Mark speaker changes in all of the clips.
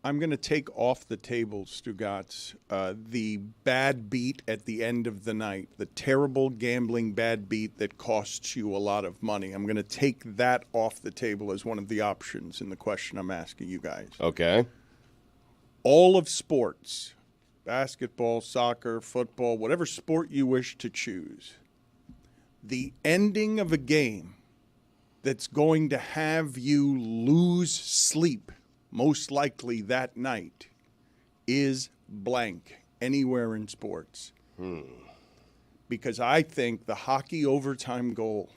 Speaker 1: I'm going to take off the table, Stugotz, the bad beat at the end of the night, the terrible gambling bad beat that costs you a lot of money. I'm going to take that off the table as one of the options in the question I'm asking you guys.
Speaker 2: Okay.
Speaker 1: All of sports, basketball, soccer, football, whatever sport you wish to choose, the ending of a game that's going to have you lose sleep most likely that night is blank anywhere in sports. Because I think the hockey overtime goal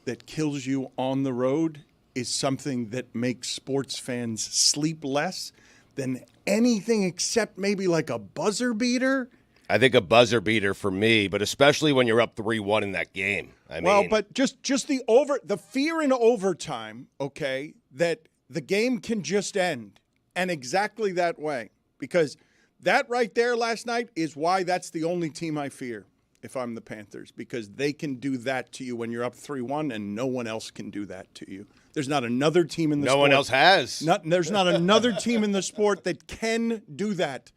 Speaker 1: that kills you on the road is something that makes sports fans sleep less than anything except maybe like a buzzer beater.
Speaker 2: I think a buzzer beater for me, but especially when you're up 3-1 in that game.
Speaker 1: Well, but just the fear in overtime, okay, that the game can just end, and exactly that way. Because that right there last night is why that's the only team I fear if I'm the Panthers, because they can do that to you when you're up 3-1, and no one else can do that to you. There's not another team in the sport.
Speaker 2: No one else has.
Speaker 1: There's not another team in the sport that can do that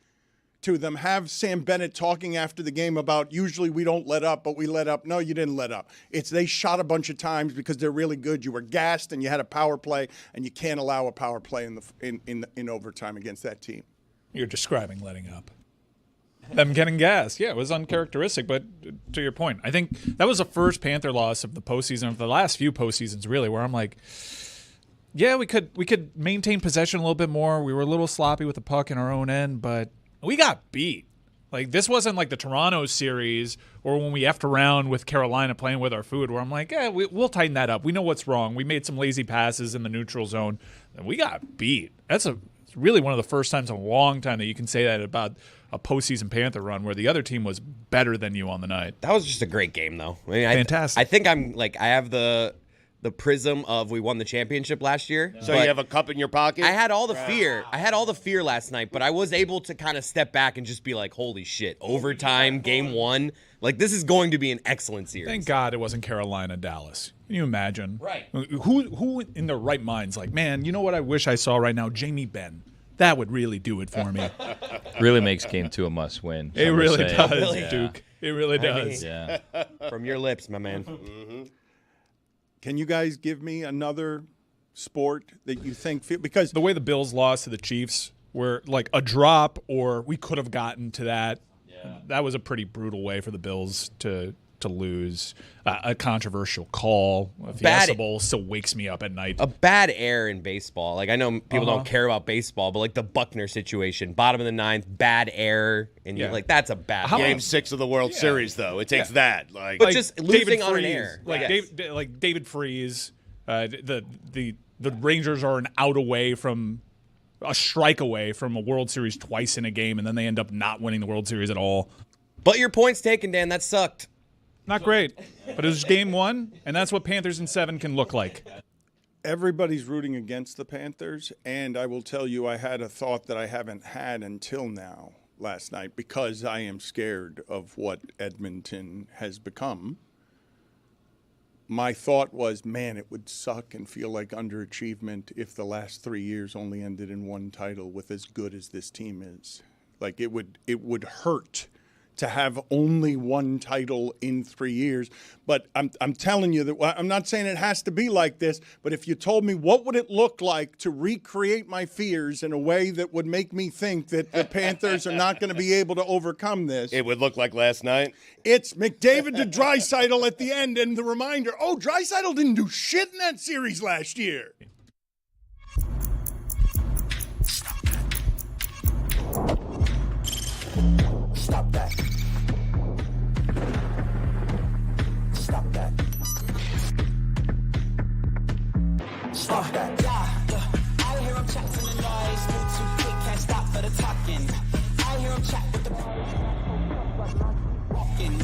Speaker 1: to them. Have Sam Bennett talking after the game about usually we don't let up, but we let up. No, you didn't let up. It's they shot a bunch of times because they're really good. You were gassed and you had a power play, and you can't allow a power play in overtime against that team.
Speaker 3: You're describing letting up. Them getting gassed. Yeah, it was uncharacteristic, but to your point, I think that was the first Panther loss of the postseason, of the last few postseasons really, where I'm like, yeah, we could maintain possession a little bit more. We were a little sloppy with the puck in our own end, but we got beat. Like, this wasn't like the Toronto series or when we effed around with Carolina playing with our food, where I'm like, we'll tighten that up. We know what's wrong. We made some lazy passes in the neutral zone, and we got beat. It's really one of the first times in a long time that you can say that about a postseason Panther run where the other team was better than you on the night.
Speaker 4: That was just a great game, though. I mean,
Speaker 3: Fantastic.
Speaker 4: I think I have the prism of we won the championship last year.
Speaker 2: So you have a cup in your pocket?
Speaker 4: I had all the fear. I had all the fear last night, but I was able to kind of step back and just be like, holy shit, overtime, game one. Like, this is going to be an excellent series.
Speaker 3: Thank God it wasn't Carolina, Dallas. Can you imagine?
Speaker 4: Right.
Speaker 3: Who in their right mind's like, man, you know what I wish I saw right now? Jamie Benn. That would really do it for me.
Speaker 5: Really makes game 2 a must-win.
Speaker 3: It really does,
Speaker 4: Really?
Speaker 3: Duke. It really does.
Speaker 5: Yeah.
Speaker 4: From your lips, my man.
Speaker 1: Can you guys give me another sport that you think – because
Speaker 3: the way the Bills lost to the Chiefs were like a drop, or we could have gotten to that. Yeah. That was a pretty brutal way for the Bills to lose. A controversial call. A fiestable still wakes me up at night.
Speaker 4: A bad error in baseball. Like, I know people don't care about baseball, but like the Buckner situation, bottom of the ninth, bad error, and you're like, that's a bad
Speaker 2: Game 6 of the World Series, though. It takes that.
Speaker 4: But just losing on an error.
Speaker 3: Like David Freese, the Rangers are an out away from a strike away from a World Series twice in a game, and then they end up not winning the World Series at all.
Speaker 4: But your point's taken, Dan. That sucked.
Speaker 3: Not great, but it was game 1, and that's what Panthers in 7 can look like.
Speaker 1: everybody's rooting against the Panthers, and I will tell you I had a thought that I haven't had until now last night because I am scared of what Edmonton has become. My thought was, man, it would suck and feel like underachievement if the last 3 years only ended in one title with as good as this team is. Like, it would hurt to have only one title in 3 years. But I'm telling you that I'm not saying it has to be like this, but if you told me what would it look like to recreate my fears in a way that would make me think that the Panthers are not going to be able to overcome this.
Speaker 2: It would look like last night.
Speaker 1: It's McDavid to Draisaitl at the end and the reminder, oh, Draisaitl didn't do shit in that series last year.
Speaker 6: Stop that. Stop that. Stop that. Yeah. I hear him chat to the noise. Move too quick, can't stop for the talking. I hear him chat with the walking.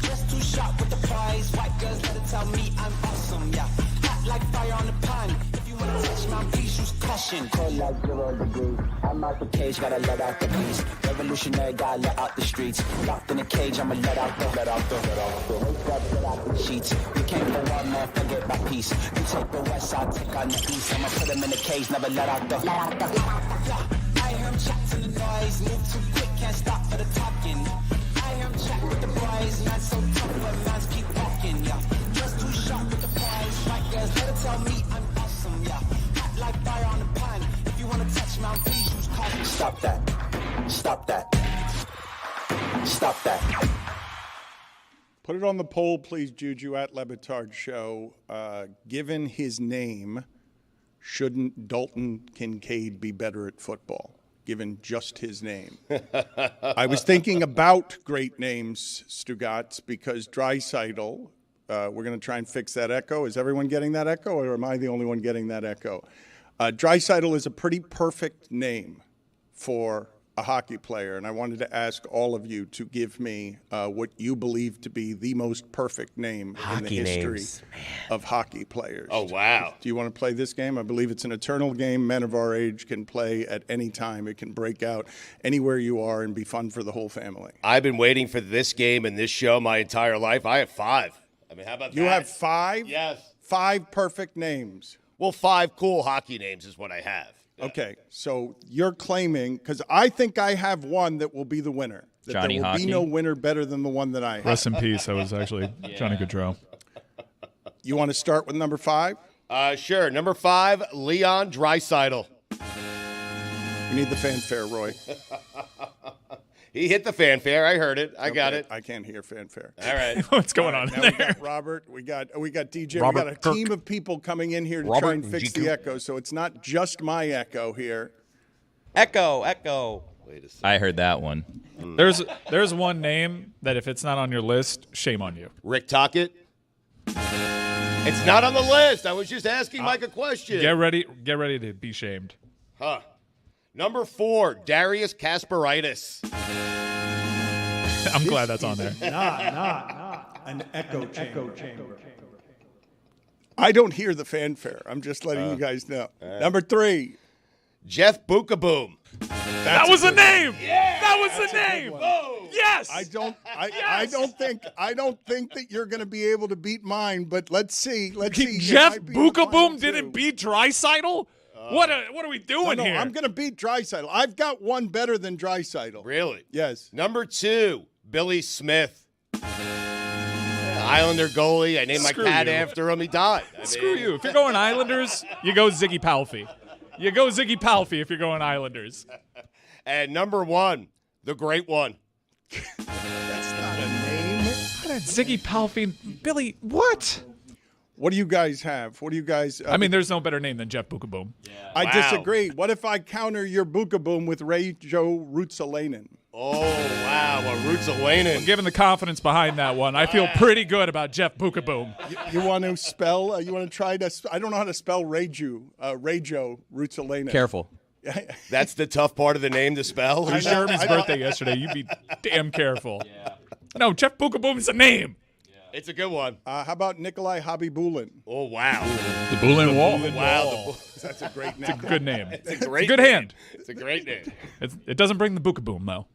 Speaker 6: Just too sharp with the prize. White girls better tell me I'm awesome. Yeah. Hot like fire on the pan. If you wanna touch my please use caution. Cold like 0 degrees. I'm out the cage, gotta let out the beast. Revolutionary, gotta let out the streets. Locked in a cage, I'ma let out the wake up, let out the sheets. We came for one man, forget my peace. You take the west, I'll take on the east. I'ma put him in the cage, never let out the. I I hear him chat to the noise, move too quick, can't stop for the talking. I hear him chat with the boys, man so tough, but man's keep walking, yeah. Just too sharp with the prize, right guys, let her tell me I'm awesome, yeah. Hot like fire on the pan, if you wanna touch my please use caution. Stop that, stop that, stop that.
Speaker 1: Put it on the poll, please, Juju, at Le Batard Show. Given his name, shouldn't Dalton Kincaid be better at football? Given just his name. I was thinking about great names, Stugotz, because Draisaitl, we're going to try and fix that echo. Is everyone getting that echo, or am I the only one getting that echo? Draisaitl is a pretty perfect name for a hockey player, and I wanted to ask all of you to give me what you believe to be the most perfect name in the history of hockey players.
Speaker 2: Oh, wow.
Speaker 1: Do you want to play this game? I believe it's an eternal game. Men of our age can play at any time. It can break out anywhere you are and be fun for the whole family.
Speaker 2: I've been waiting for this game and this show my entire life. I have 5. I mean, how about that?
Speaker 1: You have 5?
Speaker 2: Yes.
Speaker 1: 5 perfect names.
Speaker 2: Well, 5 cool hockey names is what I have. Yeah.
Speaker 1: Okay, so you're claiming, because I think I have one that will be the winner. That
Speaker 5: Johnny
Speaker 1: there will
Speaker 5: Hockey?
Speaker 1: be no winner better than the one that I have.
Speaker 3: Rest in peace. I was actually Johnny Gaudreau.
Speaker 1: You want to start with number 5?
Speaker 2: Sure. Number 5, Leon Draisaitl.
Speaker 1: We need the fanfare, Roy.
Speaker 2: He hit the fanfare. I heard it. I got it.
Speaker 1: I can't hear fanfare.
Speaker 2: All right.
Speaker 3: What's going on
Speaker 1: Now
Speaker 3: there?
Speaker 1: we got Robert. We got DJ.
Speaker 3: Robert
Speaker 1: we got a
Speaker 3: Kirk.
Speaker 1: team of people coming in here to
Speaker 4: Robert
Speaker 1: try and fix
Speaker 4: GQ.
Speaker 1: the echo, so it's not just my echo here.
Speaker 4: Echo.
Speaker 2: Wait a second.
Speaker 5: I heard that one.
Speaker 3: There's one name that if it's not on your list, shame on you.
Speaker 2: Rick Tocchet. It's not on the list. I was just asking Mike a question.
Speaker 3: Get ready to be shamed.
Speaker 2: Huh. Number 4, Darius Kasparaitis.
Speaker 3: I'm glad that's on there.
Speaker 1: An echo chamber. I don't hear the fanfare. I'm just letting you guys know. Number 3.
Speaker 2: Jeff Bukaboom.
Speaker 3: That was the name. Yeah, that was the name. Yes.
Speaker 1: I don't think that you're going to be able to beat mine, but let's see.
Speaker 3: Jeff
Speaker 1: It might be the final
Speaker 3: Bukaboom didn't
Speaker 1: two.
Speaker 3: beat Draisaitl? What are we doing
Speaker 1: No,
Speaker 3: here?
Speaker 1: I'm going to beat Draisaitl. I've got one better than Draisaitl.
Speaker 2: Really?
Speaker 1: Yes.
Speaker 2: Number 2, Billy Smith. Islander goalie. I named my
Speaker 3: Screw
Speaker 2: cat
Speaker 3: you.
Speaker 2: after him. He died.
Speaker 3: Screw you. If you're going Islanders, you go Ziggy Palffy. You go Ziggy Palffy if you're going Islanders.
Speaker 2: And number 1, the great one.
Speaker 1: That's not a name.
Speaker 3: Ziggy Palffy. Billy, what?
Speaker 1: What do you guys have? What do you guys?
Speaker 3: I mean, there's no better name than Jeff Bukaboom.
Speaker 1: I
Speaker 2: Wow.
Speaker 1: disagree. What if I counter your Bukaboom with Ray Joe Ruotsalainen?
Speaker 2: Oh, wow. A Ruotsalainen.
Speaker 3: Given the confidence behind that one, I feel pretty good about Jeff Bukaboom.
Speaker 1: You want to spell? You want to try to? I don't know how to spell Ray Joe Ruotsalainen.
Speaker 4: Careful.
Speaker 2: That's the tough part of the name to spell.
Speaker 1: I know.
Speaker 3: Jeremy's birthday yesterday. You'd be damn careful. Yeah. No, Jeff Bukaboom is a name.
Speaker 2: It's a good one.
Speaker 1: How about Nikolai Habibulin?
Speaker 2: Oh, wow.
Speaker 3: The Bulin Wall.
Speaker 2: Wow.
Speaker 1: That's a great name.
Speaker 3: Good name.
Speaker 2: It's a great
Speaker 3: Good
Speaker 2: name.
Speaker 3: hand.
Speaker 2: It's a great name.
Speaker 3: It doesn't bring the Bukaboom, though.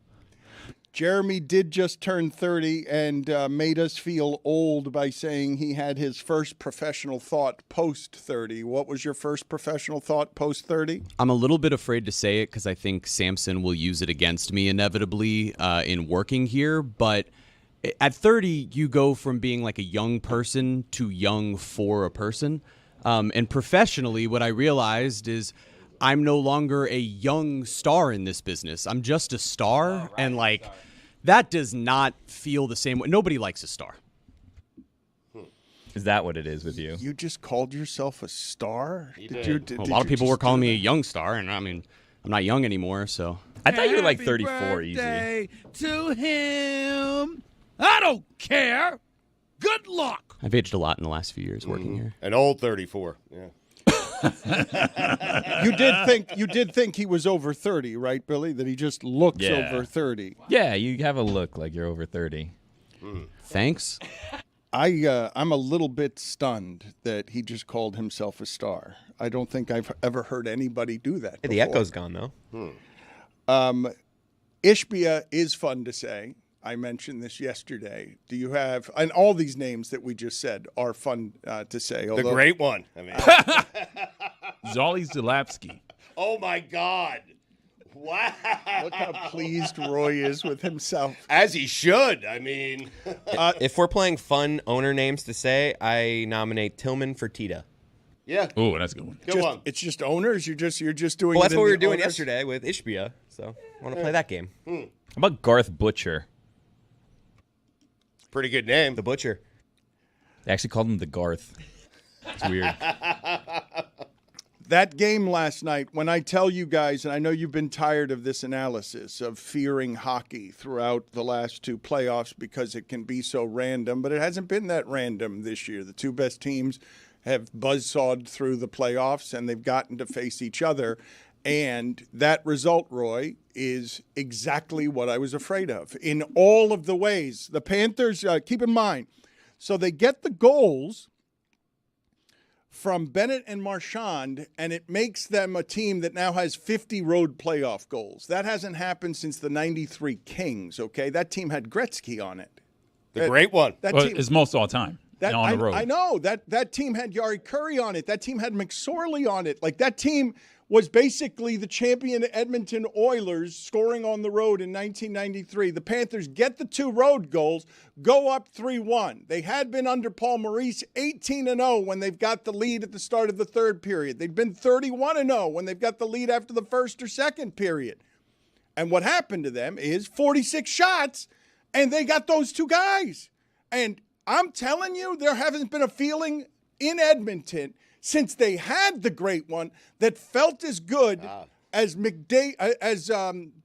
Speaker 1: Jeremy did just turn 30 and made us feel old by saying he had his first professional thought post 30. What was your first professional thought post 30?
Speaker 7: I'm a little bit afraid to say it because I think Samson will use it against me inevitably in working here. But at 30, you go from being like a young person to young for a person. And professionally, what I realized is I'm no longer a young star in this business. I'm just a star. And like, that does not feel the same way. Nobody likes a star.
Speaker 5: Is that what it is with you?
Speaker 1: You just called yourself a star?
Speaker 7: A lot of people were calling me a young star. And I mean, I'm not young anymore, so.
Speaker 5: I thought you were like 34 easy.
Speaker 8: Birthday to him. I don't care. Good luck.
Speaker 7: I've aged a lot in the last few years working here.
Speaker 2: An old 34. Yeah.
Speaker 1: You did think he was over 30, right, Billy? That he just looks
Speaker 5: Yeah.
Speaker 1: over 30.
Speaker 5: Yeah, you have a look like you're over 30.
Speaker 7: Thanks.
Speaker 1: I'm a little bit stunned that he just called himself a star. I don't think I've ever heard anybody do that
Speaker 4: The
Speaker 1: before.
Speaker 4: echo's gone, though.
Speaker 1: Ishbia is fun to say. I mentioned this yesterday. Do you have, and all these names that we just said are fun to say.
Speaker 2: The great one. I mean,
Speaker 3: Zolly Zalapski.
Speaker 2: oh, my God. Wow.
Speaker 1: Look how pleased Roy is with himself.
Speaker 2: As he should. I mean.
Speaker 4: If we're playing fun owner names to say, I nominate Tillman for Tita.
Speaker 2: Yeah.
Speaker 5: Oh, that's a good one.
Speaker 2: Good one.
Speaker 1: It's just owners. You're just doing.
Speaker 4: Well, that's
Speaker 1: it
Speaker 4: what
Speaker 1: in
Speaker 4: we were
Speaker 1: the
Speaker 4: doing
Speaker 1: owners?
Speaker 4: yesterday with Ishbia, so I want to play that game.
Speaker 5: How about Garth Butcher?
Speaker 2: Pretty good name.
Speaker 4: The Butcher.
Speaker 5: They actually called him the Garth. It's weird.
Speaker 1: That game last night, when I tell you guys, and I know you've been tired of this analysis of fearing hockey throughout the last two playoffs because it can be so random, but it hasn't been that random this year. The two best teams have buzzsawed through the playoffs, and they've gotten to face each other. And that result, Roy, is exactly what I was afraid of in all of the ways. The Panthers, keep in mind, so they get the goals from Bennett and Marchand, and it makes them a team that now has 50 road playoff goals. That hasn't happened since the 93 Kings, okay? That team had Gretzky on it.
Speaker 2: The great one.
Speaker 1: That
Speaker 5: Well,
Speaker 1: team,
Speaker 5: it's most all time. On the road.
Speaker 1: I know. That team had Yari Curry on it. That team had McSorley on it. Like, that team was basically the champion Edmonton Oilers scoring on the road in 1993. The Panthers get the two road goals, go up 3-1. They had been under Paul Maurice 18-0 when they've got the lead at the start of the third period. They've been 31-0 when they've got the lead after the first or second period. And what happened to them is 46 shots, and they got those two guys. And I'm telling you, there hasn't been a feeling in Edmonton since they had the great one that felt as good as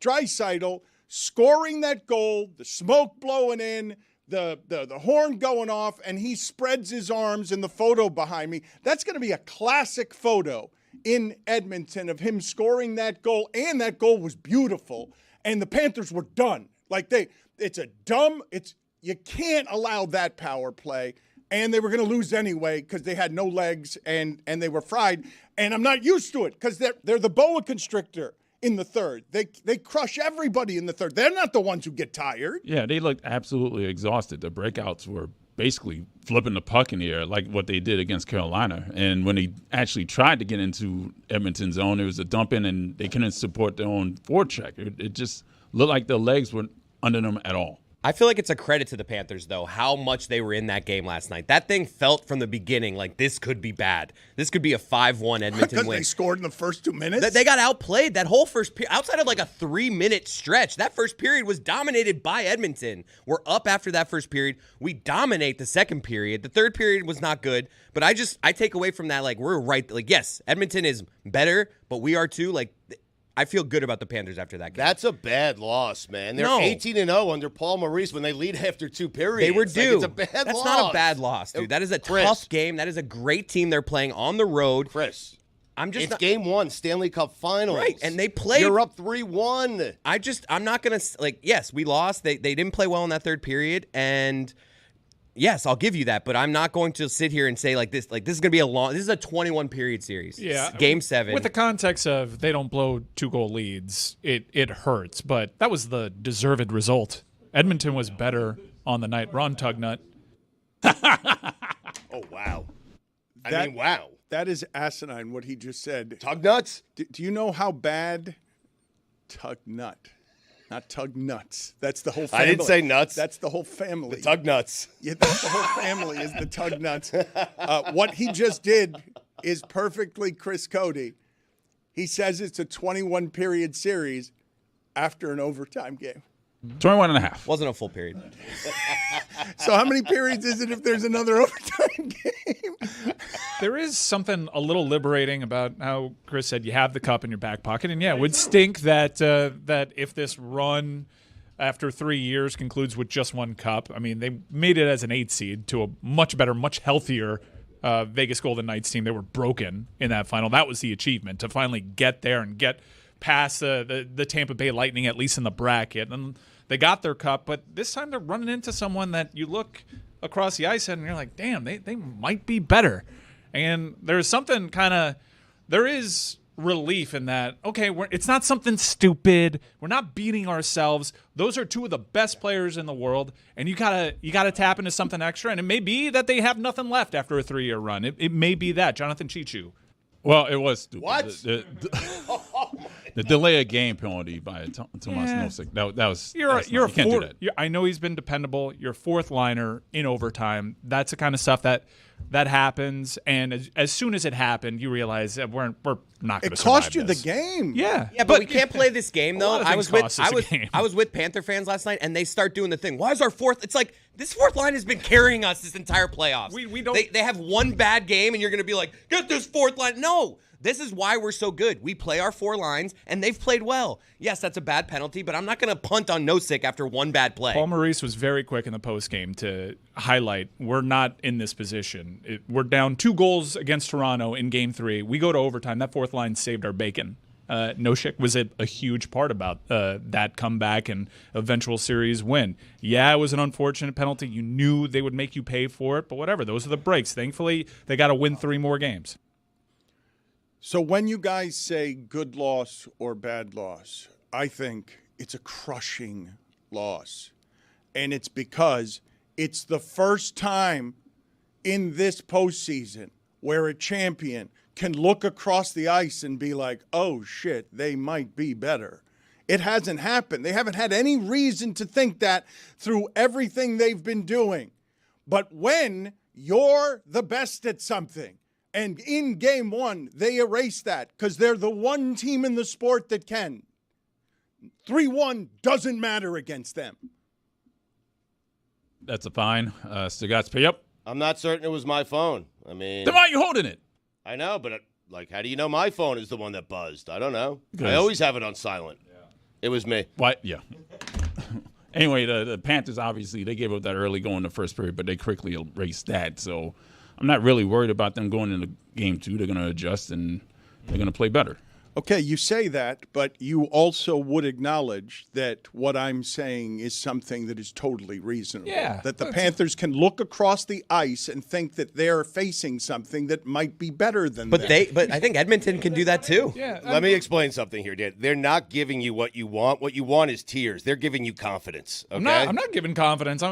Speaker 1: Draisaitl scoring that goal, the smoke blowing in, the horn going off, and he spreads his arms in the photo behind me. That's going to be a classic photo in Edmonton of him scoring that goal, and that goal was beautiful, and the Panthers were done. Like, you can't allow that power play. And they were going to lose anyway because they had no legs and they were fried. And I'm not used to it because they're the boa constrictor in the third. They crush everybody in the third. They're not the ones who get tired.
Speaker 9: Yeah, they looked absolutely exhausted. The breakouts were basically flipping the puck in the air like what they did against Carolina. And when they actually tried to get into Edmonton's zone, there was a dump in and they couldn't support their own forecheck. It just looked like the legs weren't under them at all.
Speaker 4: I feel like it's a credit to the Panthers, though, how much they were in that game last night. That thing felt from the beginning like this could be bad. This could be a 5-1 Edmonton
Speaker 1: Because
Speaker 4: win.
Speaker 1: they scored in the first 2 minutes?
Speaker 4: They got outplayed that whole first period. Outside of like a 3-minute stretch, that first period was dominated by Edmonton. We're up after that first period. We dominate the second period. The third period was not good, but I take away from that, like, we're right. Like, yes, Edmonton is better, but we are too. Like, I feel good about the Panthers after that game.
Speaker 2: That's a bad loss, man. They're
Speaker 4: No.
Speaker 2: 18-0 under Paul Maurice when they lead after two periods.
Speaker 4: They were
Speaker 2: Like,
Speaker 4: due.
Speaker 2: it's a bad
Speaker 4: That's
Speaker 2: loss.
Speaker 4: not a bad loss, dude. That is a tough game. That is a great team they're playing on the road.
Speaker 2: Chris,
Speaker 4: It's
Speaker 2: not, game one, Stanley Cup Finals.
Speaker 4: Right, and they played.
Speaker 2: You're up 3-1.
Speaker 4: I'm not going to, like, yes, we lost. They didn't play well in that third period, and yes, I'll give you that, but I'm not going to sit here and say this is going to be this is a 21-period series.
Speaker 3: Yeah.
Speaker 4: Game 7.
Speaker 3: With the context of they don't blow 2-goal leads, it hurts, but that was the deserved result. Edmonton was better on the night. Ron Tugnut.
Speaker 2: Oh, wow. Wow.
Speaker 1: That is asinine, what he just said.
Speaker 2: Tug nuts?
Speaker 1: Do you know how bad Tug Nut? Not Tug Nuts. That's the whole family.
Speaker 2: I didn't say nuts.
Speaker 1: That's the whole family.
Speaker 2: The Tug Nuts.
Speaker 1: Yeah, that's the whole family is the Tug Nuts. What he just did is perfectly Chris Cody. He says it's a 21-period series after an overtime game.
Speaker 9: 21 and a half.
Speaker 4: Wasn't a full period.
Speaker 1: So how many periods is it if there's another overtime game?
Speaker 3: There is something a little liberating about how Chris said you have the cup in your back pocket. And, yeah, it would stink that if this run after 3 years concludes with just one cup. I mean, they made it as an 8 seed to a much better, much healthier Vegas Golden Knights team. They were broken in that final. That was the achievement, to finally get there and get past the Tampa Bay Lightning, at least in the bracket. And they got their cup, but this time they're running into someone that you look across the ice at and you're like, damn, they might be better. And there's something there is relief in that, okay, it's not something stupid. We're not beating ourselves. Those are two of the best players in the world, and you gotta tap into something extra. And it may be that they have nothing left after a 3-year run. It may be that. Jonathan Chichu.
Speaker 9: Well, it was stupid.
Speaker 2: What?
Speaker 9: The-
Speaker 2: Oh, my
Speaker 9: The delay of game penalty by Tomas Nosek. That was
Speaker 3: You're
Speaker 9: you
Speaker 3: a
Speaker 9: can't do that.
Speaker 3: I know he's been dependable. You're fourth liner in overtime. That's the kind of stuff that happens. And as soon as it happened, you realize that we're not going to.
Speaker 1: It
Speaker 3: survive
Speaker 1: cost you
Speaker 3: this.
Speaker 1: the game.
Speaker 3: Yeah,
Speaker 4: but we can't play this game though.
Speaker 3: lot of
Speaker 4: I
Speaker 3: things
Speaker 4: was
Speaker 3: cost us a game.
Speaker 4: I was with Panther fans last night, and they start doing the thing. Why is our fourth? It's like this fourth line has been carrying us this entire playoffs.
Speaker 3: We don't.
Speaker 4: They have one bad game, and you're going to be like, get this fourth line. No. This is why we're so good. We play our four lines, and they've played well. Yes, that's a bad penalty, but I'm not going to punt on Nosek after one bad play.
Speaker 3: Paul Maurice was very quick in the postgame to highlight we're not in this position. We're down 2 goals against Toronto in Game 3. We go to overtime. That fourth line saved our bacon. Nosek was a huge part about that comeback and eventual series win. Yeah, it was an unfortunate penalty. You knew they would make you pay for it, but whatever. Those are the breaks. Thankfully, they got to win 3 more games.
Speaker 1: So when you guys say good loss or bad loss, I think it's a crushing loss. And it's because it's the first time in this postseason where a champion can look across the ice and be like, oh, shit, they might be better. It hasn't happened. They haven't had any reason to think that through everything they've been doing. But when you're the best at something, and in Game 1, they erase that because they're the one team in the sport that can. 3-1 doesn't matter against them.
Speaker 9: That's a fine. Stugotz, pay up.
Speaker 2: I'm not certain it was my phone. I mean,
Speaker 9: Then why are you holding it?
Speaker 2: I know, but how do you know my phone is the one that buzzed? I don't know.
Speaker 9: Because-
Speaker 2: I always have it on silent. Yeah. It was me.
Speaker 9: Why? Yeah. Anyway, the Panthers, obviously, they gave up that early goal in the first period, but they quickly erased that. So I'm not really worried about them going into Game 2. They're going to adjust, and they're going to play better.
Speaker 1: Okay, you say that, but you also would acknowledge that what I'm saying is something that is totally reasonable.
Speaker 3: Yeah.
Speaker 1: That the Panthers can look across the ice and think that they're facing something that might be better than them.
Speaker 4: But I think Edmonton can do that too.
Speaker 3: Yeah,
Speaker 2: Let me explain something here, Dan. They're not giving you what you want. What you want is tears. They're giving you confidence. Okay?
Speaker 3: I'm not giving confidence.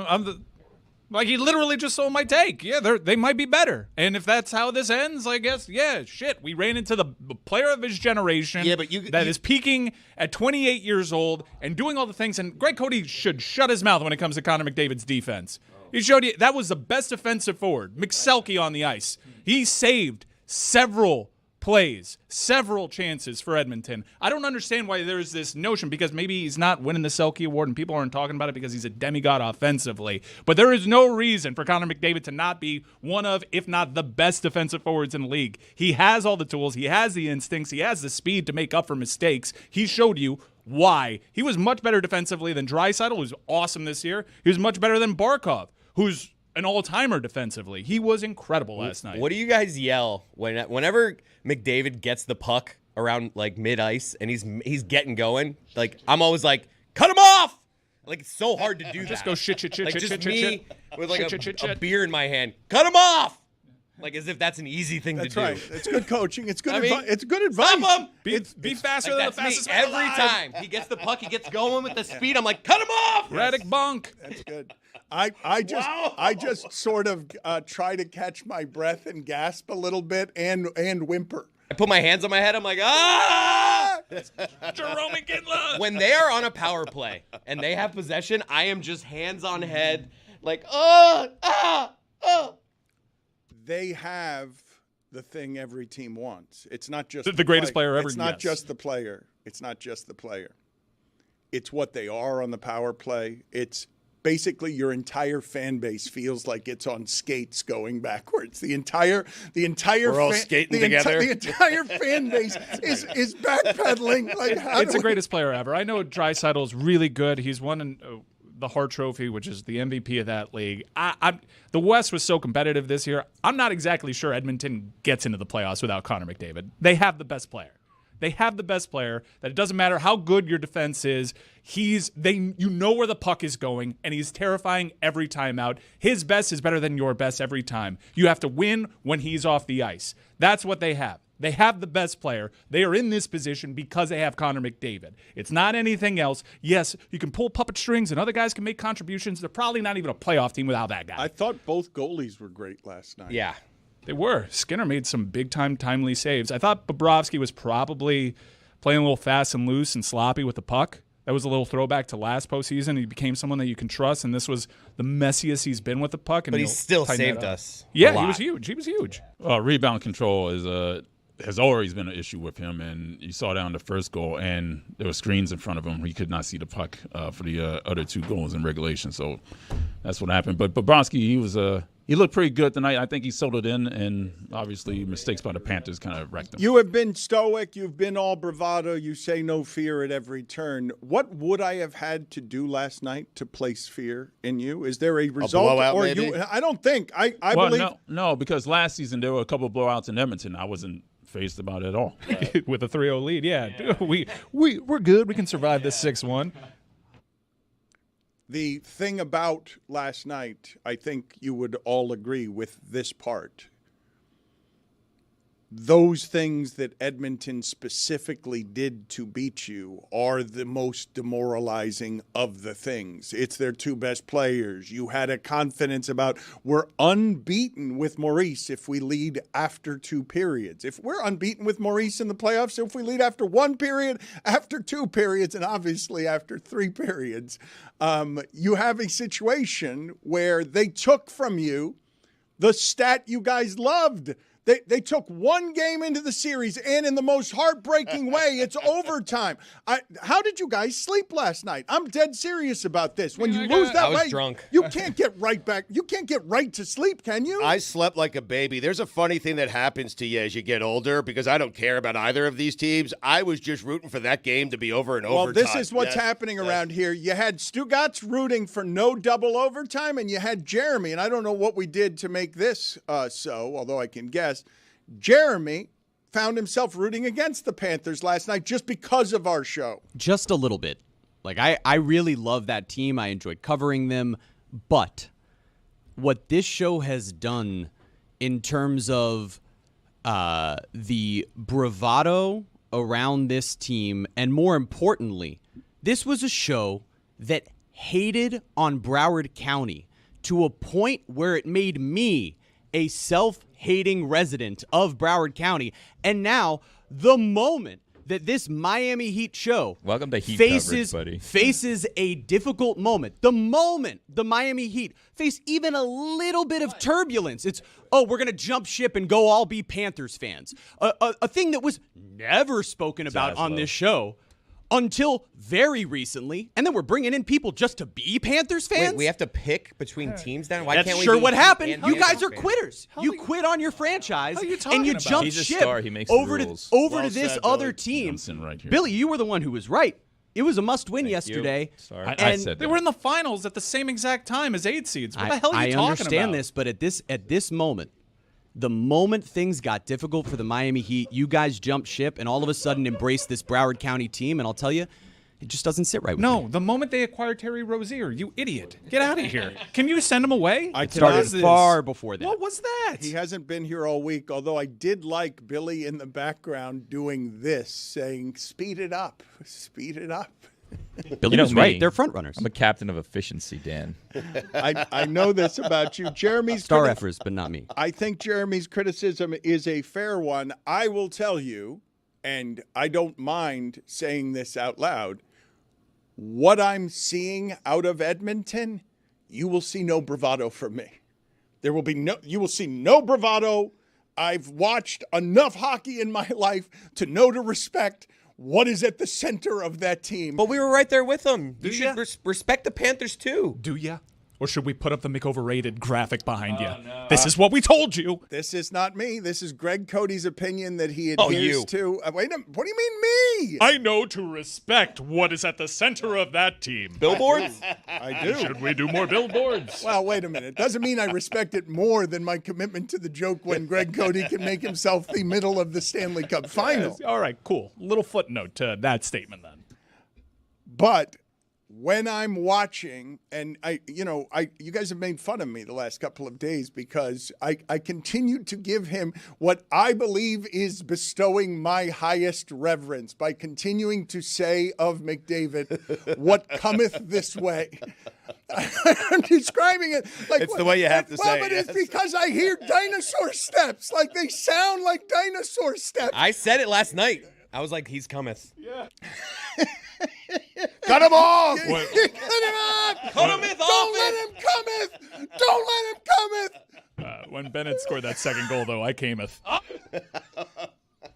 Speaker 3: Like, he literally just sold my take. Yeah, they might be better. And if that's how this ends, I guess, yeah, shit. We ran into the player of his generation that is peaking at 28 years old and doing all the things. And Greg Cody should shut his mouth when it comes to Connor McDavid's defense. He showed you that was the best defensive forward, McSelkey on the ice. He saved several plays, several chances for Edmonton. I don't understand why there's this notion, because maybe he's not winning the Selke Award and people aren't talking about it because he's a demigod offensively. But there is no reason for Connor McDavid to not be one of, if not the best defensive forwards in the league. He has all the tools. He has the instincts. He has the speed to make up for mistakes. He showed you why. He was much better defensively than Draisaitl, who's awesome this year. He was much better than Barkov, who's an all-timer defensively. He was incredible last night.
Speaker 4: What do you guys yell whenever McDavid gets the puck around like mid-ice and he's getting going? Like, I'm always like, cut him off! Like, it's so hard to do that.
Speaker 3: Just go shit,
Speaker 4: like,
Speaker 3: shit,
Speaker 4: just
Speaker 3: shit,
Speaker 4: me
Speaker 3: shit.
Speaker 4: with like
Speaker 3: Shit,
Speaker 4: a beer in my hand. Cut him off! Like, as if that's an easy thing
Speaker 1: That's
Speaker 4: to
Speaker 1: right.
Speaker 4: do.
Speaker 1: It's good coaching. It's good
Speaker 4: I mean,
Speaker 1: it's good advice.
Speaker 4: Stop him!
Speaker 3: Be faster
Speaker 4: Like,
Speaker 3: than the
Speaker 4: that's me
Speaker 3: fastest man
Speaker 4: every
Speaker 3: alive.
Speaker 4: time. He gets the puck, he gets going with the speed. I'm like, cut him off!
Speaker 3: Radic bunk.
Speaker 1: That's good. I just sort of try to catch my breath and gasp a little bit and whimper.
Speaker 4: I put my hands on my head. I'm like, ah!
Speaker 3: Jerome Ginla.
Speaker 4: When they are on a power play and they have possession, I am just hands on head, like, oh.
Speaker 1: They have the thing every team wants. It's not just
Speaker 3: The greatest player ever,
Speaker 1: It's not
Speaker 3: yes.
Speaker 1: just the player. It's not just the player. It's what they are on the power play. It's basically your entire fan base feels like it's on skates going backwards. The entire
Speaker 2: We're all skating together.
Speaker 1: The entire fan base is backpedaling. Like,
Speaker 3: It's the greatest player ever. I know Draisaitl is really good. He's won the Hart Trophy, which is the MVP of that league. The West was so competitive this year. I'm not exactly sure Edmonton gets into the playoffs without Connor McDavid. They have the best player. They have the best player. That it doesn't matter how good your defense is. You know where the puck is going, and he's terrifying every time out. His best is better than your best every time. You have to win when he's off the ice. That's what they have. They have the best player. They are in this position because they have Connor McDavid. It's not anything else. Yes, you can pull puppet strings and other guys can make contributions. They're probably not even a playoff team without that guy.
Speaker 1: I thought both goalies were great last night.
Speaker 4: Yeah.
Speaker 3: They were. Skinner made some big-time timely saves. I thought Bobrovsky was probably playing a little fast and loose and sloppy with the puck. That was a little throwback to last postseason. He became someone that you can trust, and this was the messiest he's been with the puck. And
Speaker 4: But he still saved us.
Speaker 3: Yeah,
Speaker 4: a lot.
Speaker 3: he was huge. He was huge.
Speaker 9: Rebound control has always been an issue with him, and you saw that on the first goal, and there were screens in front of him. He could not see the puck for the other 2 goals in regulation, so that's what happened. But Bobrovsky, he looked pretty good tonight. I think he sold it in, and obviously mistakes by the Panthers kind of wrecked him.
Speaker 1: You have been stoic. You've been all bravado. You say no fear at every turn. What would I have had to do last night to place fear in you? Is there a result?
Speaker 2: blowout,
Speaker 1: or
Speaker 2: maybe?
Speaker 1: I don't think. I
Speaker 9: Well,
Speaker 1: believe.
Speaker 9: no, because last season there were a couple of blowouts in Edmonton. I wasn't phased about it at all.
Speaker 3: With a 3-0 lead, yeah. We're good. We can survive this 6-1.
Speaker 1: The thing about last night, I think you would all agree with this part. Those things that Edmonton specifically did to beat you are the most demoralizing of the things. It's their 2 best players. You had a confidence about we're unbeaten with Maurice if we lead after 2 periods. If we're unbeaten with Maurice in the playoffs, if we lead after 1 period, after 2 periods, and obviously after 3 periods, you have a situation where they took from you the stat you guys loved. They took 1 game into the series, and in the most heartbreaking way, it's overtime. How did you guys sleep last night? I'm dead serious about this. When you lose that
Speaker 4: I was
Speaker 1: way,
Speaker 4: drunk.
Speaker 1: you can't get right back. You can't get right to sleep, can you?
Speaker 2: I slept like a baby. There's a funny thing that happens to you as you get older because I don't care about either of these teams. I was just rooting for that game to be over and
Speaker 1: Well,
Speaker 2: overtime.
Speaker 1: this is what's happening around here. You had Stugotz rooting for no double overtime, and you had Jeremy, and I don't know what we did to make this so, although I can guess. Jeremy found himself rooting against the Panthers last night just because of our show.
Speaker 7: Just a little bit. Like, I really love that team. I enjoyed covering them. But what this show has done in terms of the bravado around this team, and more importantly, this was a show that hated on Broward County to a point where it made me a self-hating resident of Broward County. And now, the moment that this Miami Heat show
Speaker 5: Welcome to Heat
Speaker 7: faces
Speaker 5: coverage, buddy.
Speaker 7: faces a difficult moment, the moment the Miami Heat face even a little bit of turbulence, it's, oh, we're going to jump ship and go all be Panthers fans. A thing that was never spoken about on this show until very recently, and then we're bringing in people just to be Panthers fans?
Speaker 4: Wait, we have to pick between teams then? Why
Speaker 7: That's
Speaker 4: can't we
Speaker 7: sure
Speaker 4: be
Speaker 7: what
Speaker 4: Heat
Speaker 7: happened.
Speaker 4: and
Speaker 7: You
Speaker 4: Panthers
Speaker 7: guys are
Speaker 4: fans?
Speaker 7: quitters. You quit on your franchise,
Speaker 3: How are you
Speaker 7: and
Speaker 3: talking
Speaker 7: you
Speaker 3: about?
Speaker 7: jump
Speaker 5: He's a
Speaker 7: ship
Speaker 5: star. He makes the
Speaker 7: over
Speaker 5: rules.
Speaker 7: to
Speaker 2: Well
Speaker 7: this
Speaker 2: said,
Speaker 7: other
Speaker 2: Billy.
Speaker 7: team.
Speaker 9: I'm sitting right here.
Speaker 7: Billy, you were the one who was right. It was a must-win yesterday.
Speaker 5: Sorry.
Speaker 9: I
Speaker 7: And
Speaker 9: said
Speaker 3: They
Speaker 9: that.
Speaker 3: were in the finals at the same exact time as 8 seeds. What the hell are you
Speaker 7: I
Speaker 3: talking
Speaker 7: understand
Speaker 3: about?
Speaker 7: this, but at this moment, the moment things got difficult for the Miami Heat, you guys jumped ship and all of a sudden embraced this Broward County team, and I'll tell you, it just doesn't sit right with me.
Speaker 3: No, the moment they acquired Terry Rozier, you idiot. Get out of here. Can you send him away?
Speaker 1: I
Speaker 7: Started
Speaker 1: What is
Speaker 7: far before that.
Speaker 3: What was that?
Speaker 1: He hasn't been here all week, although I did like Billy in the background doing this, saying, speed it up, speed it up.
Speaker 7: Billy
Speaker 5: You know
Speaker 7: was right.
Speaker 5: me.
Speaker 7: They're front runners.
Speaker 5: I'm a captain of efficiency, Dan.
Speaker 1: I know this about you. Jeremy's
Speaker 7: Star effers, but not me.
Speaker 1: I think Jeremy's criticism is a fair one. I will tell you, and I don't mind saying this out loud, what I'm seeing out of Edmonton, you will see no bravado from me. You will see no bravado. I've watched enough hockey in my life to know to respect what is at the center of that team.
Speaker 4: But we were right there with them. You
Speaker 3: Do
Speaker 4: should
Speaker 3: ya?
Speaker 4: respect the Panthers too.
Speaker 3: Do ya? Or should we put up the make overrated graphic behind you? No. This is what we told you.
Speaker 1: This is not me. This is Greg Cody's opinion that he
Speaker 4: Oh,
Speaker 1: adheres
Speaker 4: you.
Speaker 1: to. Wait a minute. What do you mean me?
Speaker 3: I know to respect what is at the center of that team.
Speaker 4: Billboards?
Speaker 1: I do.
Speaker 3: Should we do more billboards?
Speaker 1: Well, wait a minute. Doesn't mean I respect it more than my commitment to the joke when Greg Cody can make himself the middle of the Stanley Cup final.
Speaker 3: All right, cool. Little footnote to that statement then.
Speaker 1: But when I'm watching, and you guys have made fun of me the last couple of days because I continue to give him what I believe is bestowing my highest reverence by continuing to say of McDavid, what cometh this way. I'm describing it like
Speaker 2: It's the way you have to say it,
Speaker 1: But it's
Speaker 2: yes.
Speaker 1: because I hear dinosaur steps, like they sound like dinosaur steps.
Speaker 4: I said it last night. I was like, he's cometh.
Speaker 3: Yeah.
Speaker 2: Cut him off!
Speaker 1: Cut him off!
Speaker 4: Cut him off!
Speaker 1: Don't let him cometh! Don't let him cometh!
Speaker 3: When Bennett scored that second goal, though, I cameth.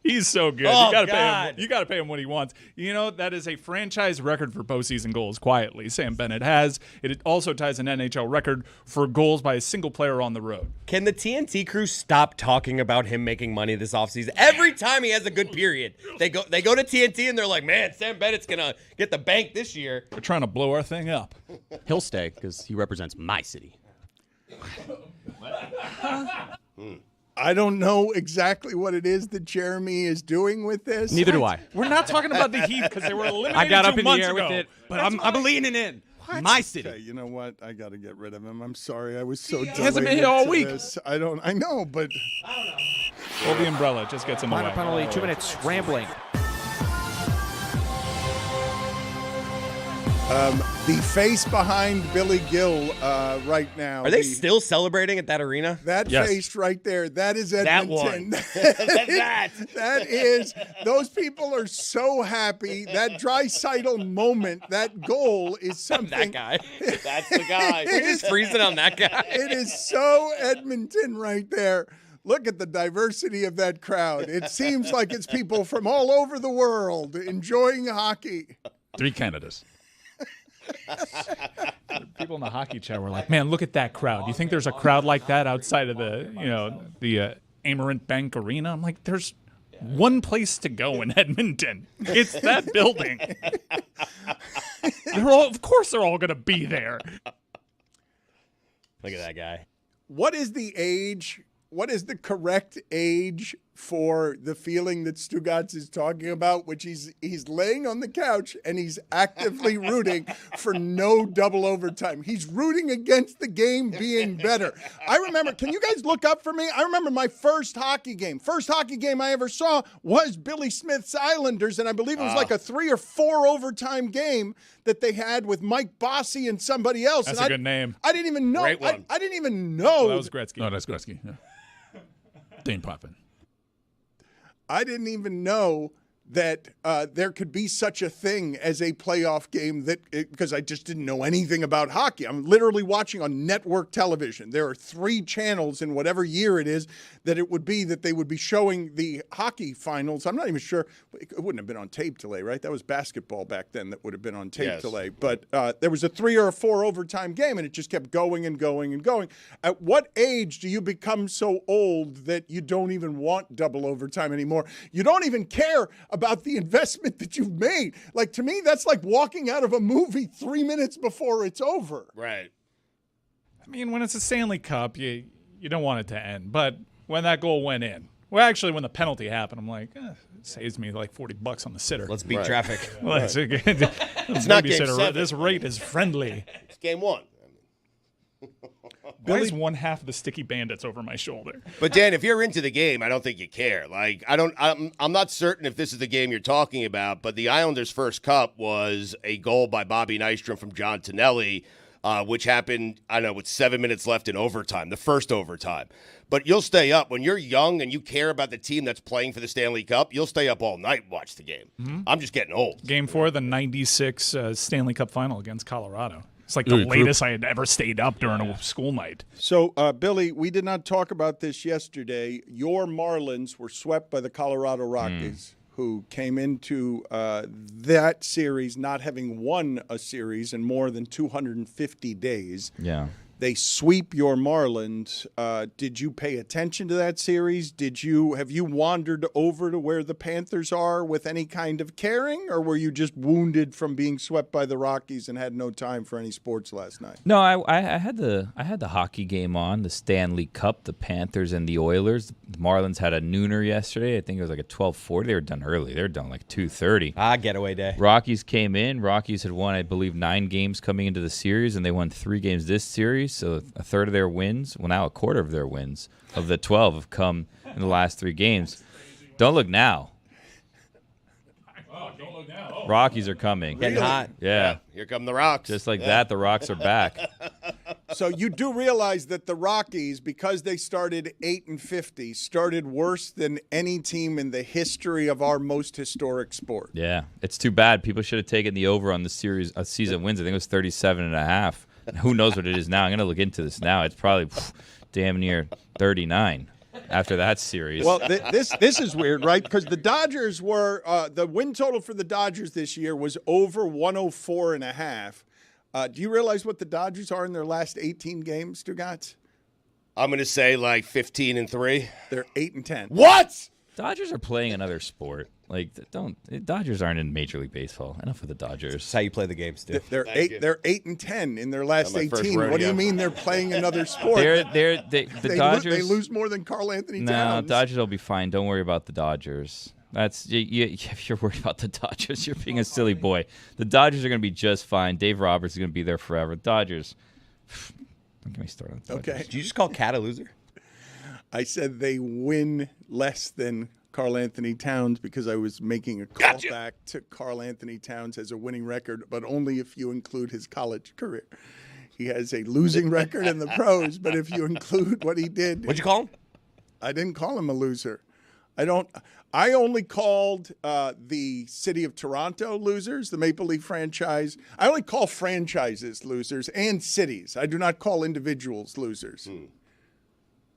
Speaker 3: He's so good.
Speaker 4: Oh,
Speaker 3: you gotta pay
Speaker 4: God.
Speaker 3: him. You gotta pay him what he wants. You know, that is a franchise record for postseason goals. Quietly, Sam Bennett has. It also ties an NHL record for goals by a single player on the road.
Speaker 4: Can the TNT crew stop talking about him making money this offseason? Every time he has a good period, they go to TNT and they're like, man, Sam Bennett's gonna get the bank this year.
Speaker 3: We're trying to blow our thing up.
Speaker 7: He'll stay because he represents my city.
Speaker 1: I don't know exactly what it is that Jeremy is doing with this.
Speaker 7: Neither do I.
Speaker 3: We're not talking about the Heat because they were eliminated
Speaker 7: I got
Speaker 3: 2
Speaker 7: up in the
Speaker 3: months
Speaker 7: air
Speaker 3: ago.
Speaker 7: with it, but I'm leaning in. My city.
Speaker 1: Okay, you know what? I got to get rid of him. I'm sorry. I was so
Speaker 3: hasn't been
Speaker 1: delighted
Speaker 3: here all
Speaker 1: to
Speaker 3: week.
Speaker 1: this. I know, but
Speaker 3: Well, the umbrella just gets in the
Speaker 10: Minor
Speaker 3: way.
Speaker 10: penalty, 2 minutes scrambling.
Speaker 1: the face behind Billy Gill right now.
Speaker 4: Are they still celebrating at that arena?
Speaker 1: That
Speaker 9: Yes.
Speaker 1: face right there, that is
Speaker 4: That
Speaker 1: Edmonton.
Speaker 4: one.
Speaker 1: That is, those people are so happy. That Draisaitl moment, that goal is something.
Speaker 4: That guy.
Speaker 2: That's the guy.
Speaker 4: We're just freezing on that guy.
Speaker 1: It is so Edmonton right there. Look at the diversity of that crowd. It seems like it's people from all over the world enjoying hockey.
Speaker 9: 3 Canadas.
Speaker 3: People in the hockey chat were like, "Man, look at that crowd. You think there's a crowd like that outside of the Amarant Bank Arena?" I'm like, "There's one place to go in Edmonton. It's that building. Of course, they're all going to be there."
Speaker 4: Look at that guy.
Speaker 1: What is the age? What is the correct age for the feeling that Stugotz is talking about, which he's laying on the couch and he's actively rooting for no double overtime. He's rooting against the game being better. I remember, can you guys look up for me? I remember my first hockey game. First hockey game I ever saw was Billy Smith's Islanders, and I believe it was like a 3 or 4 overtime game that they had with Mike Bossy and somebody else.
Speaker 3: That's
Speaker 1: and
Speaker 3: a good name.
Speaker 1: I didn't even know.
Speaker 2: Great one.
Speaker 1: I didn't even know.
Speaker 3: Well, that was Gretzky.
Speaker 9: No, that's Gretzky. Yeah. Dane Poppin.
Speaker 1: I didn't even know that there could be such a thing as a playoff game because I just didn't know anything about hockey. I'm literally watching on network television. There are 3 channels in whatever year it is that it would be that they would be showing the hockey finals. I'm not even sure. It wouldn't have been on tape delay, right? That was basketball back then that would have been on tape
Speaker 2: Yes.
Speaker 1: delay. But there was a 3 or a 4 overtime game, and it just kept going and going and going. At what age do you become so old that you don't even want double overtime anymore? You don't even care about the investment that you've made. Like, to me, that's like walking out of a movie 3 minutes before it's over.
Speaker 2: Right.
Speaker 3: I mean, when it's a Stanley Cup, you don't want it to end. But when that goal went in, well, actually, when the penalty happened, I'm like, it saves me like $40 on the sitter.
Speaker 4: Let's beat traffic.
Speaker 3: It's
Speaker 2: not game 7.
Speaker 3: This rate is friendly.
Speaker 2: It's game 1.
Speaker 3: Why is one half of the sticky bandits over my shoulder?
Speaker 2: But Dan, if you're into the game, I don't think you care. Like, I'm not certain if this is the game you're talking about, but the Islanders' first cup was a goal by Bobby Nystrom from John Tonelli, which happened, I don't know, with 7 minutes left in overtime, the first overtime. But you'll stay up. When you're young and you care about the team that's playing for the Stanley Cup, you'll stay up all night and watch the game.
Speaker 3: Mm-hmm.
Speaker 2: I'm just getting old.
Speaker 3: Game 4, the 96 Stanley Cup final against Colorado. It's like the
Speaker 9: Really,
Speaker 3: latest I had ever stayed up during a school night.
Speaker 1: So, Billy, we did not talk about this yesterday. Your Marlins were swept by the Colorado Rockies, who came into that series not having won a series in more than 250 days.
Speaker 5: Yeah.
Speaker 1: They sweep your Marlins. Did you pay attention to that series? Have you wandered over to where the Panthers are with any kind of caring, or were you just wounded from being swept by the Rockies and had no time for any sports last night?
Speaker 5: No, I had the hockey game on, the Stanley Cup, the Panthers and the Oilers. The Marlins had a nooner yesterday. I think it was like a 12:40. They were done early. They were done like 2:30.
Speaker 4: Getaway day.
Speaker 5: Rockies came in. Rockies had won, I believe, 9 games coming into the series, and they won 3 games this series. So a third of their wins, well, now a quarter of their wins of the 12 have come in the last 3 games. Don't look now.
Speaker 3: Oh, don't look now.
Speaker 5: Rockies are coming.
Speaker 4: Getting hot.
Speaker 5: Yeah.
Speaker 2: Here come the Rocks.
Speaker 5: Just like that, the Rocks are back.
Speaker 1: So you do realize that the Rockies, because they started 8-50, started worse than any team in the history of our most historic sport.
Speaker 5: Yeah. It's too bad. People should have taken the over on the season wins. I think it was 37.5. Who knows what it is now? I'm going to look into this now. It's probably damn near 39 after that series.
Speaker 1: Well, this is weird, right? Because the Dodgers were the win total for the Dodgers this year was over 104.5. Do you realize what the Dodgers are in their last 18 games, Stugotz?
Speaker 2: I'm going to say like 15-3.
Speaker 1: They're 8-10.
Speaker 2: What?
Speaker 5: Dodgers are playing another sport. Like, Dodgers aren't in Major League Baseball. Enough of the Dodgers.
Speaker 4: That's how you play the game, Stu.
Speaker 1: They're 8-10 in their last
Speaker 2: Not my first
Speaker 1: 18. What do you
Speaker 2: rodeo.
Speaker 1: mean they're playing another sport?
Speaker 5: The Dodgers.
Speaker 1: They lose more than Karl Anthony
Speaker 5: No,
Speaker 1: Towns.
Speaker 5: Dodgers will be fine. Don't worry about the Dodgers. If you're worried about the Dodgers, you're being a silly boy. The Dodgers are going to be just fine. Dave Roberts is going to be there forever. Dodgers. Don't get me started on Dodgers.
Speaker 1: Okay.
Speaker 4: Did you just call Cat a loser?
Speaker 1: I said they win less than Karl Anthony Towns because I was making a callback to Karl Anthony Towns as a winning record, but only if you include his college career. He has a losing record in the pros, but if you include what he did.
Speaker 4: What'd you call him?
Speaker 1: I didn't call him a loser. I only called the city of Toronto losers, the Maple Leaf franchise. I only call franchises losers and cities. I do not call individuals losers.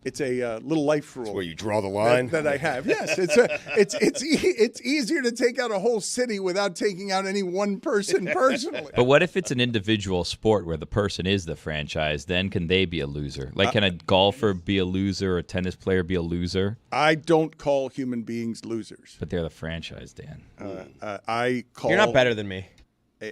Speaker 1: It's a little life rule.
Speaker 2: Where you draw the line
Speaker 1: that I have. Yes, it's easier to take out a whole city without taking out any one person personally.
Speaker 5: But what if it's an individual sport where the person is the franchise? Then can they be a loser? Like, can a golfer be a loser or a tennis player be a loser?
Speaker 1: I don't call human beings losers.
Speaker 5: But they're the franchise, Dan.
Speaker 1: I call.
Speaker 4: You're not better than me.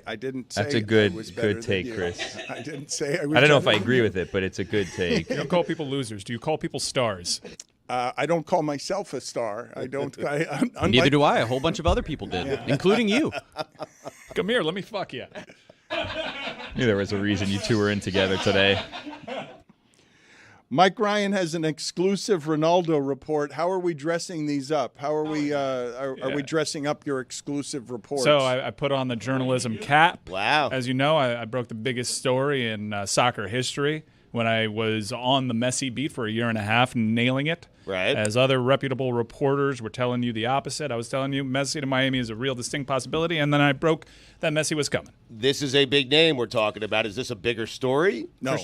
Speaker 1: I didn't say
Speaker 5: That's a
Speaker 1: I was better
Speaker 5: good
Speaker 1: than
Speaker 5: take,
Speaker 1: you.
Speaker 5: Chris.
Speaker 1: I didn't say I was.
Speaker 5: I don't know if
Speaker 1: better
Speaker 5: I
Speaker 1: than
Speaker 5: agree
Speaker 1: you.
Speaker 5: with it, but it's a good take.
Speaker 3: You don't call people losers. Do you call people stars?
Speaker 1: I don't call myself a star. I don't.
Speaker 7: Neither do I. A whole bunch of other people did, including you.
Speaker 3: Come here, let me fuck you.
Speaker 5: Knew there was a reason you two were in together today.
Speaker 1: Mike Ryan has an exclusive Ronaldo report. How are we dressing these up? How are we? Are we dressing up your exclusive reports?
Speaker 3: So I put on the journalism cap.
Speaker 2: Wow.
Speaker 3: As you know, I broke the biggest story in soccer history when I was on the Messi beat for a year and a half, nailing it.
Speaker 2: Right.
Speaker 3: As other reputable reporters were telling you the opposite. I was telling you Messi to Miami is a real distinct possibility, and then I broke that Messi was coming.
Speaker 2: This is a big name we're talking about. Is this a bigger story?
Speaker 1: no.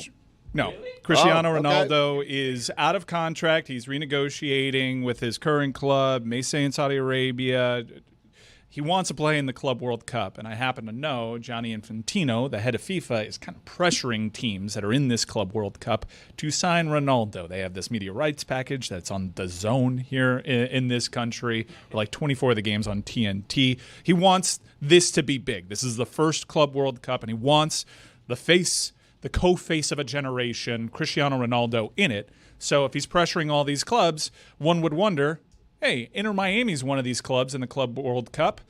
Speaker 3: No. Cristiano
Speaker 2: Oh, okay.
Speaker 3: Ronaldo is out of contract. He's renegotiating with his current club, Marseille in Saudi Arabia. He wants to play in the Club World Cup, and I happen to know Gianni Infantino, the head of FIFA, is kind of pressuring teams that are in this Club World Cup to sign Ronaldo. They have this media rights package that's on the zone here in this country, like 24 of the games on TNT. He wants this to be big. This is the first Club World Cup, and he wants the co-face of a generation, Cristiano Ronaldo, in it. So if he's pressuring all these clubs, one would wonder, hey, Inter Miami's one of these clubs in the Club World Cup.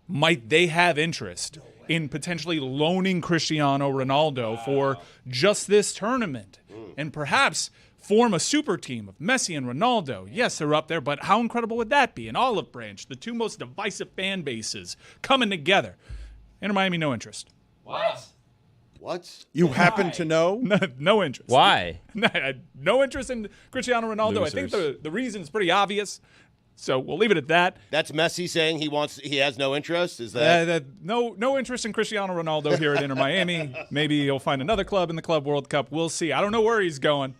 Speaker 3: Might they have interest in potentially loaning Cristiano Ronaldo for just this tournament and perhaps form a super team of Messi and Ronaldo? Yes, they're up there, but how incredible would that be? An olive branch, the two most divisive fan bases coming together. Inter Miami, no interest.
Speaker 2: What?
Speaker 1: You happen to know?
Speaker 3: No interest.
Speaker 5: Why?
Speaker 3: No interest in Cristiano Ronaldo. I think the reason is pretty obvious. So we'll leave it at that.
Speaker 2: That's Messi saying he has no interest? Is that
Speaker 3: No interest in Cristiano Ronaldo here at Inter Miami. Maybe he'll find another club in the Club World Cup. We'll see. I don't know where he's going,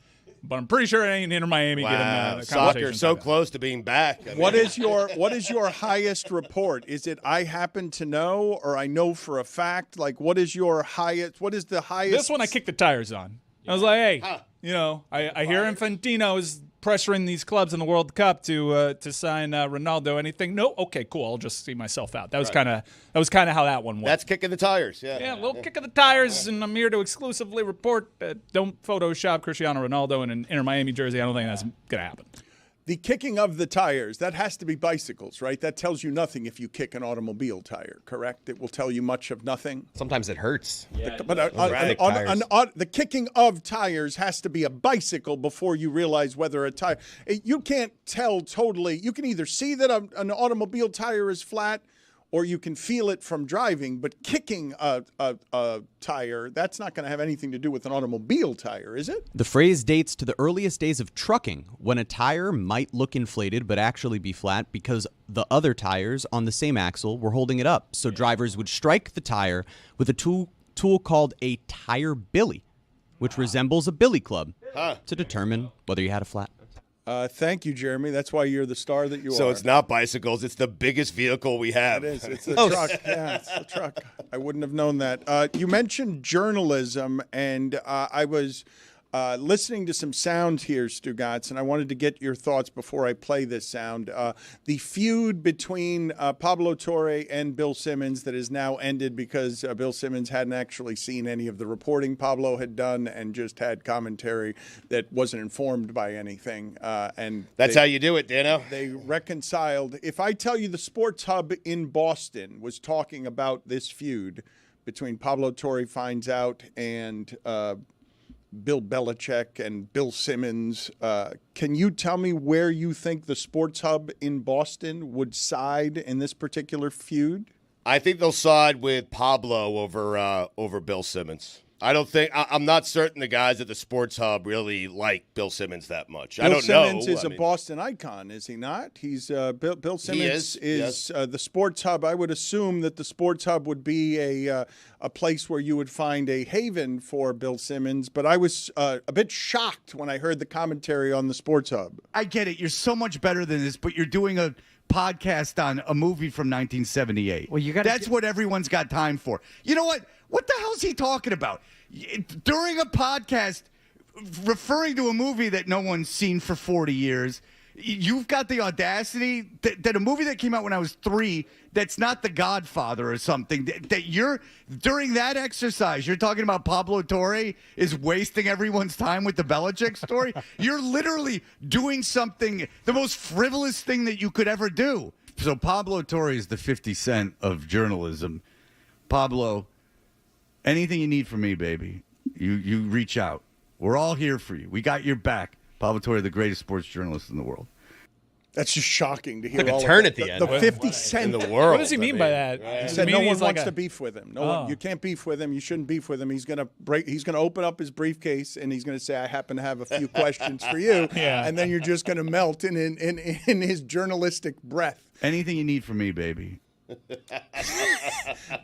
Speaker 3: but I'm pretty sure it ain't Inter Miami getting a
Speaker 2: soccer so close to being back. I mean,
Speaker 1: What is your highest report? Is it I happen to know or I know for a fact? Like what is the highest?
Speaker 3: This one I kicked the tires on. I was like, hey, I hear Infantino is pressuring these clubs in the World Cup to sign Ronaldo. Anything? No. Okay, cool. I'll just see myself out. That was kind of how that one went.
Speaker 2: That's kicking the tires.
Speaker 3: Yeah, a little kick of the tires, and I'm here to exclusively report that don't Photoshop Cristiano Ronaldo in an Inter Miami jersey. I don't think that's gonna happen.
Speaker 1: The kicking of the tires, that has to be bicycles, right? That tells you nothing if you kick an automobile tire, correct? It will tell you much of nothing.
Speaker 4: Sometimes it hurts.
Speaker 1: The kicking of tires has to be a bicycle before you realize whether a tire. You can't tell totally. You can either see that an automobile tire is flat or you can feel it from driving, but kicking a tire, that's not going to have anything to do with an automobile tire, is it?
Speaker 7: The phrase dates to the earliest days of trucking, when a tire might look inflated but actually be flat because the other tires on the same axle were holding it up. So drivers would strike the tire with a tool called a tire billy, which resembles a billy club, to determine whether you had a flat.
Speaker 1: Thank you, Jeremy. That's why you're the star that you are.
Speaker 2: So it's not bicycles. It's the biggest vehicle we have.
Speaker 1: It is. It's the truck. Yeah, it's the truck. I wouldn't have known that. You mentioned journalism, and I was listening to some sound here, Stugotz, and I wanted to get your thoughts before I play this sound. The feud between Pablo Torre and Bill Simmons that has now ended because Bill Simmons hadn't actually seen any of the reporting Pablo had done and just had commentary that wasn't informed by anything. And
Speaker 2: that's how you do it, Dano.
Speaker 1: They reconciled. If I tell you the Sports Hub in Boston was talking about this feud between Pablo Torre finds out and Bill Belichick and Bill Simmons. Can you tell me where you think the Sports Hub in Boston would side in this particular feud?
Speaker 2: I think they'll side with Pablo over Bill Simmons. I'm not certain the guys at the Sports Hub really like Bill Simmons that much. I don't know.
Speaker 1: Bill Simmons is a Boston icon, is he not? He's Bill Simmons is the Sports Hub. I would assume that the Sports Hub would be a place where you would find a haven for Bill Simmons. But I was a bit shocked when I heard the commentary on the Sports Hub.
Speaker 8: I get it. You're so much better than this, but you're doing a podcast on a movie from 1978.
Speaker 10: Well,
Speaker 8: that's what everyone's got time for. You know what? What the hell's he talking about? During a podcast referring to a movie that no one's seen for 40 years, you've got the audacity that a movie that came out when I was 3 that's not The Godfather or something, that you're, during that exercise, you're talking about Pablo Torre is wasting everyone's time with the Belichick story. You're literally doing something, the most frivolous thing that you could ever do. So Pablo Torre is the 50 Cent of journalism. Pablo, anything you need from me, baby, you reach out. We're all here for you. We got your back. Pablo Torre, the greatest sports journalist in the world.
Speaker 1: That's just shocking to hear.
Speaker 4: Like a turn at the end.
Speaker 1: The 50 Cent
Speaker 2: in the world.
Speaker 3: What does he mean by that?
Speaker 1: He said no one wants to beef with him. No one, you can't beef with him. You shouldn't beef with him. He's gonna open up his briefcase and he's gonna say, "I happen to have a few questions for you."
Speaker 3: Yeah.
Speaker 1: And then you're just gonna melt in his journalistic breath.
Speaker 8: Anything you need from me, baby.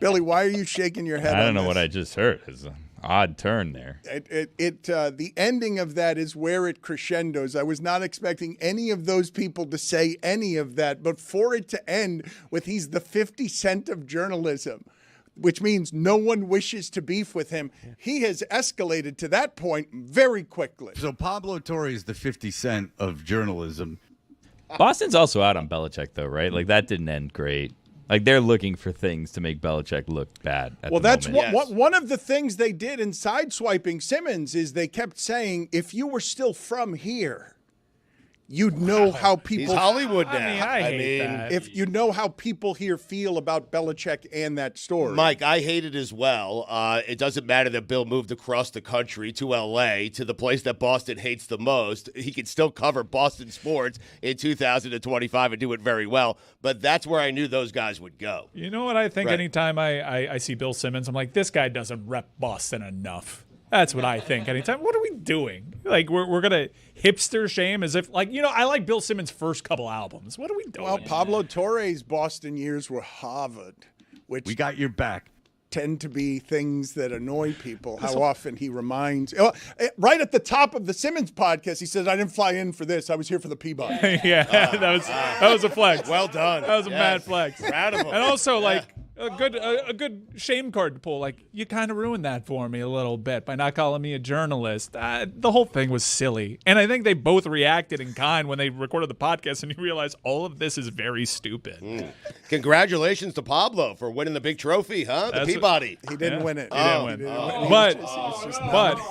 Speaker 1: Billy, why are you shaking your head?
Speaker 5: I don't know
Speaker 1: this?
Speaker 5: what I just heard. It's an odd turn there.
Speaker 1: The ending of that is where it crescendos. I was not expecting any of those people to say any of that, but for it to end with he's the 50 Cent of journalism, which means no one wishes to beef with him. He has escalated to that point very quickly.
Speaker 8: So Pablo Torre is the 50 Cent of journalism.
Speaker 5: Boston's also out on Belichick, though, right? Like, that didn't end great. Like, they're looking for things to make Belichick look bad at the
Speaker 1: that's
Speaker 5: moment.
Speaker 1: what one of the things they did in sideswiping Simmons is they kept saying, if you were still from here, you'd know how people.
Speaker 2: He's Hollywood now.
Speaker 3: I hate that.
Speaker 1: If you know how people here feel about Belichick and that story.
Speaker 2: Mike, I hate it as well. It doesn't matter that Bill moved across the country to L.A., to the place that Boston hates the most. He can still cover Boston sports in 2025 and do it very well. But that's where I knew those guys would go.
Speaker 3: You know what I think?
Speaker 2: Right.
Speaker 3: Anytime I see Bill Simmons, I'm like, this guy doesn't rep Boston enough. That's what I think. Anytime. What are we doing? Like, we're going to hipster shame as if, like, I like Bill Simmons' first couple albums. What are we doing?
Speaker 1: Well, Pablo Torre's Boston years were Harvard, which
Speaker 8: We got your back.
Speaker 1: tend to be things that annoy people. How often he reminds. Right at the top of the Simmons podcast, he says, I didn't fly in for this. I was here for the Peabody.
Speaker 3: Yeah, that was a flex.
Speaker 2: Well done.
Speaker 3: That was a mad flex.
Speaker 2: Proud of him.
Speaker 3: And also, like, a good shame card to pull. Like, you kind of ruined that for me a little bit by not calling me a journalist. The whole thing was silly. And I think they both reacted in kind when they recorded the podcast, and you realize all of this is very stupid.
Speaker 2: Congratulations to Pablo for winning the big trophy, huh? The Peabody.
Speaker 1: He didn't win it.
Speaker 3: He didn't win. But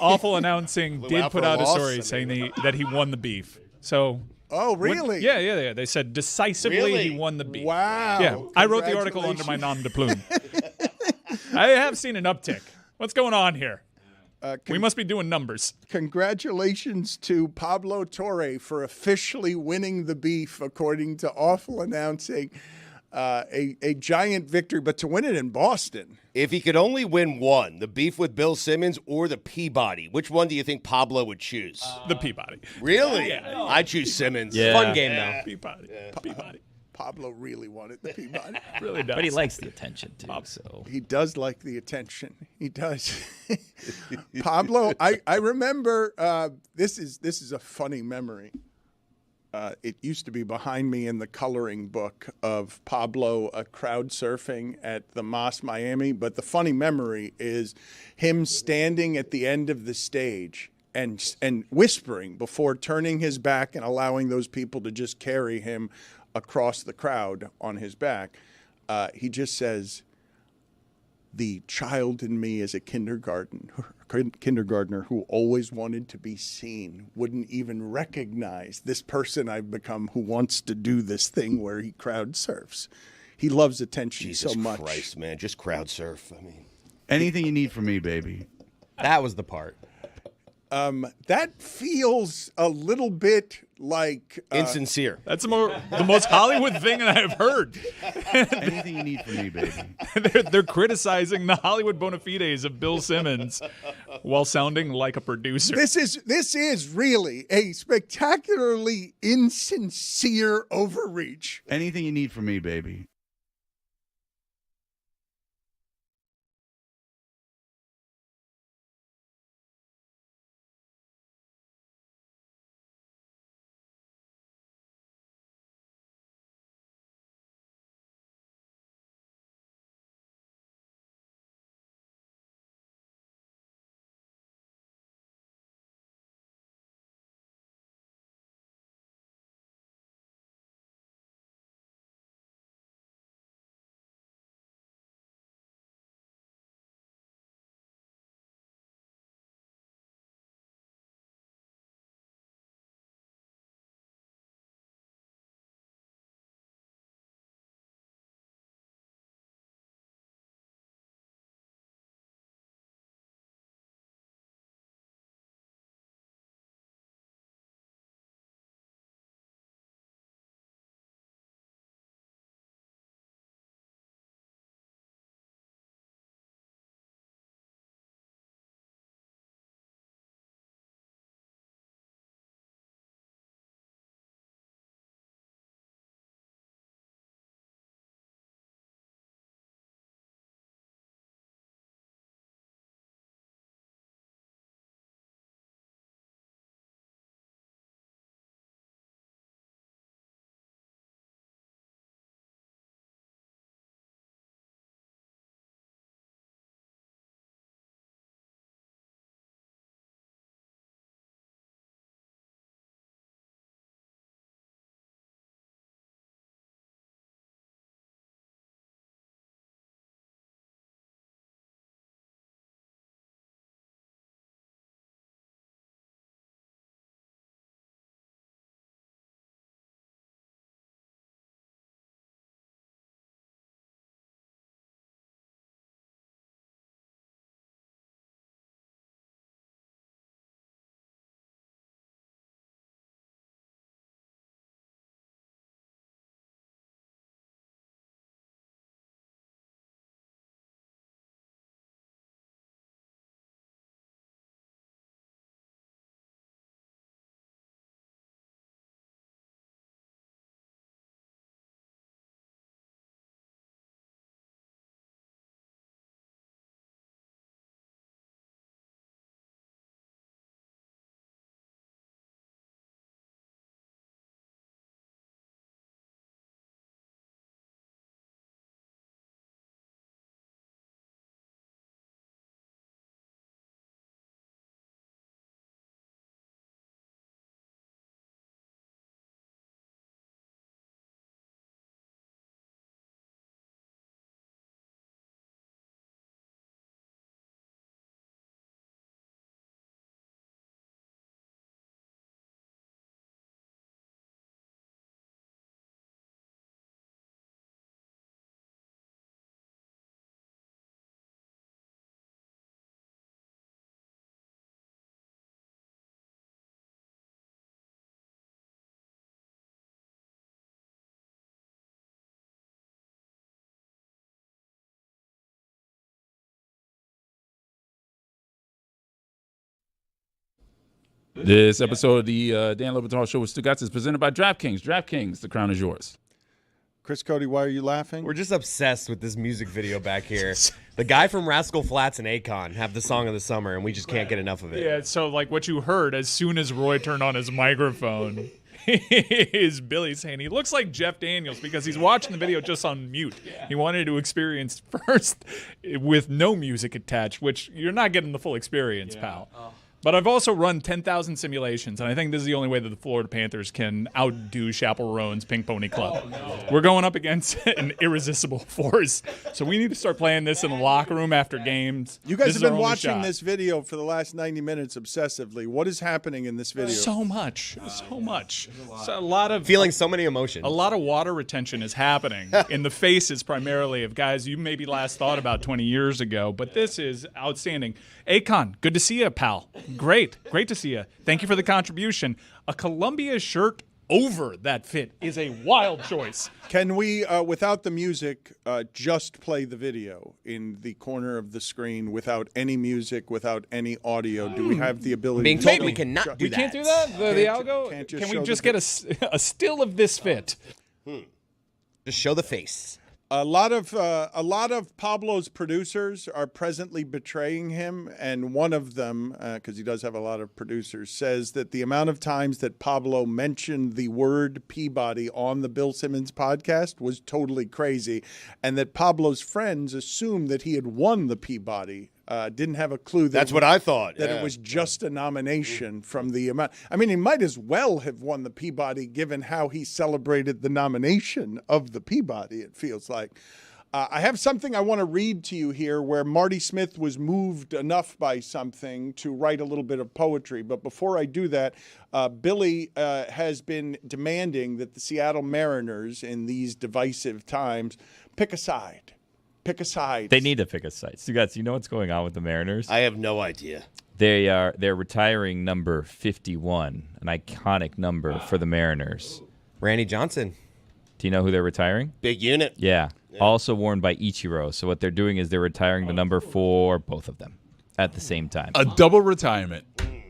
Speaker 3: Awful Announcing did
Speaker 2: out
Speaker 3: put
Speaker 2: for a
Speaker 3: out a
Speaker 2: loss.
Speaker 3: story saying that he won the beef. So...
Speaker 1: Oh, really?
Speaker 3: Yeah. They said decisively
Speaker 2: Really?
Speaker 3: he won the beef.
Speaker 1: Wow.
Speaker 3: Yeah, I wrote the article under my nom de plume. I have seen an uptick. What's going on here? We must be doing numbers.
Speaker 1: Congratulations to Pablo Torre for officially winning the beef, according to Awful Announcing. a giant victory, but to win it in Boston.
Speaker 2: If he could only win one, the beef with Bill Simmons or the Peabody, which one do you think Pablo would choose?
Speaker 3: The Peabody.
Speaker 2: Really? Yeah. I choose Simmons.
Speaker 5: Yeah.
Speaker 4: Fun game, though.
Speaker 3: Peabody. Peabody.
Speaker 1: Pablo really wanted the Peabody.
Speaker 3: Really does.
Speaker 5: But he likes the attention too. So
Speaker 1: He does like the attention. He does. Pablo, I remember this is a funny memory. It used to be behind me in the coloring book of Pablo crowd surfing at the Moss Miami. But the funny memory is him standing at the end of the stage and whispering before turning his back and allowing those people to just carry him across the crowd on his back. He just says, "The child in me is a kindergartner who always wanted to be seen, wouldn't even recognize this person I've become who wants to do this thing where he crowd surfs." He loves attention
Speaker 2: Jesus
Speaker 1: so much.
Speaker 2: Christ, man, just crowd surf. I mean,
Speaker 8: Anything you need from me, baby.
Speaker 4: That was the part.
Speaker 1: That feels a little bit like
Speaker 2: insincere.
Speaker 3: That's the most Hollywood thing that I've heard.
Speaker 8: Anything you need from me, baby.
Speaker 3: They're criticizing the Hollywood bona fides of Bill Simmons while sounding like a producer.
Speaker 1: This is really a spectacularly insincere overreach.
Speaker 8: Anything you need from me, baby.
Speaker 9: This episode of the Dan Le Batard Show with Stugotz is presented by DraftKings. DraftKings, the crown is yours.
Speaker 1: Chris Cody, why are you laughing?
Speaker 4: We're just obsessed with this music video back here. The guy from Rascal Flatts and Akon have the song of the summer, and we just can't get enough of it.
Speaker 3: Yeah, so like what you heard as soon as Roy turned on his microphone is Billy saying he looks like Jeff Daniels because he's watching the video just on mute. He wanted to experience first with no music attached, which you're not getting the full experience, pal. But I've also run 10,000 simulations, and I think this is the only way that the Florida Panthers can outdo Chaperone's Pink Pony Club. We're going up against an irresistible force, so we need to start playing this in the locker room after games.
Speaker 1: You guys
Speaker 3: This
Speaker 1: have
Speaker 3: is our
Speaker 1: been
Speaker 3: only
Speaker 1: watching
Speaker 3: shot.
Speaker 1: this video for the last 90 minutes obsessively. What is happening in this video?
Speaker 3: So much. So a lot of
Speaker 4: Feeling so many emotions.
Speaker 3: A lot of water retention is happening in the faces primarily of guys you maybe last thought about 20 years ago, but this is outstanding. Akon, good to see you, pal. Great to see you. Thank you for the contribution. A Columbia shirt over that fit is a wild choice.
Speaker 1: Can we, without the music, just play the video in the corner of the screen without any music, without any audio? Do we have the ability
Speaker 4: Being
Speaker 1: to
Speaker 4: told
Speaker 1: show-
Speaker 4: we cannot do
Speaker 3: We
Speaker 4: that.
Speaker 3: can't do that? The algo?
Speaker 1: can't just
Speaker 3: Can
Speaker 1: show
Speaker 3: we
Speaker 1: the
Speaker 3: just get a still of this fit?
Speaker 4: Just show the face.
Speaker 1: A lot of Pablo's producers are presently betraying him, and one of them, because he does have a lot of producers, says that the amount of times that Pablo mentioned the word Peabody on the Bill Simmons podcast was totally crazy, and that Pablo's friends assumed that he had won the Peabody. Didn't have a clue that
Speaker 2: That's what I thought.
Speaker 1: that
Speaker 2: yeah.
Speaker 1: it was just a nomination from the amount. I mean, he might as well have won the Peabody given how he celebrated the nomination of the Peabody, it feels like. I have something I want to read to you here where Marty Smith was moved enough by something to write a little bit of poetry. But before I do that, Billy has been demanding that the Seattle Mariners in these divisive times pick a side. Pick a side.
Speaker 5: They need to pick a side. Stugotz, you know what's going on with the Mariners?
Speaker 2: I have no idea.
Speaker 5: They're retiring number 51, an iconic number for the Mariners.
Speaker 4: Randy Johnson.
Speaker 5: Do you know who they're retiring?
Speaker 2: Big unit.
Speaker 5: Yeah. Also worn by Ichiro. So what they're doing is they're retiring the number for both of them at the same time.
Speaker 9: A double retirement.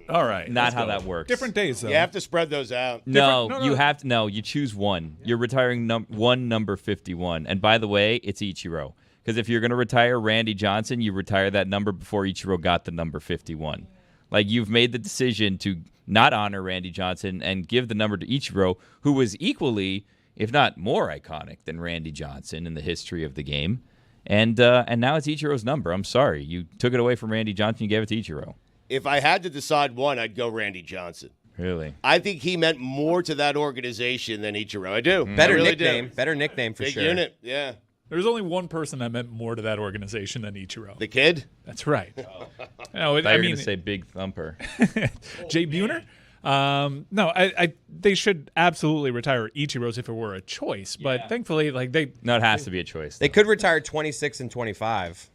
Speaker 9: All right.
Speaker 5: Not how that works.
Speaker 3: Different days, though.
Speaker 2: You have to spread those out.
Speaker 5: No, you have to. No, you choose one. You're retiring one number 51. And by the way, it's Ichiro. Because if you're going to retire Randy Johnson, you retire that number before Ichiro got the number 51. Like, you've made the decision to not honor Randy Johnson and give the number to Ichiro, who was equally, if not more iconic than Randy Johnson in the history of the game. And now it's Ichiro's number. I'm sorry. You took it away from Randy Johnson. You gave it to Ichiro.
Speaker 2: If I had to decide one, I'd go Randy Johnson.
Speaker 5: Really?
Speaker 2: I think he meant more to that organization than Ichiro. I do.
Speaker 4: Better
Speaker 2: I really
Speaker 4: nickname.
Speaker 2: do.
Speaker 4: Better nickname for
Speaker 2: Big
Speaker 4: sure.
Speaker 2: unit. Yeah.
Speaker 3: There's only one person that meant more to that organization than Ichiro.
Speaker 2: The kid?
Speaker 3: That's right. No,
Speaker 5: I
Speaker 3: I
Speaker 5: thought you were
Speaker 3: mean,
Speaker 5: going to say Big Thumper.
Speaker 3: Jay Buhner? No, they should absolutely retire Ichiro's if it were a choice. But thankfully, like
Speaker 5: No, it has to be a choice.
Speaker 4: They could retire 26 and 25.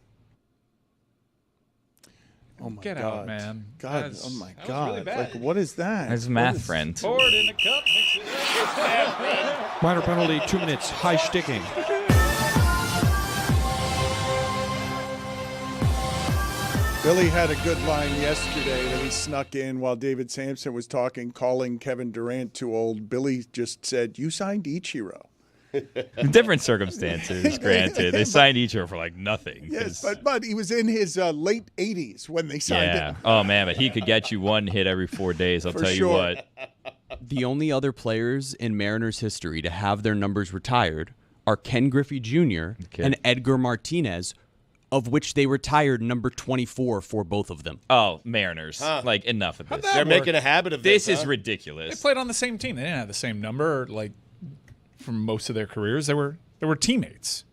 Speaker 1: Oh my
Speaker 3: Get
Speaker 1: God.
Speaker 3: out, man.
Speaker 1: God,
Speaker 3: That was-
Speaker 1: oh my
Speaker 3: that was
Speaker 1: God.
Speaker 3: really bad.
Speaker 1: Like, what is that?
Speaker 5: That's
Speaker 1: What
Speaker 5: math,
Speaker 1: is-
Speaker 5: friend.
Speaker 3: Forward in the cup. Mix it up.
Speaker 10: Minor penalty, 2 minutes, high sticking.
Speaker 1: Billy had a good line yesterday that he snuck in while David Sampson was talking, calling Kevin Durant too old. Billy just said, "You signed Ichiro."
Speaker 5: Different circumstances, granted. They signed Ichiro for like nothing.
Speaker 1: Yes,
Speaker 5: 'cause-
Speaker 1: but he was in his late 80s when they signed
Speaker 5: yeah.
Speaker 1: him.
Speaker 5: Oh man, but he could get you one hit every 4 days. I'll
Speaker 1: For
Speaker 5: tell you
Speaker 1: sure.
Speaker 5: what.
Speaker 7: The only other players in Mariners history to have their numbers retired are Ken Griffey Jr.
Speaker 5: Okay.
Speaker 7: and Edgar Martinez, of which they retired number 24 for both of them.
Speaker 5: Oh, Mariners. Like, enough of this.
Speaker 3: that
Speaker 2: They're
Speaker 3: work?
Speaker 2: making a habit of
Speaker 5: This
Speaker 2: this.
Speaker 5: is
Speaker 3: They
Speaker 5: ridiculous.
Speaker 3: played on the same team. They didn't have the same number. Like, for most of their careers, they were teammates.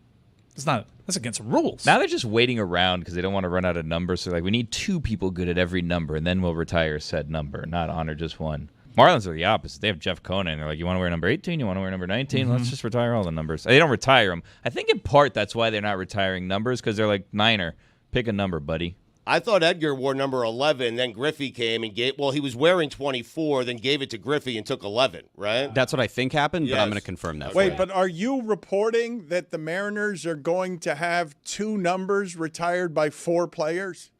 Speaker 3: That's against the rules.
Speaker 5: Now they're just waiting around because they don't want to run out of numbers. So, like, we need 2 people good at every number, and then we'll retire said number, not honor just one. Marlins are the opposite. They have Jeff Conan. They're like, you want to wear number 18? You want to wear number 19? Let's just retire all the numbers. They don't retire them. I think in part that's why they're not retiring numbers, because they're like, Niner, pick a number, buddy.
Speaker 2: I thought Edgar wore number 11, then Griffey came and he was wearing 24, then gave it to Griffey and took 11, right?
Speaker 7: That's what I think happened, but I'm
Speaker 2: Yes.
Speaker 7: going to confirm that. for
Speaker 1: Wait,
Speaker 7: you.
Speaker 1: but are you reporting that the Mariners are going to have 2 numbers retired by 4 players?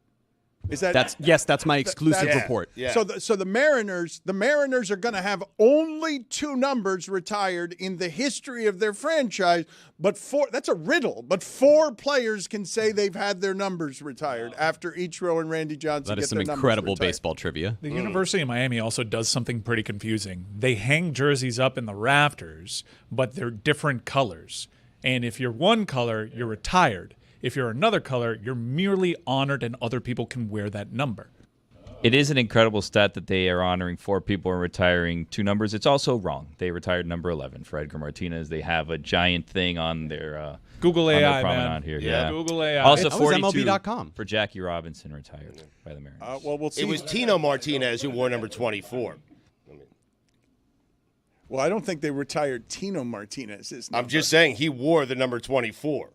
Speaker 1: Is that
Speaker 7: That's my exclusive report.
Speaker 2: Yeah.
Speaker 1: So the Mariners are going to have only 2 numbers retired in the history of their franchise, but 4. That's a riddle. But 4 players can say they've had their numbers retired after Ichiro and Randy Johnson.
Speaker 7: That is
Speaker 1: get
Speaker 7: some
Speaker 1: their
Speaker 7: incredible
Speaker 1: numbers retired.
Speaker 7: baseball trivia.
Speaker 3: The University of Miami also does something pretty confusing. They hang jerseys up in the rafters, but they're different colors. And if you're one color, you're retired. If you're another color, you're merely honored and other people can wear that number.
Speaker 5: It is an incredible stat that they are honoring 4 people and retiring 2 numbers. It's also wrong. They retired number 11 for Edgar Martinez. They have a giant thing on their
Speaker 3: Google
Speaker 5: on their
Speaker 3: AI,
Speaker 5: promenade
Speaker 3: man.
Speaker 5: here. Yeah.
Speaker 3: Google AI.
Speaker 5: Also,
Speaker 7: That was
Speaker 5: 42
Speaker 7: MLB.com.
Speaker 5: for Jackie Robinson retired by the Mariners.
Speaker 1: Well, we'll see.
Speaker 2: It was Tino Martinez who wore number 24.
Speaker 1: Well, I don't think they retired Tino Martinez's number.
Speaker 2: I'm just saying he wore the number 24.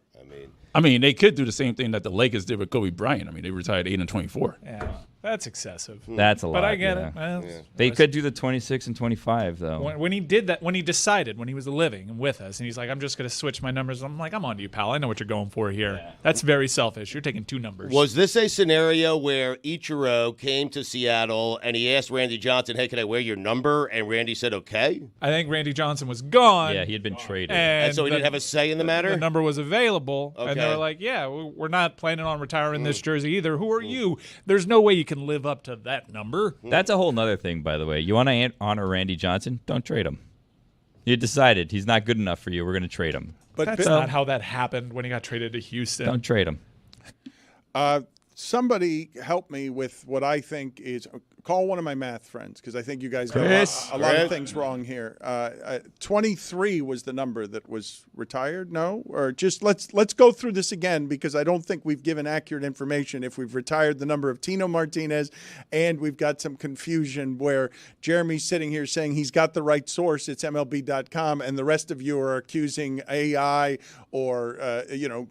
Speaker 9: I mean, they could do the same thing that the Lakers did with Kobe Bryant. I mean, they retired 8 and 24.
Speaker 3: Yeah, that's excessive.
Speaker 5: That's a lot.
Speaker 3: But I get
Speaker 5: yeah.
Speaker 3: it. Well,
Speaker 5: They could do the 26 and 25, though.
Speaker 3: When he did that, when he decided, when he was living and with us, and he's like, I'm just going to switch my numbers. I'm like, I'm on to you, pal. I know what you're going for here. Yeah. That's very selfish. You're taking 2 numbers.
Speaker 2: Was this a scenario where Ichiro came to Seattle and he asked Randy Johnson, hey, can I wear your number? And Randy said, okay.
Speaker 3: I think Randy Johnson was gone.
Speaker 5: Yeah, he had been traded.
Speaker 2: And so he didn't have a say in the matter?
Speaker 3: The number was available. And they
Speaker 2: Okay.
Speaker 3: were like, yeah, we're not planning on retiring this jersey either. Who are you? There's no way you can live up to that number.
Speaker 5: That's a whole nother thing, by the way. You want to honor Randy Johnson? Don't trade him. You decided he's not good enough for you. We're going to trade him.
Speaker 1: But
Speaker 3: That's not how that happened when he got traded to Houston.
Speaker 5: Don't trade him.
Speaker 1: Somebody help me with what I think is call one of my math friends because I think you guys got a lot of things wrong here. 23 was the number that was retired. No, or just let's go through this again because I don't think we've given accurate information. If we've retired the number of Tino Martinez, and we've got some confusion where Jeremy's sitting here saying he's got the right source. It's MLB.com, and the rest of you are accusing AI or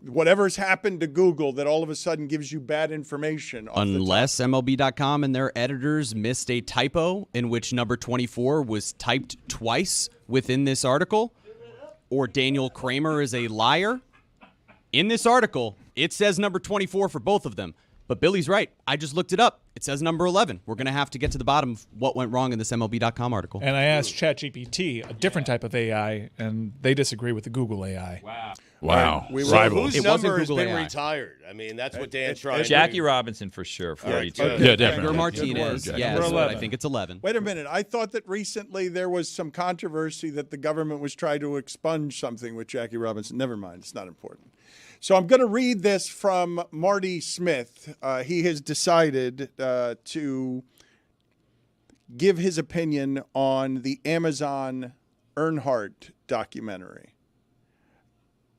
Speaker 1: whatever's happened to Google that all of a sudden gives you bad information.
Speaker 7: Unless MLB.com and their editors missed a typo in which number 24 was typed twice within this article, or Daniel Kramer is a liar. In this article, it says number 24 for both of them. But Billy's right. I just looked it up. It says number 11. We're going to have to get to the bottom of what went wrong in this MLB.com article.
Speaker 3: And I asked ChatGPT, a different type of AI, and they disagree with the Google AI.
Speaker 9: Wow.
Speaker 2: Whose
Speaker 7: It wasn't
Speaker 2: number has
Speaker 7: Google
Speaker 2: been
Speaker 7: AI.
Speaker 2: retired? I mean, that's what Dan's trying to
Speaker 5: Jackie
Speaker 2: do.
Speaker 5: Robinson for sure, 42.
Speaker 9: Yeah, definitely.
Speaker 7: Edgar Martinez,
Speaker 9: Good
Speaker 7: yes,
Speaker 3: Number
Speaker 7: but
Speaker 3: 11.
Speaker 7: I think it's 11.
Speaker 1: Wait a minute. I thought that recently there was some controversy that the government was trying to expunge something with Jackie Robinson. Never mind. It's not important. So I'm going to read this from Marty Smith. He has decided to give his opinion on the Amazon Earnhardt documentary.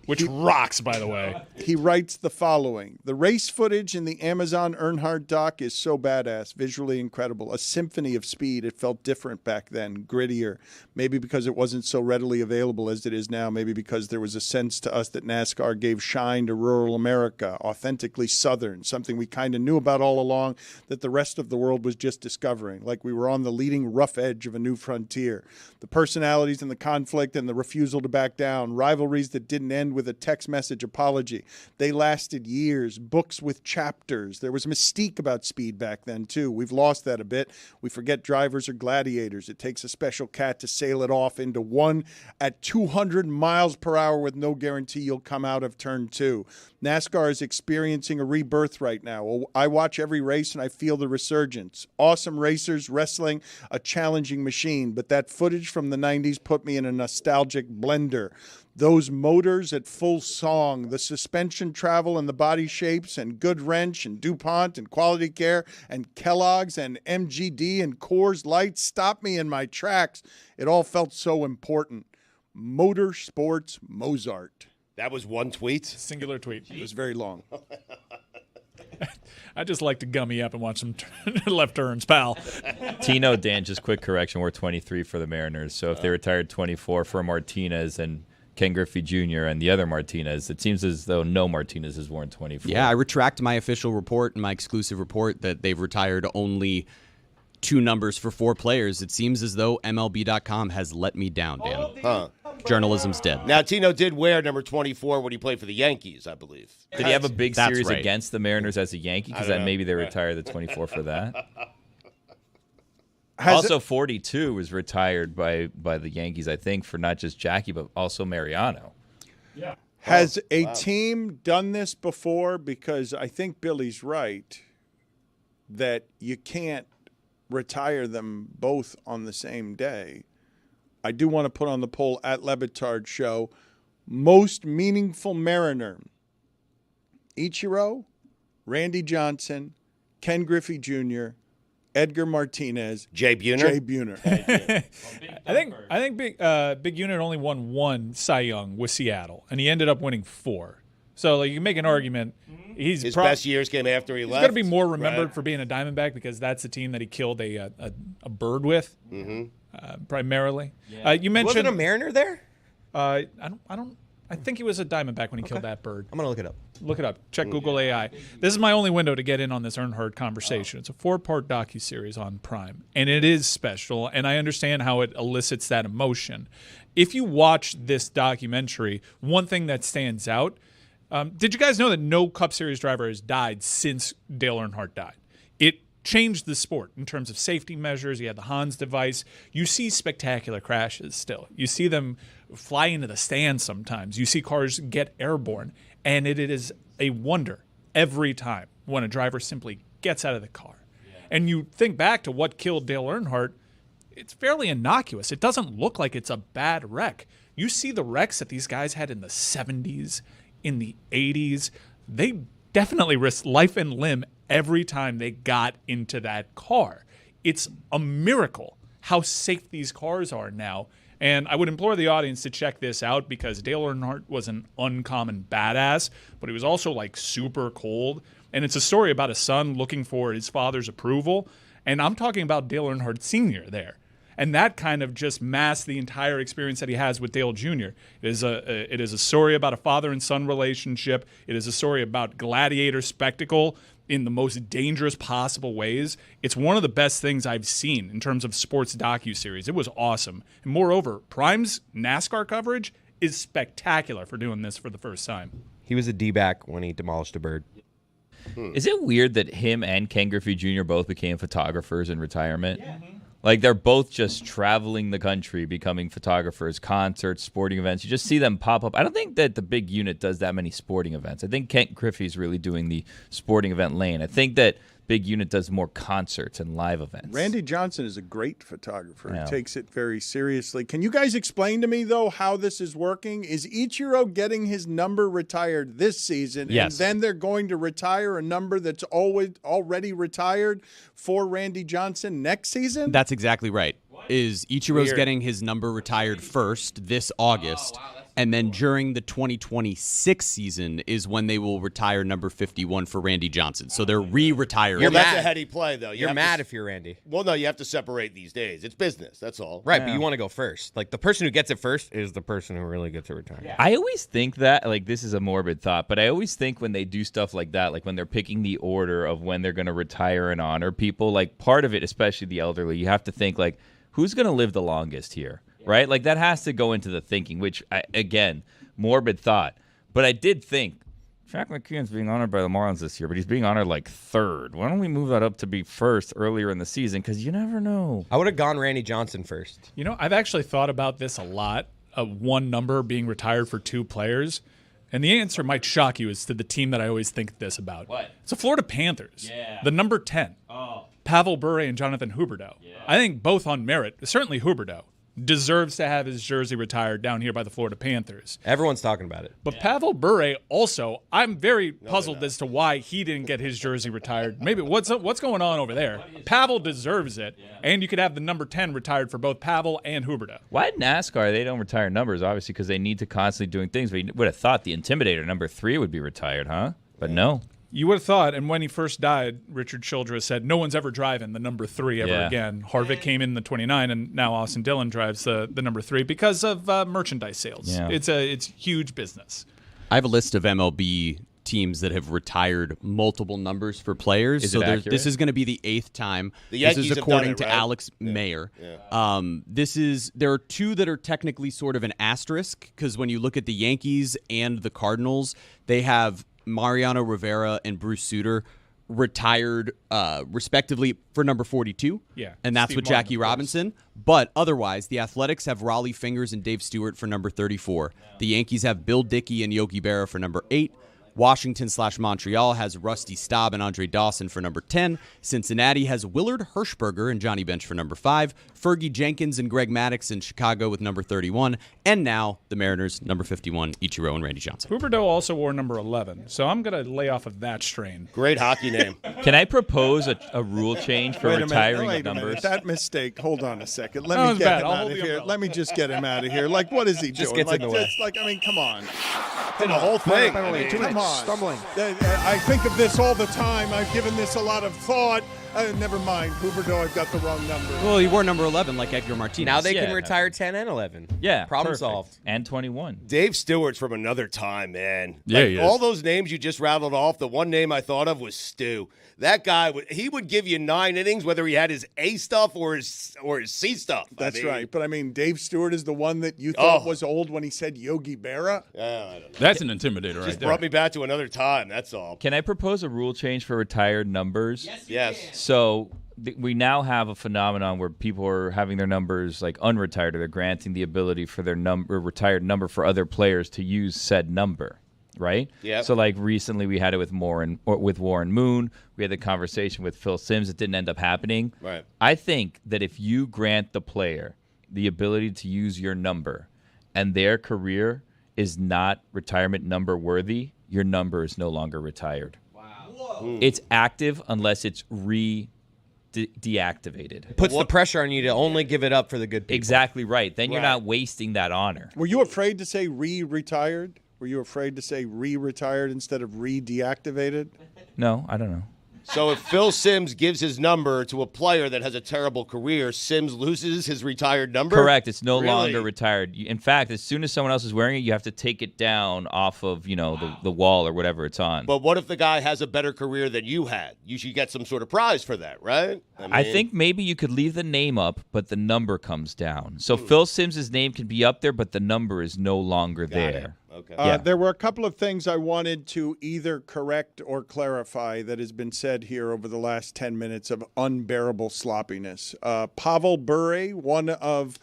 Speaker 3: Which rocks, by the way.
Speaker 1: He writes the following. The race footage in the Amazon Earnhardt doc is so badass, visually incredible, a symphony of speed. It felt different back then, grittier. Maybe because it wasn't so readily available as it is now. Maybe because there was a sense to us that NASCAR gave shine to rural America, authentically Southern, something we kind of knew about all along that the rest of the world was just discovering, like we were on the leading rough edge of a new frontier. The personalities and the conflict and the refusal to back down, rivalries that didn't end with a text message apology. They lasted years, books with chapters. There was mystique about speed back then, too. We've lost that a bit. We forget drivers are gladiators. It takes a special cat to sail it off into one at 200 miles per hour with no guarantee you'll come out of turn 2. NASCAR is experiencing a rebirth right now. I watch every race and I feel the resurgence. Awesome racers, wrestling, a challenging machine. But that footage from the 90s put me in a nostalgic blender. Those motors at full song, the suspension travel and the body shapes and Good Wrench and DuPont and Quality Care and Kellogg's and MGD and Coors Light stopped me in my tracks. It all felt so important. Motorsports Mozart.
Speaker 2: That was one tweet?
Speaker 3: Singular tweet.
Speaker 1: It was very long.
Speaker 3: I just like to gummy up and watch some left turns, pal.
Speaker 5: Tino, Dan, just quick correction. We're 23 for the Mariners. So if they retired 24 for Martinez and Ken Griffey Jr. and the other Martinez, it seems as though no Martinez has worn 24.
Speaker 7: Yeah, I retract my official report and my exclusive report that they've retired only 2 numbers for 4 players. It seems as though MLB.com has let me down, Dan. Journalism's dead.
Speaker 2: Now, Tino did wear number 24 when he played for the Yankees, I believe.
Speaker 5: Did he have a big
Speaker 7: That's
Speaker 5: series
Speaker 7: right.
Speaker 5: against the Mariners as a Yankee? Because then maybe they retire the 24 for that. Also, 42 was retired by the Yankees, I think, for not just Jackie, but also Mariano.
Speaker 9: Yeah.
Speaker 1: Has a team done this before? Because I think Billy's right that you can't retire them both on the same day. I do want to put on the poll at Le Batard Show, most meaningful Mariner. Ichiro, Randy Johnson, Ken Griffey Jr., Edgar Martinez,
Speaker 2: Jay Buhner.
Speaker 3: I think Big Unit only won one Cy Young with Seattle, and he ended up winning 4. So like, you can make an argument.
Speaker 2: His best years came after he left.
Speaker 3: He's going to be more remembered for being a Diamondback because that's the team that he killed a bird with, primarily.
Speaker 4: Yeah.
Speaker 3: You mentioned
Speaker 4: wasn't a Mariner there.
Speaker 3: I think he was a Diamondback when he killed that bird.
Speaker 4: I'm gonna look it up.
Speaker 3: Look it up. Check Google AI. This is my only window to get in on this Earnhardt conversation. It's a 4-part docuseries on Prime, and it is special, and I understand how it elicits that emotion. If you watch this documentary, one thing that stands out, did you guys know that no Cup Series driver has died since Dale Earnhardt died? It changed the sport in terms of safety measures. You had the Hans device. You see spectacular crashes still. You see them fly into the stands sometimes. You see cars get airborne. And it is a wonder every time when a driver simply gets out of the car. Yeah. And you think back to what killed Dale Earnhardt, it's fairly innocuous. It doesn't look like it's a bad wreck. You see the wrecks that these guys had in the 70s, in the 80s. They definitely risked life and limb every time they got into that car. It's a miracle how safe these cars are now. And I would implore the audience to check this out because Dale Earnhardt was an uncommon badass, but he was also like super cold. And it's a story about a son looking for his father's approval. And I'm talking about Dale Earnhardt Sr. there. And that kind of just masked the entire experience that he has with Dale Jr. It is a story about a father and son relationship. It is a story about gladiator spectacle in the most dangerous possible ways. It's one of the best things I've seen in terms of sports docuseries. It was awesome. And moreover, Prime's NASCAR coverage is spectacular for doing this for the first time.
Speaker 4: He was a D-back when he demolished a bird.
Speaker 5: Is it weird that him and Ken Griffey Jr. both became photographers in retirement? Yeah. Like, they're both just traveling the country, becoming photographers, concerts, sporting events. You just see them pop up. I don't think that the big unit does that many sporting events. I think Kent Griffey's really doing the sporting event lane. I think that big unit does more concerts and live events.
Speaker 1: Randy Johnson is a great photographer. He takes it very seriously. Can you guys explain to me, though, how this is working? Is Ichiro getting his number retired this season,
Speaker 7: Yes.
Speaker 1: and then they're going to retire a number that's already retired for Randy Johnson next season?
Speaker 7: That's exactly right. Is Ichiro's getting his number retired first this August, and then during the 2026 season is when they will retire number 51 for Randy Johnson. So they're re-retiring.
Speaker 2: Well, that's a heady play, though.
Speaker 4: You're mad if you're Randy.
Speaker 2: Well, no, you have to separate these days. It's business. That's all.
Speaker 4: Right, but you want to go first. Like, the person who gets it first is the person who really gets to retire. Yeah.
Speaker 5: I always think that, like, this is a morbid thought, but I always think when they do stuff like that, like when they're picking the order of when they're going to retire and honor people, like part of it, especially the elderly, you have to think, like, who's going to live the longest here, right? Like, that has to go into the thinking, which, again, morbid thought. But I did think, Jack McKeon's being honored by the Marlins this year, but he's being honored like third. Why don't we move that up to be first earlier in the season? Because you never know.
Speaker 4: I would have gone Randy Johnson first.
Speaker 3: You know, I've actually thought about this a lot, one number being retired for 2 players. And the answer might shock you as to the team that I always think this about.
Speaker 5: What?
Speaker 3: It's the Florida Panthers.
Speaker 5: Yeah.
Speaker 3: The number 10.
Speaker 5: Oh.
Speaker 3: Pavel Bure and Jonathan Huberdeau. Yeah. I think both on merit, certainly Huberdeau, deserves to have his jersey retired down here by the Florida Panthers.
Speaker 4: Everyone's talking about it.
Speaker 3: But Pavel Bure also, I'm very puzzled as to why he didn't get his jersey retired. Maybe what's going on over there? Pavel deserves it, and you could have the number 10 retired for both Pavel and Huberdeau.
Speaker 5: Why NASCAR, they don't retire numbers, obviously, because they need to constantly doing things. But you would have thought the Intimidator, number 3, would be retired, huh? But no.
Speaker 3: You would have thought, and when he first died, Richard Childress said, no one's ever driving the number 3 ever again. Harvick came in the 29, and now Austin Dillon drives the number 3 because of merchandise sales. Yeah. It's huge business.
Speaker 7: I have a list of MLB teams that have retired multiple numbers for players.
Speaker 5: Is it accurate?
Speaker 7: This is going to be the 8th time.
Speaker 2: The Yankees
Speaker 7: this is
Speaker 2: have
Speaker 7: according
Speaker 2: done it,
Speaker 7: to
Speaker 2: right?
Speaker 7: Alex Mayer. There are 2 that are technically sort of an asterisk because when you look at the Yankees and the Cardinals, they have Mariano Rivera and Bruce Sutter retired respectively for number 42.
Speaker 3: Yeah,
Speaker 7: And that's
Speaker 3: Steve
Speaker 7: with
Speaker 3: Martin,
Speaker 7: Jackie
Speaker 3: of course.
Speaker 7: Robinson. But otherwise, the Athletics have Raleigh Fingers and Dave Stewart for number 34. The Yankees have Bill Dickey and Yogi Berra for number 8. Washington/Montreal has Rusty Staub and Andre Dawson for number 10. Cincinnati has Willard Hirschberger and Johnny Bench for number 5. Fergie Jenkins and Greg Maddox in Chicago with number 31. And now the Mariners, number 51, Ichiro and Randy Johnson.
Speaker 3: Huberdeau also wore number 11, so I'm going to lay off of that strain.
Speaker 2: Great hockey name.
Speaker 5: Can I propose a rule change for
Speaker 1: Wait a minute.
Speaker 5: retiring
Speaker 1: Wait
Speaker 5: of
Speaker 1: a minute.
Speaker 5: numbers?
Speaker 1: That mistake. Hold on a second. Let
Speaker 3: That
Speaker 1: me
Speaker 3: was
Speaker 1: get
Speaker 3: bad.
Speaker 1: him
Speaker 3: I'll
Speaker 1: out
Speaker 3: hold
Speaker 1: of
Speaker 3: the
Speaker 1: here.
Speaker 3: umbrella.
Speaker 1: Let me just get him out of here. Like, what is he
Speaker 4: Just
Speaker 1: doing?
Speaker 4: gets in the way.
Speaker 1: I mean, come on.
Speaker 2: The whole thing.
Speaker 10: Penalty, 2
Speaker 1: Come
Speaker 10: minutes.
Speaker 1: on.
Speaker 10: Stumbling.
Speaker 1: I think of this all the time. I've given this a lot of thought. Never mind. Huberdeau, I've got the wrong number.
Speaker 7: Well, he wore number 11 like Edgar Martinez.
Speaker 4: Now they
Speaker 5: Yeah.
Speaker 4: can retire 10 and 11.
Speaker 5: Yeah,
Speaker 4: Problem
Speaker 5: perfect.
Speaker 4: solved.
Speaker 5: And 21.
Speaker 2: Dave Stewart's from another time, man.
Speaker 9: Yeah,
Speaker 2: Like,
Speaker 9: he is.
Speaker 2: all those names you just rattled off, the one name I thought of was Stu. That guy, he would give you 9 innings, whether he had his A stuff or his C stuff.
Speaker 1: That's
Speaker 2: I mean,
Speaker 1: right. But I mean, Dave Stewart is the one that you thought
Speaker 2: Oh.
Speaker 1: was old when he said Yogi Berra.
Speaker 2: I don't know.
Speaker 9: That's an intimidator right
Speaker 2: Just
Speaker 9: there.
Speaker 2: brought me back to another time. That's all.
Speaker 5: Can I propose a rule change for retired numbers?
Speaker 2: Yes.
Speaker 5: So we now have a phenomenon where people are having their numbers like unretired, or they're granting the ability for their retired number for other players to use said number, right?
Speaker 2: Yeah.
Speaker 5: So like recently we had it with Warren Moon. We had the conversation with Phil Simms. It didn't end up happening.
Speaker 2: Right.
Speaker 5: I think that if you grant the player the ability to use your number and their career is not retirement number worthy, your number is no longer retired. Wow. It's active unless it's deactivated.
Speaker 4: Puts the pressure on you to only give it up for the good people.
Speaker 5: Exactly right. Then you're
Speaker 2: Right.
Speaker 5: not wasting that honor.
Speaker 1: Were you afraid to say re-retired? Were you afraid to say re-retired instead of re-deactivated?
Speaker 5: No, I don't know.
Speaker 2: So if Phil Simms gives his number to a player that has a terrible career, Simms loses his retired number?
Speaker 5: Correct. It's no
Speaker 2: Really?
Speaker 5: longer retired. In fact, as soon as someone else is wearing it, you have to take it down off of, the wall or whatever it's on.
Speaker 2: But what if the guy has a better career than you had? You should get some sort of prize for that, right?
Speaker 5: I think maybe you could leave the name up, but the number comes down. So Phil Simms' name can be up there, but the number is no longer there.
Speaker 2: Okay.
Speaker 5: Yeah.
Speaker 1: There were a couple of things I wanted to either correct or clarify that has been said here over the last 10 minutes of unbearable sloppiness. Pavel Bure, one of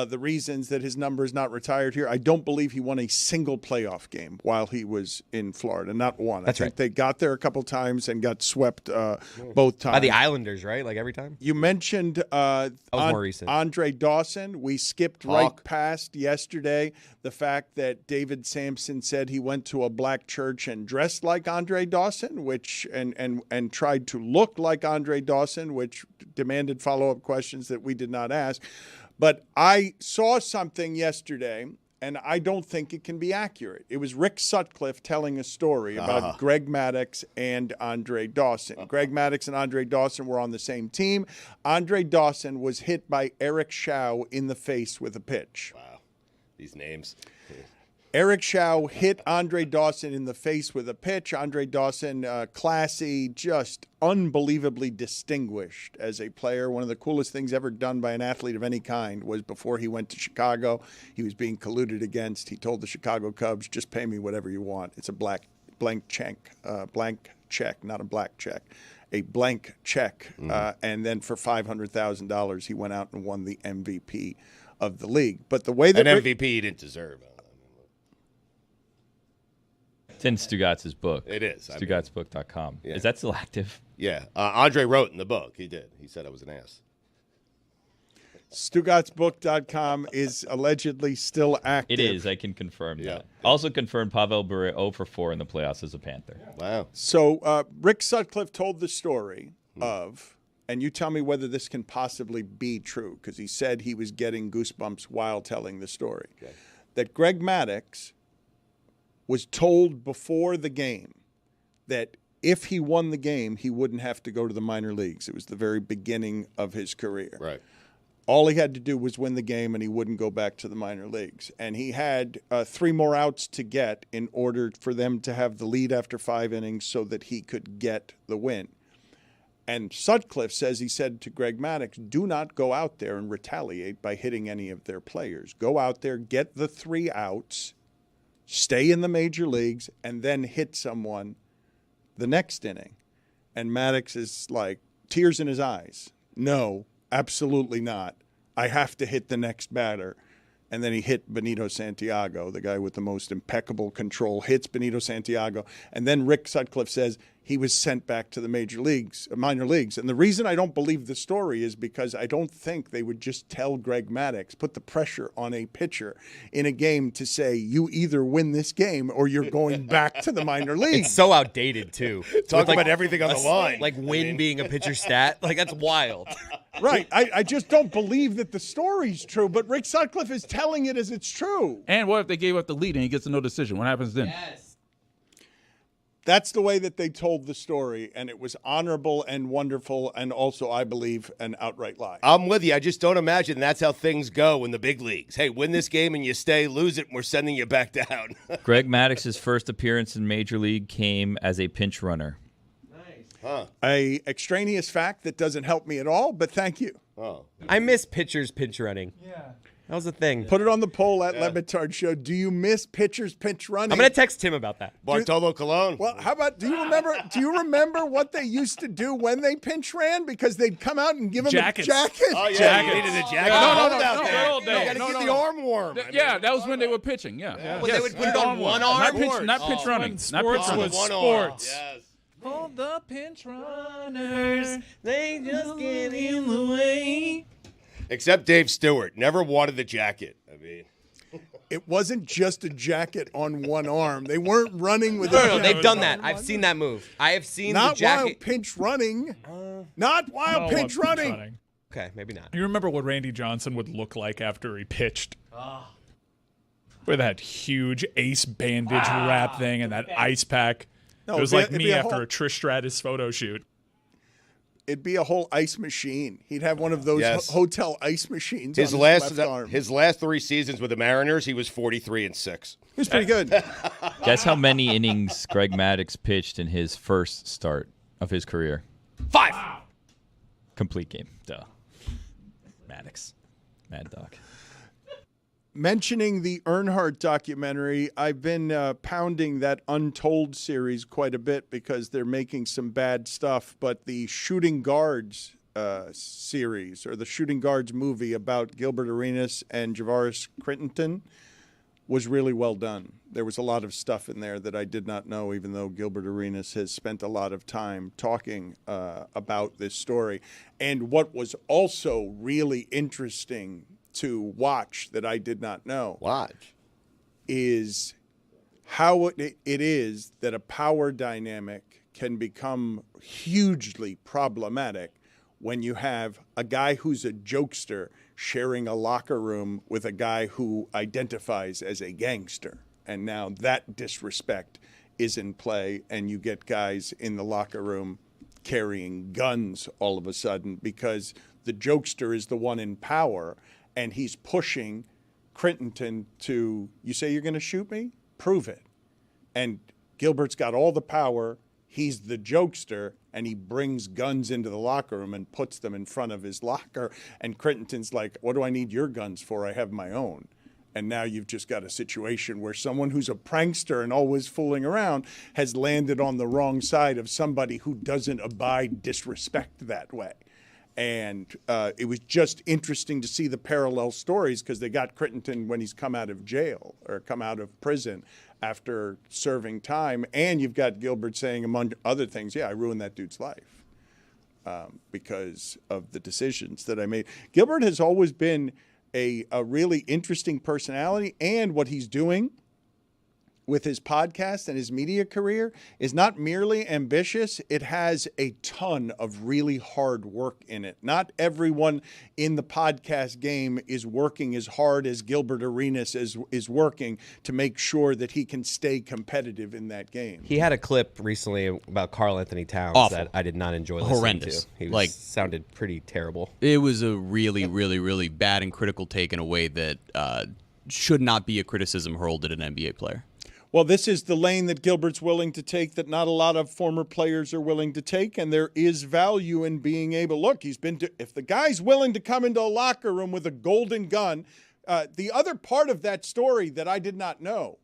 Speaker 1: the reasons that his number is not retired here, I don't believe he won a single playoff game while he was in Florida. Not one.
Speaker 4: That's
Speaker 1: I think
Speaker 4: right.
Speaker 1: they got there a couple times and got swept both times.
Speaker 4: By the Islanders, right? Like every time?
Speaker 1: You mentioned
Speaker 4: was more recent.
Speaker 1: Andre Dawson. We skipped right past yesterday the fact that David Sampson said he went to a black church and dressed like Andre Dawson, which and tried to look like Andre Dawson, which demanded follow-up questions that we did not ask. But I saw something yesterday, and I don't think it can be accurate. It was Rick Sutcliffe telling a story about Greg Maddox and Andre Dawson. Greg Maddox and Andre Dawson were on the same team. Andre Dawson was hit by Eric Schau in the face with a pitch.
Speaker 2: Wow. These names.
Speaker 1: Eric Schau hit Andre Dawson in the face with a pitch. Andre Dawson, classy, just unbelievably distinguished as a player. One of the coolest things ever done by an athlete of any kind was before he went to Chicago. He was being colluded against. He told the Chicago Cubs, just pay me whatever you want. It's a blank check, not a black check. A blank check. And then for $500,000, he went out and won the MVP of the league. But the way that
Speaker 2: An MVP he didn't deserve.
Speaker 5: It's in Stugotz's book.
Speaker 2: It is.
Speaker 5: Stugottsbook.com.
Speaker 2: Yeah.
Speaker 5: Is that still active?
Speaker 2: Yeah. Andre wrote in the book. He did. He said I was an ass.
Speaker 1: Stugottsbook.com is allegedly still active.
Speaker 5: It is. I can confirm
Speaker 2: Yeah.
Speaker 5: that. Also confirmed Pavel Bure 0 for 4 in the playoffs as a Panther.
Speaker 2: Wow.
Speaker 1: So Rick Sutcliffe told the story of, and you tell me whether this can possibly be true, because he said he was getting goosebumps while telling the story, that Greg Maddox was told before the game that if he won the game, he wouldn't have to go to the minor leagues. It was the very beginning of his career.
Speaker 2: Right.
Speaker 1: All he had to do was win the game, and he wouldn't go back to the minor leagues. And he had 3 more outs to get in order for them to have the lead after 5 innings so that he could get the win. And Sutcliffe says he said to Greg Maddox, do not go out there and retaliate by hitting any of their players. Go out there, get the 3 outs, stay in the major leagues, and then hit someone the next inning. And Maddox is like, tears in his eyes. No, absolutely not. I have to hit the next batter. And then he hit Benito Santiago, the guy with the most impeccable control, hits Benito Santiago. And then Rick Sutcliffe says he was sent back to the minor leagues. And the reason I don't believe the story is because I don't think they would just tell Greg Maddox, put the pressure on a pitcher in a game to say, you either win this game or you're going back to the minor leagues.
Speaker 4: It's so outdated, too.
Speaker 2: Talk about everything on the line.
Speaker 4: Like win being a pitcher stat. Like, that's wild.
Speaker 1: Right. I just don't believe that the story's true, but Rick Sutcliffe is telling it as it's true.
Speaker 9: And what if they gave up the lead and he gets a no decision? What happens then?
Speaker 4: Yes.
Speaker 1: That's the way that they told the story, and it was honorable and wonderful and also, I believe, an outright lie.
Speaker 2: I'm with you. I just don't imagine that's how things go in the big leagues. Hey, win this game and you stay, lose it, and we're sending you back down.
Speaker 5: Greg Maddox's first appearance in Major League came as a pinch runner.
Speaker 2: Huh.
Speaker 1: A extraneous fact that doesn't help me at all, but thank you.
Speaker 2: Oh.
Speaker 4: I miss pitchers pinch running. Yeah. That was the thing.
Speaker 1: Put it on the poll at Le Batard Show. Do you miss pitchers pinch running?
Speaker 4: I'm going to text Tim about that.
Speaker 2: Bartolo Colon.
Speaker 1: Well, how about, do you remember what they used to do when they pinch ran? Because they'd come out and give them
Speaker 3: Jackets.
Speaker 1: a jacket.
Speaker 2: Oh, yeah,
Speaker 3: Jackets.
Speaker 2: you needed a jacket.
Speaker 9: No.
Speaker 2: You got to get the arm warm.
Speaker 9: Yeah, that was when they were pitching. Yeah.
Speaker 4: Well, they would put it on one arm?
Speaker 9: Not pitch running.
Speaker 3: Sports
Speaker 9: Not
Speaker 3: was
Speaker 9: pitch running.
Speaker 3: sports.
Speaker 2: Yes.
Speaker 3: All the pinch runners,
Speaker 4: They just get in the way.
Speaker 2: Except Dave Stewart. Never wanted the jacket. I mean,
Speaker 1: It wasn't just a jacket on one arm. They weren't running with
Speaker 4: No, they've done that. I've seen that move. I have seen
Speaker 1: Not
Speaker 4: the jacket.
Speaker 1: while pinch running. Not while pinch running.
Speaker 4: Okay, maybe not.
Speaker 3: You remember what Randy Johnson would look like after he pitched? With that huge ace bandage wrap thing and that ice pack.
Speaker 1: No,
Speaker 3: it was
Speaker 1: it'd
Speaker 3: like
Speaker 1: be
Speaker 3: me
Speaker 1: a
Speaker 3: after
Speaker 1: whole-
Speaker 3: a Trish Stratus photo shoot.
Speaker 1: It'd be a whole ice machine. He'd have one of those
Speaker 2: Yes.
Speaker 1: hotel ice machines
Speaker 2: his
Speaker 1: on
Speaker 2: last
Speaker 1: his left arm.
Speaker 2: his last 3 seasons with the Mariners, he was 43-6.
Speaker 1: He was pretty good.
Speaker 5: Guess how many innings Greg Maddox pitched in his first start of his career?
Speaker 4: 5.
Speaker 5: Complete game. Duh. Maddox. Mad Dog.
Speaker 1: Mentioning the Earnhardt documentary, I've been pounding that Untold series quite a bit because they're making some bad stuff. But the Shooting Guards series, or the Shooting Guards movie about Gilbert Arenas and Javaris Crittenton, was really well done. There was a lot of stuff in there that I did not know, even though Gilbert Arenas has spent a lot of time talking about this story. And what was also really interesting to watch that I did not know is how it is that a power dynamic can become hugely problematic when you have a guy who's a jokester sharing a locker room with a guy who identifies as a gangster. And now that disrespect is in play, and you get guys in the locker room carrying guns all of a sudden because the jokester is the one in power. And he's pushing Crittenton to, you say you're going to shoot me? Prove it. And Gilbert's got all the power. He's the jokester, and he brings guns into the locker room and puts them in front of his locker. And Crittenton's like, what do I need your guns for? I have my own. And now you've just got a situation where someone who's a prankster and always fooling around has landed on the wrong side of somebody who doesn't abide disrespect that way. And it was just interesting to see the parallel stories because they got Crittenton when he's come out of jail or come out of prison after serving time. And you've got Gilbert saying, among other things, yeah, I ruined that dude's life because of the decisions that I made. Gilbert has always been a really interesting personality, and what he's doing with his podcast and his media career is not merely ambitious, it has a ton of really hard work in it. Not everyone in the podcast game is working as hard as Gilbert Arenas is working to make sure that he can stay competitive in that game.
Speaker 4: He had a clip recently about Karl Anthony Towns
Speaker 7: Awful.
Speaker 4: that I did not enjoy listening
Speaker 7: Horrendous.
Speaker 4: to. He
Speaker 7: Like-
Speaker 4: sounded pretty terrible.
Speaker 7: It was a really, really, really bad and critical take in a way that should not be a criticism hurled at an NBA player.
Speaker 1: Well, this is the lane that Gilbert's willing to take that not a lot of former players are willing to take, and there is value in being able. Look, if the guy's willing to come into a locker room with a golden gun, the other part of that story that I did not know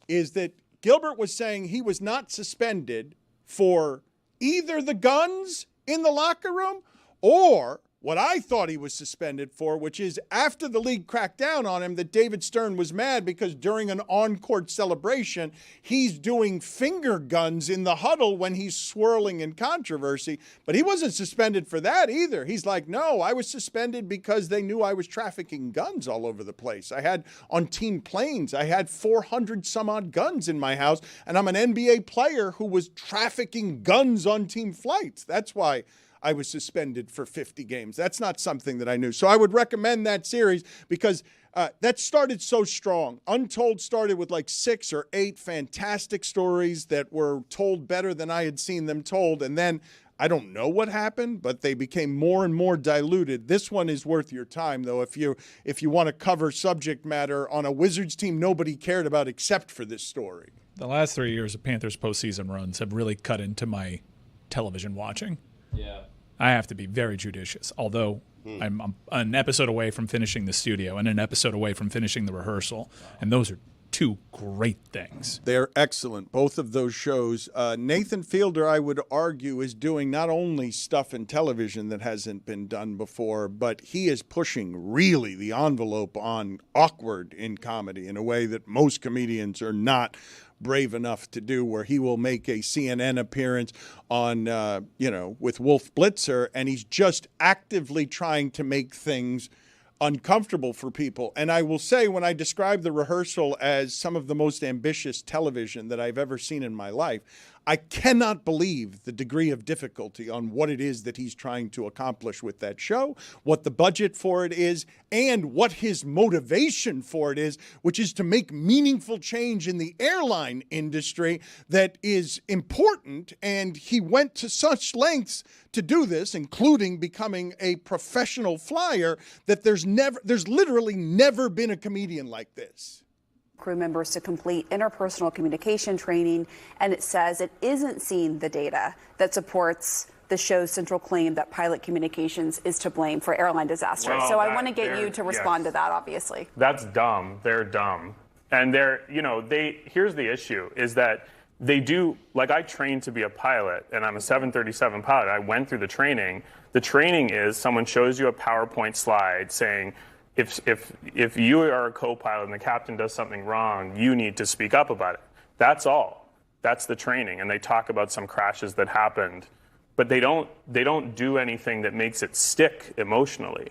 Speaker 1: is that Gilbert was saying he was not suspended for either the guns in the locker room or what I thought he was suspended for, which is after the league cracked down on him, that David Stern was mad because during an on-court celebration, he's doing finger guns in the huddle when he's swirling in controversy. But he wasn't suspended for that either. He's like, no, I was suspended because they knew I was trafficking guns all over the place. I had on team planes, I had 400 some odd guns in my house, and I'm an NBA player who was trafficking guns on team flights. That's why I was suspended for 50 games. That's not something that I knew. So I would recommend that series because that started so strong. Untold started with like 6 or 8 fantastic stories that were told better than I had seen them told. And then I don't know what happened, but they became more and more diluted. This one is worth your time, though. If you want to cover subject matter on a Wizards team nobody cared about except for this story.
Speaker 3: The last 3 years of Panthers postseason runs have really cut into my television watching.
Speaker 5: Yeah.
Speaker 3: I have to be very judicious, although I'm an episode away from finishing the studio and an episode away from finishing the rehearsal, and those are 2 great things.
Speaker 1: They're excellent, both of those shows. Nathan Fielder, I would argue, is doing not only stuff in television that hasn't been done before, but he is pushing really the envelope on awkward in comedy in a way that most comedians are not brave enough to do, where he will make a CNN appearance on, with Wolf Blitzer, and he's just actively trying to make things uncomfortable for people. And I will say, when I describe the rehearsal as some of the most ambitious television that I've ever seen in my life, I cannot believe the degree of difficulty on what it is that he's trying to accomplish with that show, what the budget for it is, and what his motivation for it is, which is to make meaningful change in the airline industry that is important. And he went to such lengths to do this, including becoming a professional flyer, that there's literally never been a comedian like this.
Speaker 11: Crew members to complete interpersonal communication training, and it says it isn't seeing the data that supports the show's central claim that pilot communications is to blame for airline disasters.
Speaker 12: Well,
Speaker 11: so I want to get you to respond to that, obviously.
Speaker 12: That's dumb. They're dumb. And here's the issue is that they do, like, I trained to be a pilot, and I'm a 737 pilot. I went through the training. The training is someone shows you a PowerPoint slide saying, if you are a co-pilot and the captain does something wrong, you need to speak up about it. That's all. That's the training. And they talk about some crashes that happened, but they don't do anything that makes it stick emotionally.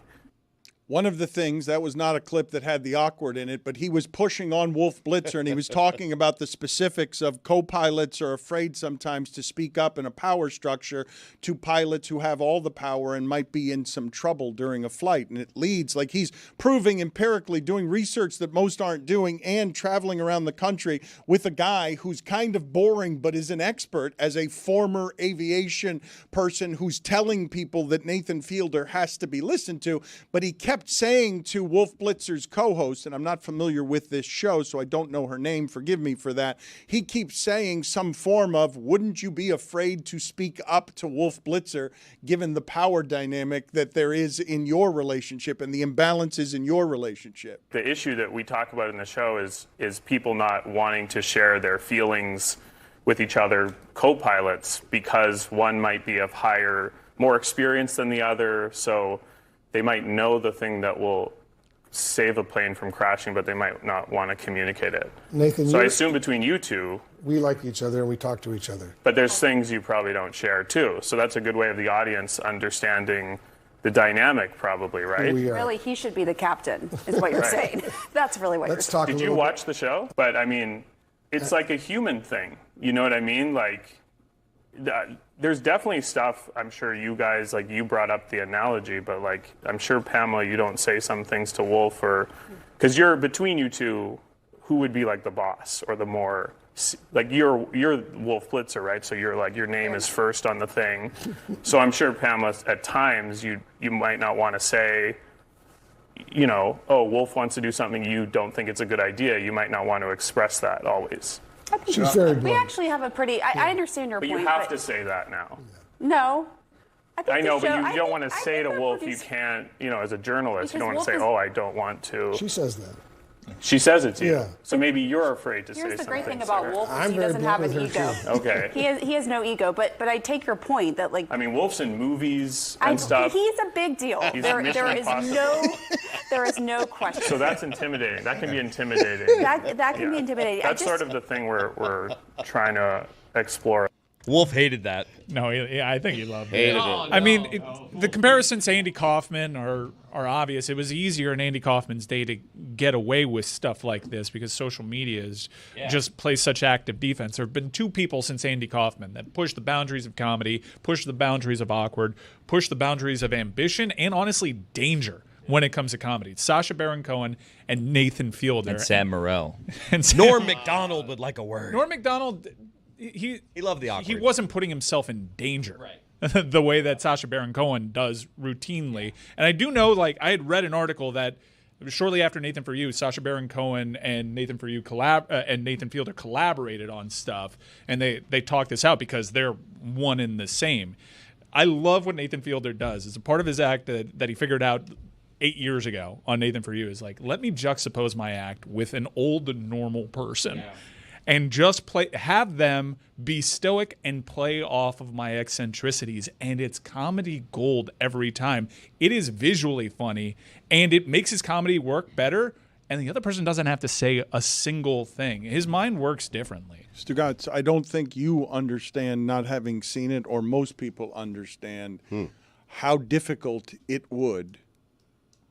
Speaker 1: One of the things, that was not a clip that had the awkward in it, but he was pushing on Wolf Blitzer, and he was talking about the specifics of co-pilots are afraid sometimes to speak up in a power structure to pilots who have all the power and might be in some trouble during a flight. And it leads, like he's proving empirically, doing research that most aren't doing, and traveling around the country with a guy who's kind of boring but is an expert as a former aviation person who's telling people that Nathan Fielder has to be listened to. But he kept saying to Wolf Blitzer's co-host, and I'm not familiar with this show, so I don't know her name, forgive me for that. He keeps saying some form of, wouldn't you be afraid to speak up to Wolf Blitzer given the power dynamic that there is in your relationship and the imbalances in your relationship?
Speaker 12: The issue that we talk about in the show is people not wanting to share their feelings with each other, co-pilots, because one might be of more experience than the other, so they might know the thing that will save a plane from crashing, but they might not want to communicate it.
Speaker 13: Nathan,
Speaker 12: so I assume between you two,
Speaker 13: we like each other and we talk to each other.
Speaker 12: But there's things you probably don't share too. So that's a good way of the audience understanding the dynamic, probably, right?
Speaker 11: Really, he should be the captain, is what you're saying. That's really what you're saying.
Speaker 12: Did you watch the show? But I mean, it's like a human thing. You know what I mean? Like, there's definitely stuff, I'm sure you guys, like you brought up the analogy, but like, I'm sure Pamela, you don't say some things to Wolf, or, because you're between you two, who would be like the boss or the more, like you're Wolf Blitzer, right? So you're like, your name is first on the thing. So I'm sure Pamela, at times you might not want to say, you know, oh, Wolf wants to do something, you don't think it's a good idea. You might not want to express that always.
Speaker 13: She's very
Speaker 11: We actually have a pretty. I understand your
Speaker 12: But
Speaker 11: point.
Speaker 12: you have to say that now.
Speaker 11: No.
Speaker 12: I know, but you don't want to say to Wolf, you can't, you know, as a journalist, you don't want to say, oh, I don't want to.
Speaker 13: She says that.
Speaker 12: She says it to you.
Speaker 13: Yeah.
Speaker 12: So maybe you're afraid to say something.
Speaker 11: Here's the great thing about Wolf is
Speaker 13: I'm
Speaker 11: he
Speaker 13: very
Speaker 11: doesn't have an
Speaker 13: blunt with her,
Speaker 11: ego.
Speaker 13: too.
Speaker 12: Okay.
Speaker 11: He has no ego, but I take your point that like
Speaker 12: I mean, Wolf's in movies and stuff.
Speaker 11: He's a big deal.
Speaker 12: He's
Speaker 11: There
Speaker 12: Mission
Speaker 11: is
Speaker 12: Impossible.
Speaker 11: there is no question.
Speaker 12: So that's intimidating. That can be intimidating.
Speaker 11: That can be intimidating.
Speaker 12: That's sort of the thing we're trying to explore.
Speaker 4: Wolf hated that.
Speaker 3: No, I think he loved
Speaker 2: Hated
Speaker 3: it.
Speaker 2: it.
Speaker 3: I mean, the comparisons to Andy Kaufman are obvious. It was easier in Andy Kaufman's day to get away with stuff like this because social media is just plays such active defense. There have been two people since Andy Kaufman that pushed the boundaries of comedy, pushed the boundaries of awkward, pushed the boundaries of ambition, and honestly, danger when it comes to comedy. It's Sacha Baron Cohen and Nathan Fielder.
Speaker 5: And Sam Morril.
Speaker 4: Norm Macdonald would like a word.
Speaker 3: Norm Macdonald... He
Speaker 4: loved the awkward.
Speaker 3: He wasn't putting himself in danger, right? The way that Sacha Baron Cohen does routinely. And I do know, like, I had read an article that shortly after Nathan For You, Sacha Baron Cohen and Nathan For You and Nathan Fielder collaborated on stuff, and they talked this out because they're one and the same. I love what Nathan Fielder does. It's a part of his act that he figured out 8 years ago on Nathan For You is like, let me juxtapose my act with an old normal person. Yeah. And just have them be stoic and play off of my eccentricities. And it's comedy gold every time. It is visually funny, and it makes his comedy work better. And the other person doesn't have to say a single thing. His mind works differently.
Speaker 1: Stugotz, I don't think you understand, not having seen it, or most people understand how difficult it would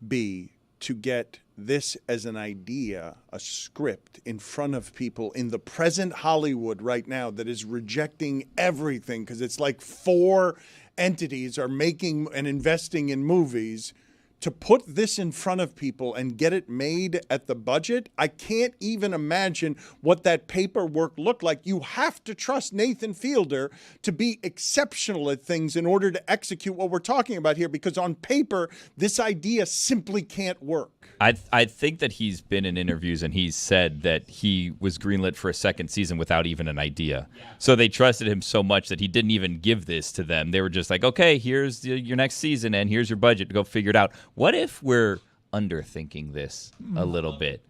Speaker 1: be to get this as an idea, a script in front of people in the present Hollywood right now that is rejecting everything because it's like 4 entities are making and investing in movies. To put this in front of people and get it made at the budget, I can't even imagine what that paperwork looked like. You have to trust Nathan Fielder to be exceptional at things in order to execute what we're talking about here, because on paper, this idea simply can't work.
Speaker 5: I think that he's been in interviews and he's said that he was greenlit for a second season without even an idea. Yeah. So they trusted him so much that he didn't even give this to them. They were just like, okay, here's your next season and here's your budget to go figure it out. What if we're underthinking this a little bit?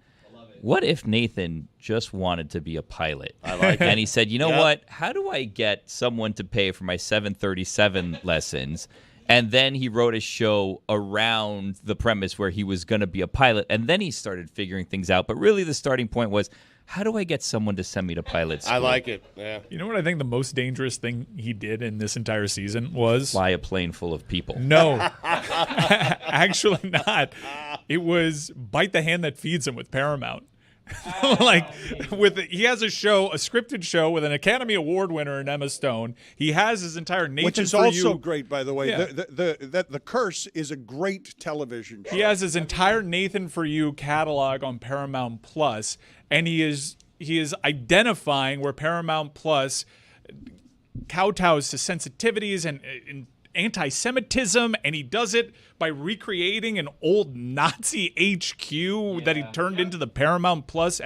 Speaker 5: What if Nathan just wanted to be a pilot?
Speaker 2: I like it.
Speaker 5: And he said, you know what? How do I get someone to pay for my 737 lessons? And then he wrote a show around the premise where he was going to be a pilot. And then he started figuring things out. But really the starting point was, how do I get someone to send me to pilot school?
Speaker 2: I like it. Yeah.
Speaker 3: You know what I think the most dangerous thing he did in this entire season was?
Speaker 5: Fly a plane full of people.
Speaker 3: No. Actually not. It was Bite the Hand That Feeds Him with Paramount. He has a scripted show with an Academy Award winner in Emma Stone. He has his entire Nathan
Speaker 1: Which is
Speaker 3: For
Speaker 1: also
Speaker 3: You.
Speaker 1: great, by the way.
Speaker 3: Yeah.
Speaker 1: The Curse is a great television show.
Speaker 3: He has his entire Nathan For You catalog on Paramount Plus, and he is identifying where Paramount Plus kowtows to sensitivities and anti-Semitism, and he does it by recreating an old Nazi HQ that he turned into the Paramount Plus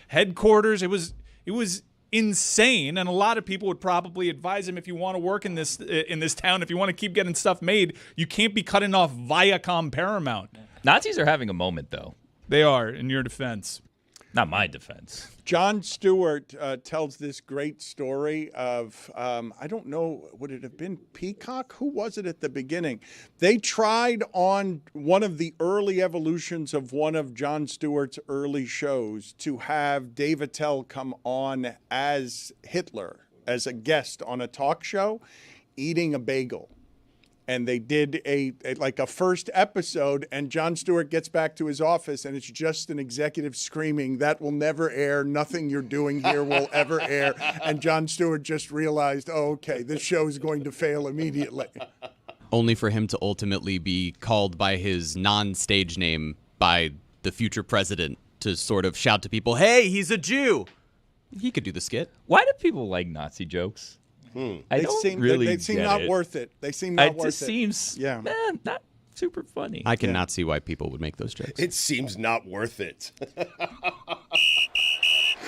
Speaker 3: headquarters. It was insane, and a lot of people would probably advise him, if you want to work in this town, if you want to keep getting stuff made, you can't be cutting off Viacom Paramount.
Speaker 5: Nazis are having a moment, though.
Speaker 3: They are, in your defense.
Speaker 5: Not my defense.
Speaker 1: Jon Stewart tells this great story of, I don't know, would it have been Peacock? Who was it at the beginning? They tried on one of the early evolutions of one of Jon Stewart's early shows to have Dave Attell come on as Hitler, as a guest on a talk show, eating a bagel. and they did a first episode, and Jon Stewart gets back to his office, and it's just an executive screaming, "That will never air. Nothing you're doing here will ever air." And Jon Stewart just realized, oh, okay, this show is going to fail immediately.
Speaker 7: Only for him to ultimately be called by his non-stage name by the future president to sort of shout to people, "Hey, he's a Jew." He could do the skit.
Speaker 5: Why do people like Nazi jokes? I don't really
Speaker 1: They seem
Speaker 5: get
Speaker 1: not
Speaker 5: it.
Speaker 1: worth it. They seem not
Speaker 5: It
Speaker 1: worth
Speaker 5: just
Speaker 1: it.
Speaker 5: seems not super funny.
Speaker 7: I cannot see why people would make those jokes.
Speaker 2: It seems not worth it. Thank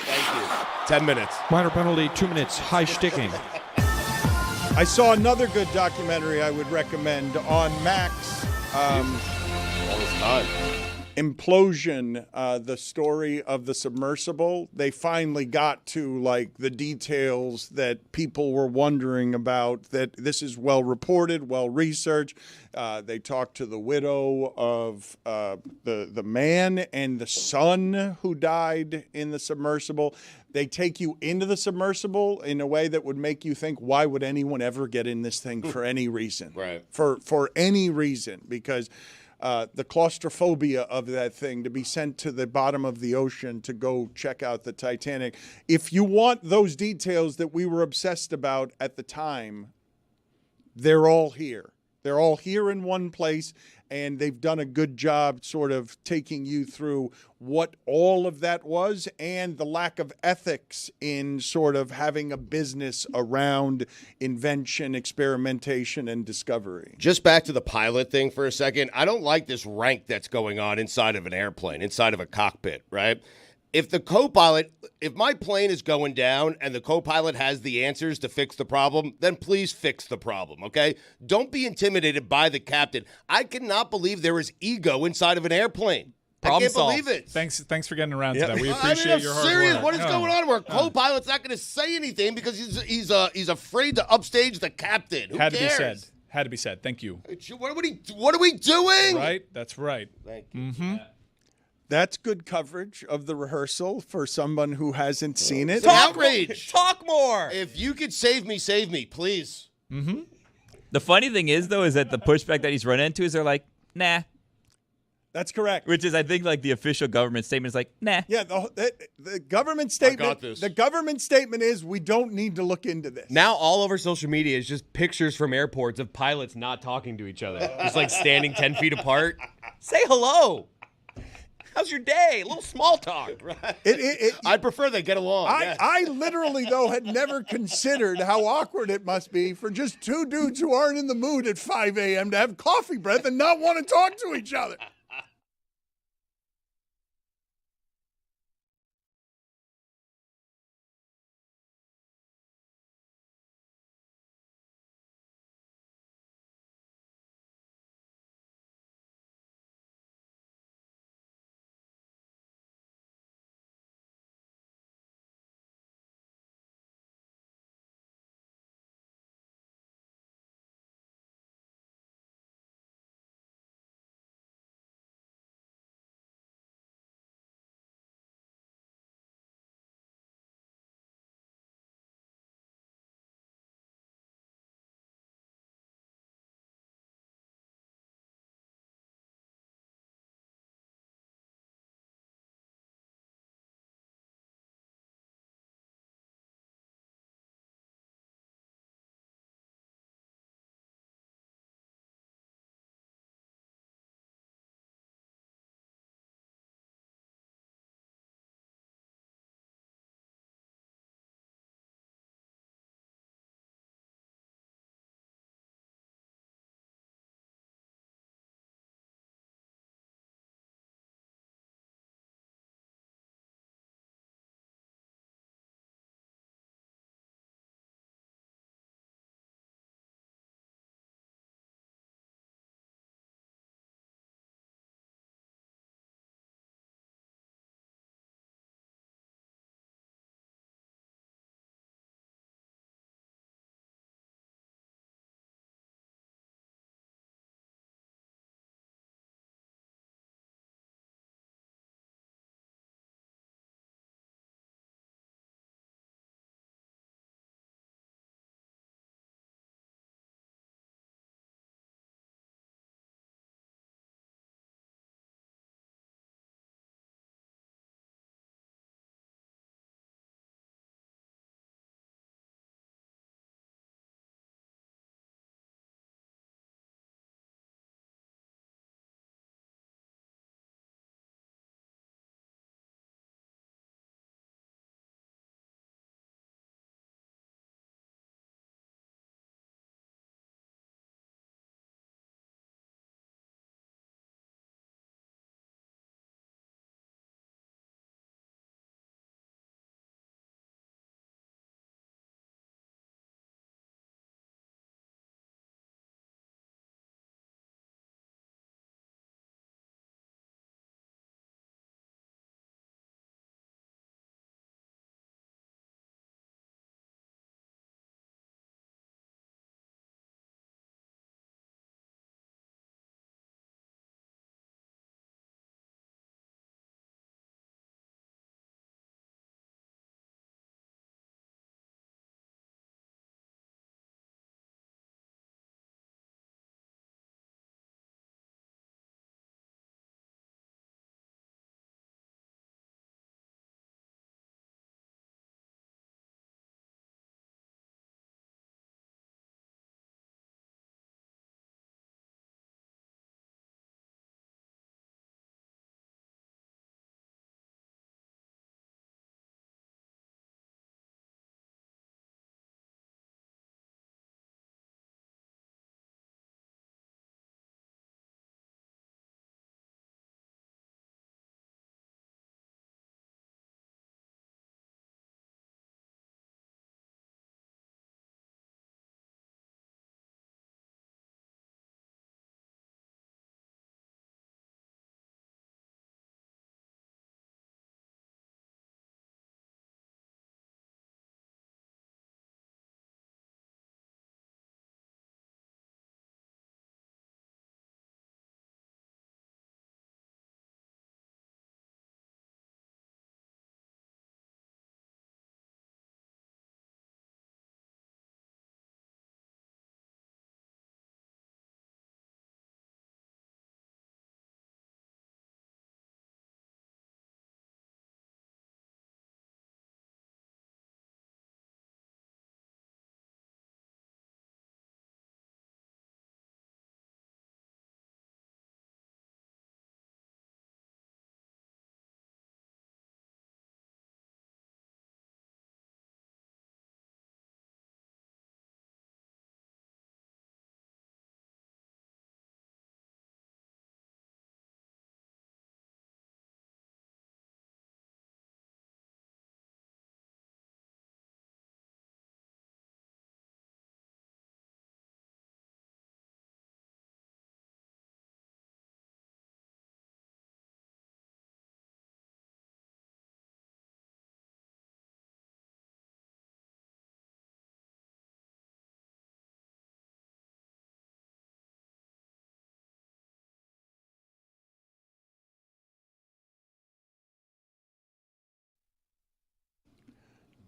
Speaker 2: you. 10 minutes.
Speaker 10: Minor penalty, 2 minutes, high sticking.
Speaker 1: I saw another good documentary I would recommend on Max.
Speaker 2: All this time.
Speaker 1: Implosion, the story of the submersible. They finally got to the details that people were wondering about, that this is well reported, well researched. They talked to the widow of the man and the son who died in the submersible. They take you into the submersible in a way that would make you think, why would anyone ever get in this thing for any reason?
Speaker 2: Right.
Speaker 1: For any reason, because the claustrophobia of that thing, to be sent to the bottom of the ocean to go check out the Titanic. If you want those details that we were obsessed about at the time, they're all here. They're all here in one place, and they've done a good job sort of taking you through what all of that was and the lack of ethics in sort of having a business around invention, experimentation, and discovery.
Speaker 2: Just back to the pilot thing for a second. I don't like this rank that's going on inside of an airplane, inside of a cockpit, right? If my plane is going down and the co-pilot has the answers to fix the problem, then please fix the problem, okay? Don't be intimidated by the captain. I cannot believe there is ego inside of an airplane. I can't believe it.
Speaker 3: Thanks for getting around to that. We appreciate your hard
Speaker 2: serious.
Speaker 3: work.
Speaker 2: What is going on? Where a co-pilot's not going to say anything because he's afraid to upstage the captain. Who
Speaker 3: Had
Speaker 2: cares?
Speaker 3: to be said. Had to be said. Thank you.
Speaker 2: What are we doing?
Speaker 3: Right? That's right.
Speaker 2: Thank you.
Speaker 3: Mm-hmm.
Speaker 1: That's good coverage of the rehearsal for someone who hasn't seen it.
Speaker 2: It's an outrage.
Speaker 4: Talk more.
Speaker 2: If you could save me, please.
Speaker 3: Mm-hmm.
Speaker 5: The funny thing is, though, is that the pushback that he's run into is they're like, nah.
Speaker 1: That's correct.
Speaker 5: Which is, I think, the official government statement is like, nah.
Speaker 1: Yeah, the government statement.
Speaker 2: I got this.
Speaker 1: The government statement is we don't need to look into this.
Speaker 4: Now all over social media is just pictures from airports of pilots not talking to each other. Just standing 10 feet apart. Say hello. How's your day? A little small talk.
Speaker 2: I'd prefer they get along.
Speaker 1: I literally, though, had never considered how awkward it must be for just two dudes who aren't in the mood at 5 a.m. to have coffee breath and not want to talk to each other.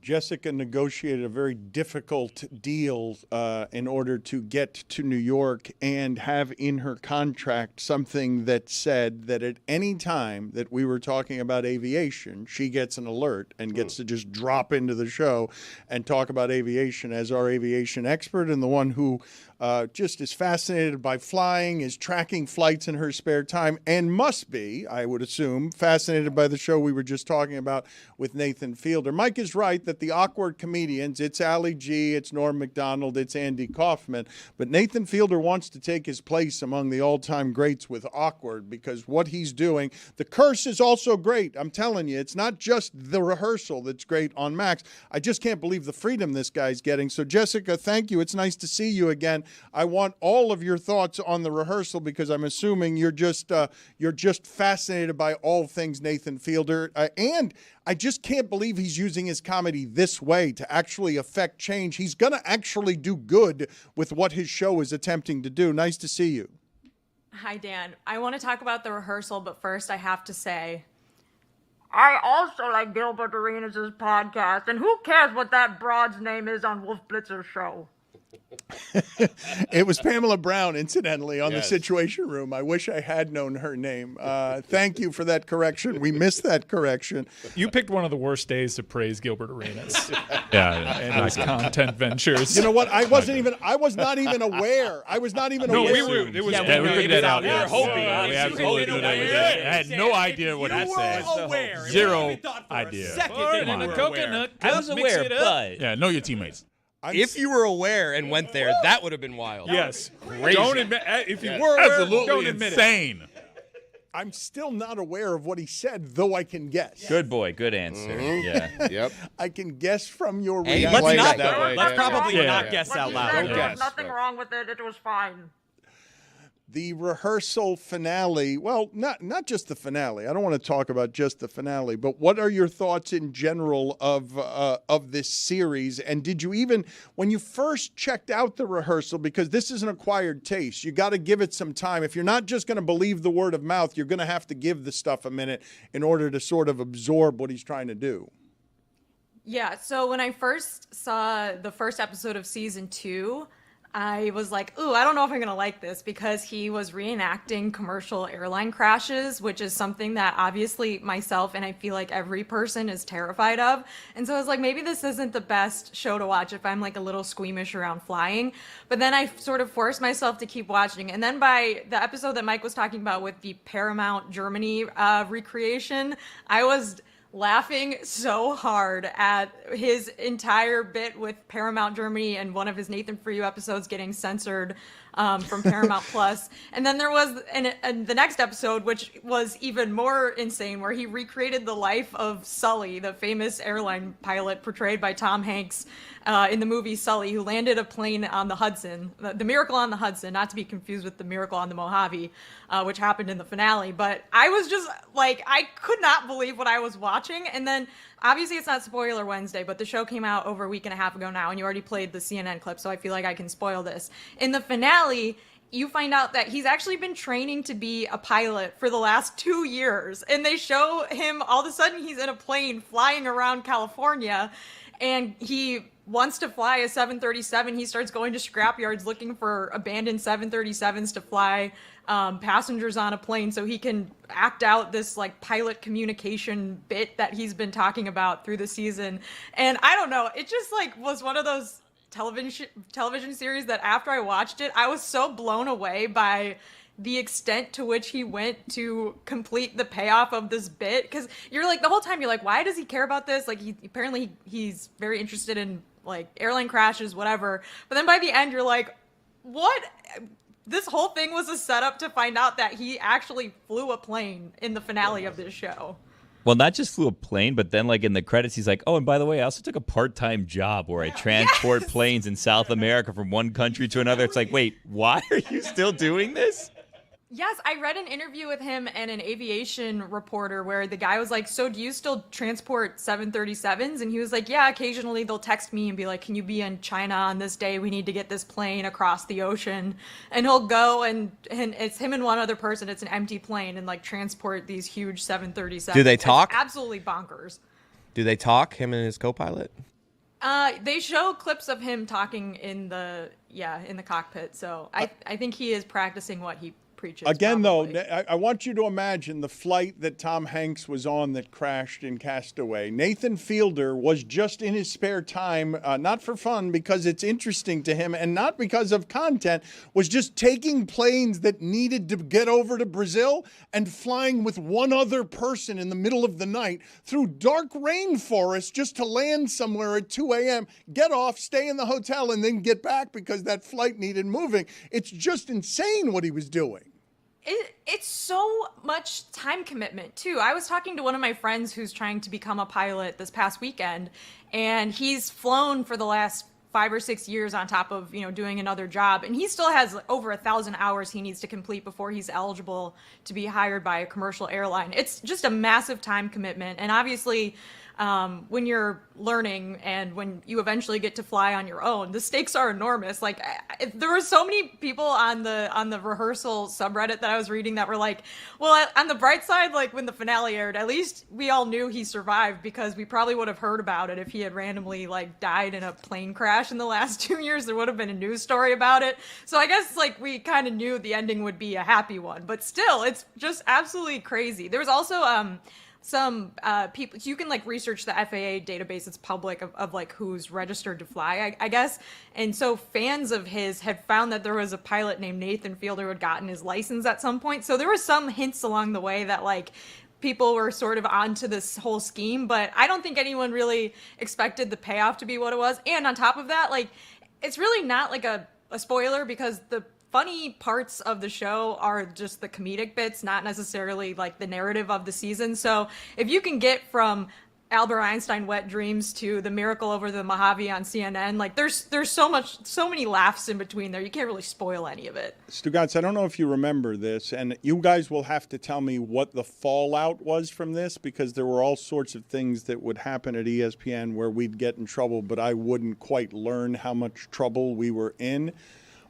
Speaker 1: Jessica negotiated a very difficult deal in order to get to New York and have in her contract something that said that at any time that we were talking about aviation, she gets an alert and gets to just drop into the show and talk about aviation as our aviation expert and the one who just is fascinated by flying, is tracking flights in her spare time, and must be, I would assume, fascinated by the show we were just talking about with Nathan Fielder. Mike is right that the awkward comedians, it's Ali G, it's Norm Macdonald, it's Andy Kaufman, but Nathan Fielder wants to take his place among the all-time greats with awkward because what he's doing, the curse is also great. I'm telling you, it's not just the rehearsal that's great on Max. I just can't believe the freedom this guy's getting. So, Jessica, thank you. It's nice to see you again. I want all of your thoughts on the rehearsal because I'm assuming you're just fascinated by all things Nathan Fielder. And I just can't believe he's using his comedy this way to actually affect change. He's going to actually do good with what his show is attempting to do. Nice to see you.
Speaker 14: Hi, Dan. I want to talk about the rehearsal, but first I have to say, I also like Gilbert Arenas' podcast, and who cares what that broad's name is on Wolf Blitzer's show?
Speaker 1: It was Pamela Brown, incidentally, on
Speaker 2: Yes.
Speaker 1: the Situation Room. I wish I had known her name. Thank you for that correction. We missed that correction.
Speaker 3: You picked one of the worst days to praise Gilbert Arenas
Speaker 9: Yeah,
Speaker 3: and his content ventures.
Speaker 1: You know what? I was not even aware. I was not even
Speaker 3: No,
Speaker 1: aware.
Speaker 3: we were. It was.
Speaker 9: Yeah, we figured that out.
Speaker 3: We were
Speaker 9: Yes.
Speaker 3: hoping.
Speaker 9: We absolutely knew that. I had no idea what he said.
Speaker 10: aware.
Speaker 9: Zero idea.
Speaker 10: Second,
Speaker 9: Come
Speaker 10: you
Speaker 9: on.
Speaker 10: were
Speaker 3: Coconut.
Speaker 10: aware.
Speaker 5: I was aware, but
Speaker 9: Yeah, know your teammates.
Speaker 4: If you were aware and went there, that would have been wild.
Speaker 3: Yes.
Speaker 4: Crazy.
Speaker 3: Don't admit. If you were aware,
Speaker 9: Absolutely
Speaker 3: don't admit it.
Speaker 9: insane.
Speaker 1: I'm still not aware of what he said, though I can guess.
Speaker 5: good boy, good answer. Yeah.
Speaker 2: Yep.
Speaker 1: I can guess from your
Speaker 4: Hey,
Speaker 1: reaction.
Speaker 10: Let's not.
Speaker 2: that way,
Speaker 10: Let's
Speaker 2: Dan.
Speaker 10: probably
Speaker 9: Yeah.
Speaker 10: not guess out loud.
Speaker 2: Don't guess.
Speaker 14: Nothing wrong with it. It was fine.
Speaker 1: The rehearsal finale, well, not just the finale. I don't want to talk about just the finale, but what are your thoughts in general of this series? And did you even, when you first checked out the rehearsal, because this is an acquired taste, you got to give it some time. If you're not just going to believe the word of mouth, you're going to have to give the stuff a minute in order to sort of absorb what he's trying to do.
Speaker 14: Yeah, so when I first saw the first episode of season 2, I was like, ooh, I don't know if I'm going to like this because he was reenacting commercial airline crashes, which is something that obviously myself and I feel like every person is terrified of. And so I was like, maybe this isn't the best show to watch if I'm like a little squeamish around flying. But then I sort of forced myself to keep watching. And then by the episode that Mike was talking about with the Paramount Germany recreation, I was laughing so hard at his entire bit with Paramount Germany and one of his Nathan For You episodes getting censored from Paramount Plus. And then there was the next episode, which was even more insane, where he recreated the life of Sully, the famous airline pilot portrayed by Tom Hanks in the movie Sully, who landed a plane on the Hudson, the Miracle on the Hudson, not to be confused with the Miracle on the Mojave, which happened in the finale. But I was just like, I could not believe what I was watching. And then obviously it's not Spoiler Wednesday, but the show came out over a week and a half ago now, and you already played the CNN clip, so I feel like I can spoil this. In the finale, you find out that he's actually been training to be a pilot for the last 2 years. And they show him, all of a sudden he's in a plane flying around California, and he wants to fly a 737. He starts going to scrapyards looking for abandoned 737s to fly passengers on a plane so he can act out this like pilot communication bit that he's been talking about through the season. And I don't know, it just like was one of those television series that after I watched it, I was so blown away by the extent to which he went to complete the payoff of this bit. Because you're like, the whole time you're like, why does he care about this? Like, he's very interested in like airline crashes, whatever. But then by the end, you're like, what? This whole thing was a setup to find out that he actually flew a plane in the finale of this show.
Speaker 5: Well, not just flew a plane, but then like in the credits, he's like, oh, and by the way, I also took a part-time job where I transport planes in South America from one country to another. It's like, wait, why are you still doing this?
Speaker 14: Yes, I read an interview with him and an aviation reporter where the guy was like, so do you still transport 737s? And he was like, yeah, occasionally they'll text me and be like, can you be in China on this day? We need to get this plane across the ocean. And he'll go and it's him and one other person. It's an empty plane and like transport these huge 737s.
Speaker 4: Do they talk?
Speaker 14: It's absolutely bonkers.
Speaker 4: Do they talk, him and his co-pilot?
Speaker 14: They show clips of him talking in the cockpit. So I think he is practicing what he preaches.
Speaker 1: Again,
Speaker 14: probably.
Speaker 1: though, I want you to imagine the flight that Tom Hanks was on that crashed in Castaway. Nathan Fielder was just in his spare time, not for fun, because it's interesting to him, and not because of content, was just taking planes that needed to get over to Brazil and flying with one other person in the middle of the night through dark rainforest just to land somewhere at 2 a.m., get off, stay in the hotel, and then get back because that flight needed moving. It's just insane what he was doing.
Speaker 14: It's so much time commitment, too. I was talking to one of my friends who's trying to become a pilot this past weekend, and he's flown for the last 5 or 6 years on top of, doing another job. And he still has over 1,000 hours he needs to complete before he's eligible to be hired by a commercial airline. It's just a massive time commitment. And obviously, when you're learning and when you eventually get to fly on your own, the stakes are enormous. Like, there were so many people on the rehearsal subreddit that I was reading that were like, well, on the bright side, like when the finale aired, at least we all knew he survived, because we probably would have heard about it if he had randomly like died in a plane crash in the last 2 years. There would have been a news story about it. So I guess like we kind of knew the ending would be a happy one, but still, it's just absolutely crazy. There was also some people, you can like research the FAA database. It's public of like who's registered to fly, I guess. And so fans of his had found that there was a pilot named Nathan Fielder who had gotten his license at some point. So there were some hints along the way that like people were sort of onto this whole scheme, but I don't think anyone really expected the payoff to be what it was. And on top of that, like, it's really not like a spoiler, because the funny parts of the show are just the comedic bits, not necessarily like the narrative of the season. So if you can get from Albert Einstein Wet Dreams to the Miracle over the Mojave on CNN, like there's so many laughs in between there. You can't really spoil any of it.
Speaker 1: Stugotz, I don't know if you remember this, and you guys will have to tell me what the fallout was from this, because there were all sorts of things that would happen at ESPN where we'd get in trouble, but I wouldn't quite learn how much trouble we were in.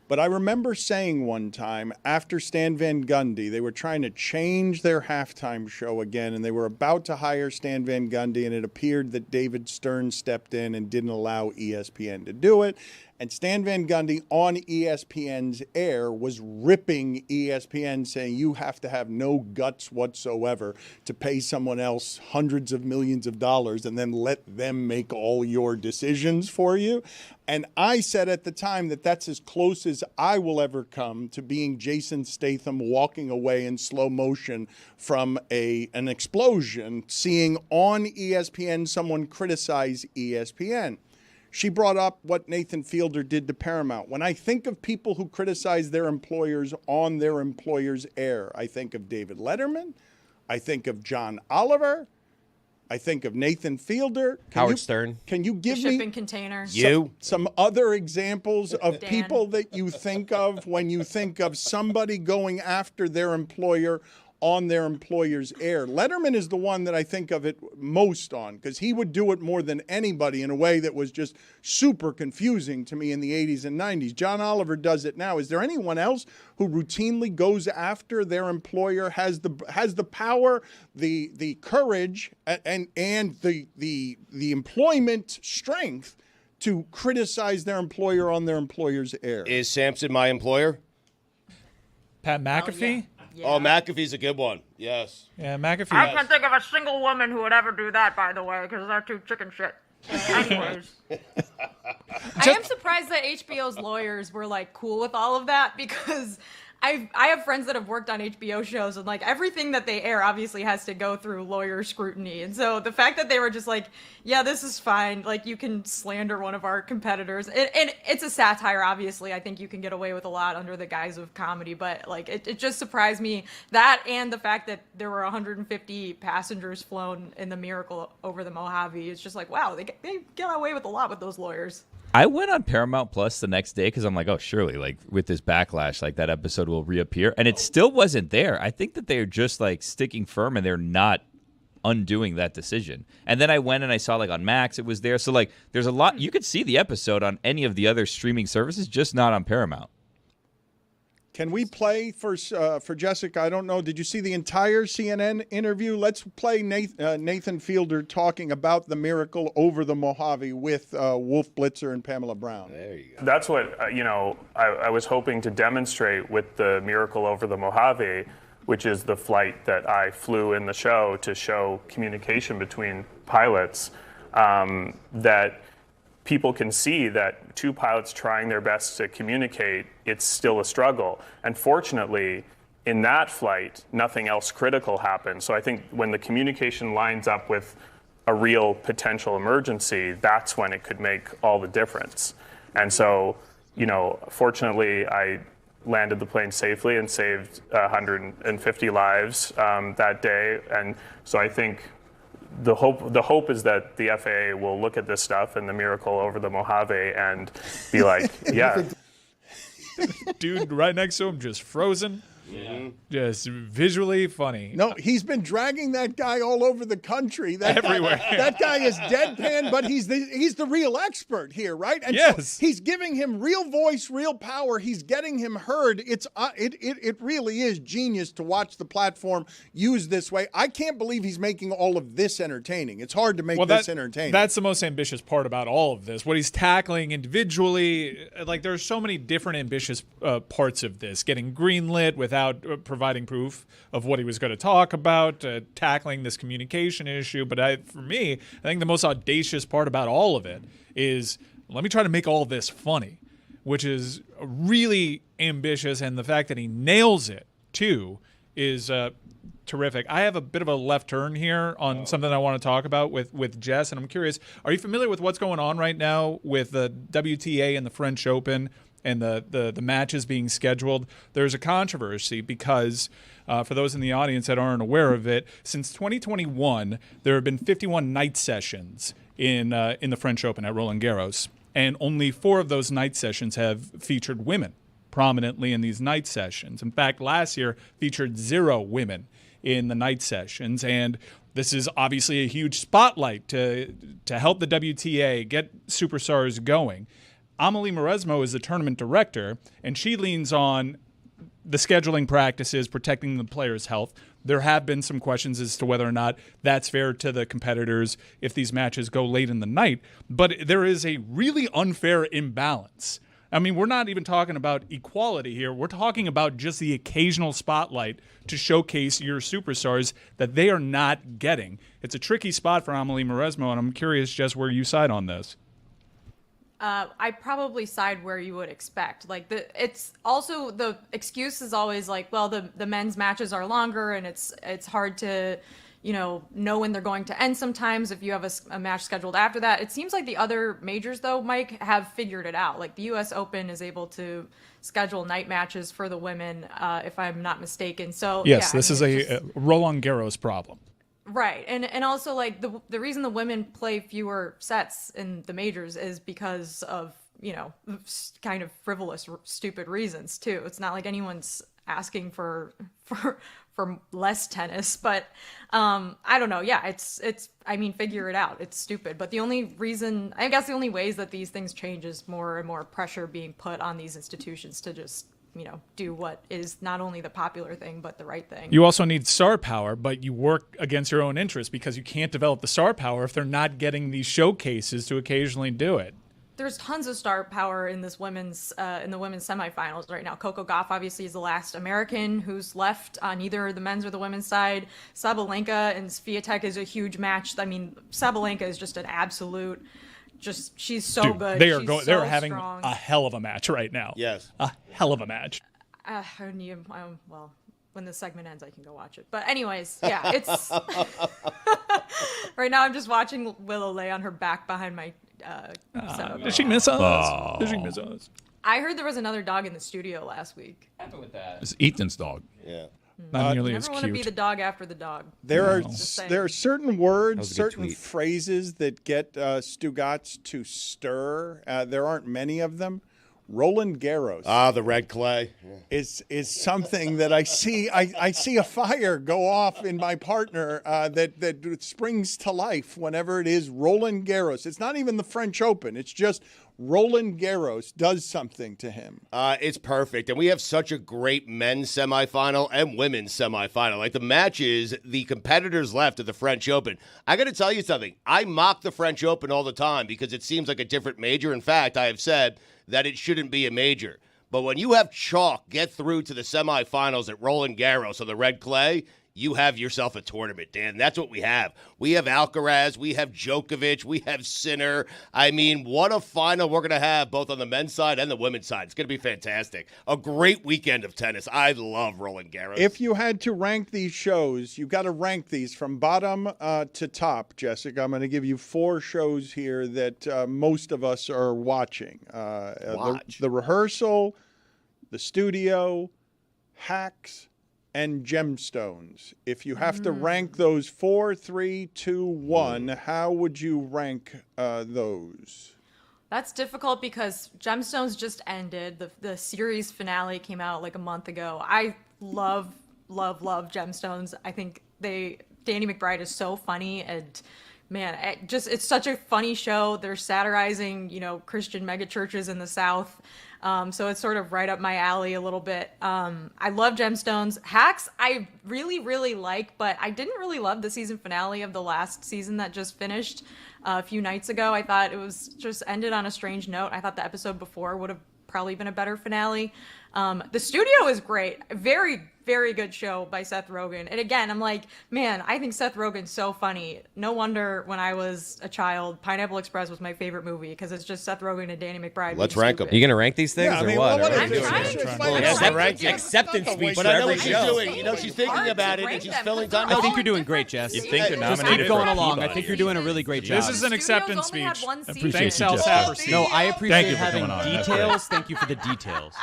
Speaker 1: But I remember saying one time after Stan Van Gundy, they were trying to change their halftime show again, and they were about to hire Stan Van Gundy, and it appeared that David Stern stepped in and didn't allow ESPN to do it. And Stan Van Gundy on ESPN's air was ripping ESPN, saying you have to have no guts whatsoever to pay someone else hundreds of millions of dollars and then let them make all your decisions for you. And I said at the time that that's as close as I will ever come to being Jason Statham walking away in slow motion from an explosion, seeing on ESPN someone criticize ESPN. She brought up what Nathan Fielder did to Paramount. When I think of people who criticize their employers on their employer's air, I think of David Letterman. I think of John Oliver. I think of Nathan Fielder.
Speaker 4: Howard Stern.
Speaker 1: Can you give
Speaker 14: Shipping
Speaker 1: me
Speaker 14: container.
Speaker 1: some other examples of
Speaker 14: Dan.
Speaker 1: people that you think of when you think of somebody going after their employer on their employer's air? Letterman is the one that I think of it most on, because he would do it more than anybody in a way that was just super confusing to me in the 80s and 90s. John Oliver does it now. Is there anyone else who routinely goes after their employer, has the power, the courage, and the employment strength to criticize their employer on their employer's air?
Speaker 2: Is Sampson my employer?
Speaker 3: Pat McAfee?
Speaker 14: Yeah.
Speaker 2: Oh, McAfee's a good one. Yes.
Speaker 3: Yeah, McAfee.
Speaker 14: I can't think of a single woman who would ever do that, by the way, because they're too chicken shit. Anyways. I am surprised that HBO's lawyers were like cool with all of that, because I have friends that have worked on HBO shows, and like everything that they air obviously has to go through lawyer scrutiny. And so the fact that they were just like, yeah, this is fine. Like, you can slander one of our competitors. And it's a satire, obviously. I think you can get away with a lot under the guise of comedy. But like, it just surprised me, that and the fact that there were 150 passengers flown in the Miracle over the Mojave. It's just like, wow, they get away with a lot with those lawyers.
Speaker 5: I went on Paramount Plus the next day because I'm like, oh, surely, like, with this backlash, like, that episode will reappear. And it still wasn't there. I think that they're just, like, sticking firm and they're not undoing that decision. And then I went and I saw, like, on Max, it was there. So, like, there's a lot. You could see the episode on any of the other streaming services, just not on Paramount.
Speaker 1: Can we play for Jessica? I don't know. Did you see the entire CNN interview? Let's play Nathan Fielder talking about the miracle over the Mojave with Wolf Blitzer and Pamela Brown.
Speaker 2: There you go.
Speaker 12: That's what, I was hoping to demonstrate with the miracle over the Mojave, which is the flight that I flew in the show to show communication between pilots, that people can see that two pilots trying their best to communicate, it's still a struggle. And fortunately, in that flight, nothing else critical happened. So I think when the communication lines up with a real potential emergency, that's when it could make all the difference. And so, fortunately, I landed the plane safely and saved 150 lives that day. And so I think the hope is that the FAA will look at this stuff and the miracle over the Mojave and be like, yeah.
Speaker 3: Dude right next to him just frozen. Yeah. Just visually funny.
Speaker 1: No, he's been dragging that guy all over the country.
Speaker 3: Everywhere.
Speaker 1: That guy is deadpan, but he's the real expert here, right? And
Speaker 3: yes.
Speaker 1: So he's giving him real voice, real power. He's getting him heard. It really is genius to watch the platform used this way. I can't believe he's making all of this entertaining. It's hard to make this entertaining.
Speaker 3: That's the most ambitious part about all of this. What he's tackling individually, like there's so many different ambitious parts of this. Getting greenlit without providing proof of what he was going to talk about, tackling this communication issue. But for me, I think the most audacious part about all of it is, let me try to make all this funny, which is really ambitious. And the fact that he nails it, too, is terrific. I have a bit of a left turn here on something I want to talk about with Jess. And I'm curious, are you familiar with what's going on right now with the WTA and the French Open and the matches being scheduled? There's a controversy because, for those in the audience that aren't aware of it, since 2021, there have been 51 night sessions in the French Open at Roland Garros, and only 4 of those night sessions have featured women prominently in these night sessions. In fact, last year featured 0 women in the night sessions, and this is obviously a huge spotlight to help the WTA get superstars going. Amelie Mauresmo is the tournament director, and she leans on the scheduling practices, protecting the players' health. There have been some questions as to whether or not that's fair to the competitors if these matches go late in the night. But there is a really unfair imbalance. I mean, we're not even talking about equality here. We're talking about just the occasional spotlight to showcase your superstars that they are not getting. It's a tricky spot for Amelie Mauresmo, and I'm curious just where you side on this.
Speaker 14: I probably side where you would expect. Like it's also the excuse is always like, well, the men's matches are longer and it's hard to, know when they're going to end sometimes if you have a match scheduled after that. It seems like the other majors though, Mike, have figured it out. Like the U.S. Open is able to schedule night matches for the women, if I'm not mistaken. So
Speaker 3: yes, this is a Roland Garros problem.
Speaker 14: Right. And also like the reason the women play fewer sets in the majors is because of, kind of frivolous, stupid reasons too. It's not like anyone's asking for less tennis, but I don't know. Yeah, it's figure it out. It's stupid. But the only ways that these things change is more and more pressure being put on these institutions to just do what is not only the popular thing, but the right thing.
Speaker 3: You also need star power, but you work against your own interests because you can't develop the star power if they're not getting these showcases to occasionally do it.
Speaker 14: There's tons of star power in this women's in the women's semifinals right now. Coco Gauff obviously is the last American who's left on either the men's or the women's side. Sabalenka and Swiatek is a huge match. I mean, Sabalenka is just an absolute. She's so
Speaker 3: Dude,
Speaker 14: good.
Speaker 3: They're having
Speaker 14: strong.
Speaker 3: a hell of a match right now.
Speaker 2: Yes.
Speaker 3: A hell of a match.
Speaker 14: Well, when the segment ends, I can go watch it. But anyways, yeah, it's right now I'm just watching Willow lay on her back behind my setup.
Speaker 3: Did she miss us? Did she miss us?
Speaker 14: I heard there was another dog in the studio last week.
Speaker 5: What happened with that?
Speaker 9: It's Ethan's dog.
Speaker 2: Yeah.
Speaker 3: Not nearly
Speaker 14: You
Speaker 3: as
Speaker 14: never want to be
Speaker 3: cute.
Speaker 14: the dog after the dog.
Speaker 1: There are certain words,
Speaker 7: a good
Speaker 1: certain
Speaker 7: tweet.
Speaker 1: phrases that get Stugotz to stir. There aren't many of them. Roland Garros.
Speaker 2: The red clay.
Speaker 1: Is something that I see. I see a fire go off in my partner that springs to life whenever it is Roland Garros. It's not even the French Open. It's just Roland Garros does something to him.
Speaker 2: It's perfect. And we have such a great men's semifinal and women's semifinal. Like the matches, the competitors left at the French Open. I got to tell you something. I mock the French Open all the time because it seems like a different major. In fact, I have said that it shouldn't be a major. But when you have chalk get through to the semifinals at Roland Garros on the red clay, you have yourself a tournament, Dan. That's what we have. We have Alcaraz, we have Djokovic, we have Sinner. I mean, what a final we're going to have both on the men's side and the women's side. It's going to be fantastic. A great weekend of tennis. I love Roland Garros.
Speaker 1: If you had to rank these shows, you got to rank these from bottom to top, Jessica. I'm going to give you 4 shows here that most of us are watching. The rehearsal, the studio, Hacks, and Gemstones. If you have to rank those 4, 3, 2, 1, how would you rank those?
Speaker 14: That's difficult because Gemstones just ended. The series finale came out like a month ago. I love Gemstones. I think Danny McBride is so funny, and man, it's such a funny show. They're satirizing, Christian megachurches in the South. So it's sort of right up my alley a little bit. I love Gemstones. Hacks, I really, really like, but I didn't really love the season finale of the last season that just finished a few nights ago. I thought it was just ended on a strange note. I thought the episode before would have probably been a better finale. The studio is great. Very, very good show by Seth Rogen. And again, I'm like, man, I think Seth Rogen's so funny. No wonder when I was a child, Pineapple Express was my favorite movie because it's just Seth Rogen and Danny McBride.
Speaker 2: Let's rank them.
Speaker 4: Are you going to rank these things or what?
Speaker 2: Acceptance speech for every show. She's thinking about it and she's filling time.
Speaker 7: I think you're doing great, Jess.
Speaker 5: You think you're
Speaker 7: Just
Speaker 5: nominated
Speaker 7: keep going
Speaker 5: for
Speaker 7: along. I
Speaker 5: Peabody.
Speaker 7: think you're doing a really great job.
Speaker 3: This is an acceptance speech. Thanks,
Speaker 9: you,
Speaker 3: Al
Speaker 9: Jess.
Speaker 3: Saperstein.
Speaker 7: No, I appreciate
Speaker 9: you for
Speaker 7: having
Speaker 9: coming on.
Speaker 7: details. Thank you for the details.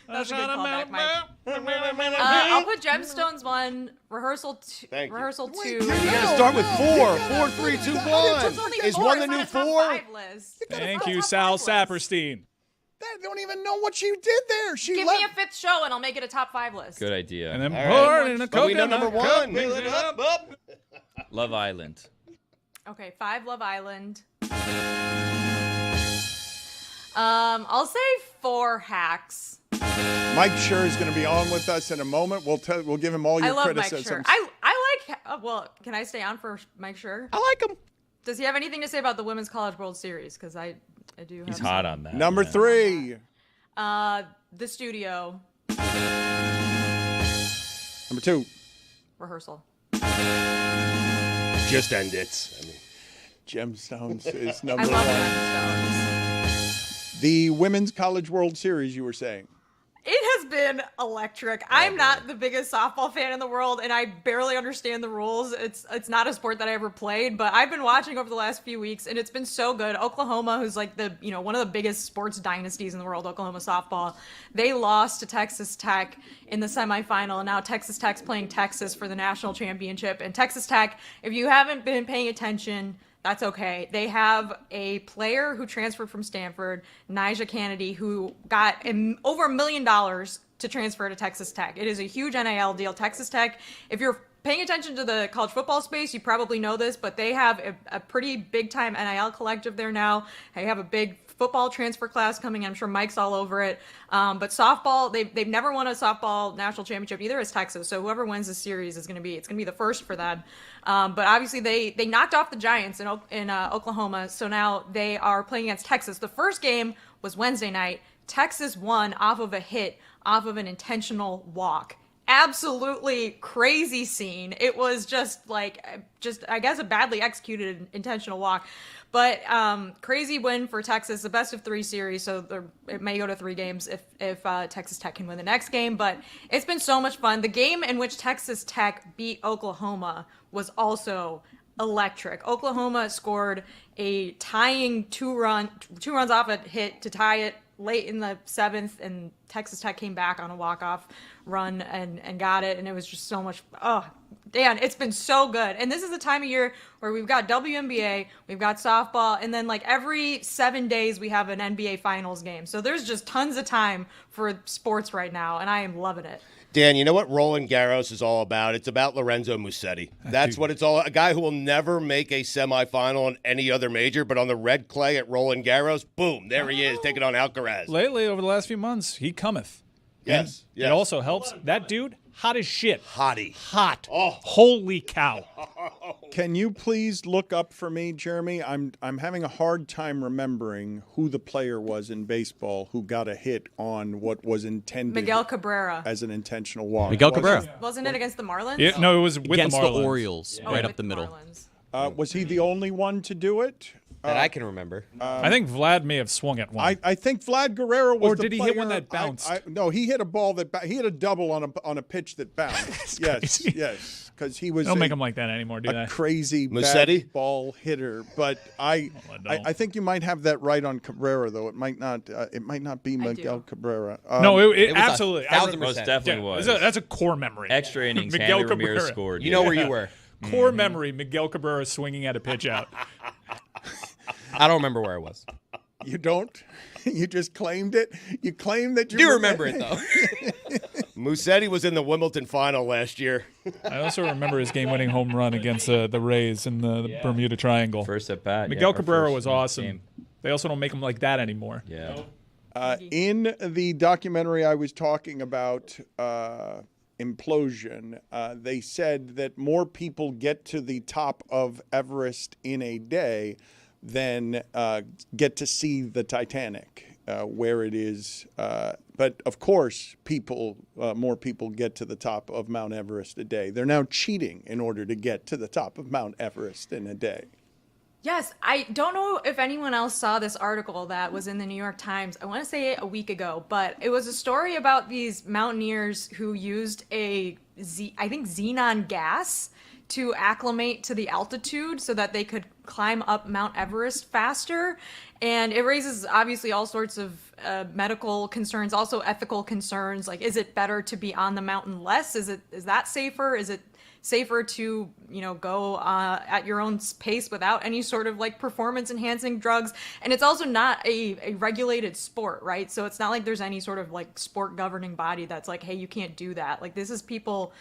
Speaker 14: That's a good callback, Mike. I'll put Gemstones 1, rehearsal 2. Rehearsal 2.
Speaker 2: You got to start with 4. 4, 3, 2, 1. Is 1 the new 4?
Speaker 3: Thank you, Sal Saperstein.
Speaker 1: They don't even know what she did there. She
Speaker 14: Give me a 5th show and I'll make it a top 5 list.
Speaker 5: Good idea.
Speaker 3: And then
Speaker 2: All
Speaker 3: pour
Speaker 2: right.
Speaker 3: it in a
Speaker 2: But we know
Speaker 3: coconut.
Speaker 2: number 1. Mix it up.
Speaker 5: Love Island.
Speaker 14: Okay, 5 Love Island. I'll say 4 Hacks.
Speaker 1: Mike Schur is going to be on with us in a moment. We'll give him all your
Speaker 14: I love
Speaker 1: criticisms.
Speaker 14: Mike Schur. I like. Well, can I stay on for Mike Schur?
Speaker 7: I like him.
Speaker 14: Does he have anything to say about the Women's College World Series? Because I do. Have
Speaker 5: He's
Speaker 14: some.
Speaker 5: hot on that.
Speaker 1: Number 3.
Speaker 14: The studio.
Speaker 1: Number 2.
Speaker 14: Rehearsal.
Speaker 2: Just end it.
Speaker 1: Gemstones is
Speaker 14: I
Speaker 1: number
Speaker 14: love
Speaker 1: 1.
Speaker 14: Gemstones.
Speaker 1: The Women's College World Series, you were saying.
Speaker 14: It has been electric. I'm not the biggest softball fan in the world, and I barely understand the rules. It's not a sport that I ever played, but I've been watching over the last few weeks, and it's been so good. Oklahoma, who's like one of the biggest sports dynasties in the world, Oklahoma softball, they lost to Texas Tech in the semifinal, and now Texas Tech's playing Texas for the national championship. And Texas Tech, if you haven't been paying attention, that's okay. They have a player who transferred from Stanford, Nyjah Kennedy, who got over $1 million to transfer to Texas Tech. It is a huge NIL deal. Texas Tech, if you're paying attention to the college football space, you probably know this, but they have a pretty big-time NIL collective there now. They have a big football transfer class coming. I'm sure Mike's all over it. But softball, they've never won a softball national championship. Either as Texas. So whoever wins the series it's going to be the first for them. But obviously they knocked off the Giants in Oklahoma. So now they are playing against Texas. The first game was Wednesday night. Texas won off of a hit, off of an intentional walk. Absolutely crazy scene. It was just I guess a badly executed intentional walk. But crazy win for Texas, the best of 3 series, so it may go to 3 games if Texas Tech can win the next game. But it's been so much fun. The game in which Texas Tech beat Oklahoma was also electric. Oklahoma scored a tying 2 runs off a hit to tie it late in the 7th, and Texas Tech came back on a walk-off run and got it, and it was just so much. Oh, Dan, it's been so good. And this is the time of year where we've got WNBA, we've got softball, and then every 7 days we have an NBA Finals game. So there's just tons of time for sports right now, and I am loving it.
Speaker 2: Dan, you know what Roland Garros is all about? It's about Lorenzo Musetti. That's what it's all. A guy who will never make a semifinal in any other major, but on the red clay at Roland Garros, boom, there he is, taking on Alcaraz.
Speaker 3: Lately, over the last few months, he cometh.
Speaker 2: Yes.
Speaker 3: It also helps. That dude, hot as shit.
Speaker 2: Hottie.
Speaker 3: Hot.
Speaker 2: Oh.
Speaker 3: Holy cow.
Speaker 1: Can you please look up for me, Jeremy? I'm having a hard time remembering who the player was in baseball who got a hit on what was intended
Speaker 14: Miguel Cabrera.
Speaker 1: as an intentional walk.
Speaker 7: Miguel Cabrera.
Speaker 14: Wasn't it against the Marlins?
Speaker 3: Yeah, no, it was with
Speaker 7: Against
Speaker 3: the Marlins.
Speaker 7: the Orioles, right up the middle.
Speaker 1: Was he the only one to do it?
Speaker 4: That I can remember.
Speaker 3: I think Vlad may have swung at one.
Speaker 1: I think Vlad Guerrero was
Speaker 3: Or
Speaker 1: the
Speaker 3: did he
Speaker 1: player.
Speaker 3: hit one that bounced?
Speaker 1: No, he hit a ball that he hit a double on a pitch that bounced. yes, because he was.
Speaker 3: Don't make him like that anymore, do they?
Speaker 1: Crazy
Speaker 2: Musetti?
Speaker 1: bad ball hitter. But I think you might have that right on Cabrera, though. It might not. It might not be Miguel Cabrera.
Speaker 3: No, it
Speaker 4: was
Speaker 3: absolutely.
Speaker 4: 1,000%.
Speaker 5: Most definitely was.
Speaker 3: That's a core memory.
Speaker 5: Extra innings,
Speaker 3: Miguel
Speaker 5: Hanley Ramirez
Speaker 3: Cabrera.
Speaker 5: scored.
Speaker 4: You know where you were.
Speaker 3: Core memory, Miguel Cabrera swinging at a pitch out.
Speaker 4: I don't remember where I was.
Speaker 1: You don't? You just claimed it? You claimed that you
Speaker 4: Do remember it, though.
Speaker 2: Musetti was in the Wimbledon final last year.
Speaker 3: I also remember his game-winning home run against the Rays in the Bermuda Triangle.
Speaker 5: First at bat.
Speaker 3: Miguel Cabrera was awesome. They also don't make him like that anymore.
Speaker 5: Yeah.
Speaker 1: In the documentary I was talking about, Implosion, they said that more people get to the top of Everest in a day than get to see the Titanic, where it is. But of course, more people get to the top of Mount Everest a day. They're now cheating in order to get to the top of Mount Everest in a day.
Speaker 14: Yes, I don't know if anyone else saw this article that was in the New York Times. I want to say a week ago, but it was a story about these mountaineers who used I think xenon gas to acclimate to the altitude so that they could climb up Mount Everest faster. And it raises obviously all sorts of medical concerns, also ethical concerns. Like, is it better to be on the mountain less? Is that safer? Is it safer to, go at your own pace without any sort of like performance enhancing drugs? And it's also not a regulated sport, right? So it's not like there's any sort of like sport governing body that's like, hey, you can't do that. Like, this is people,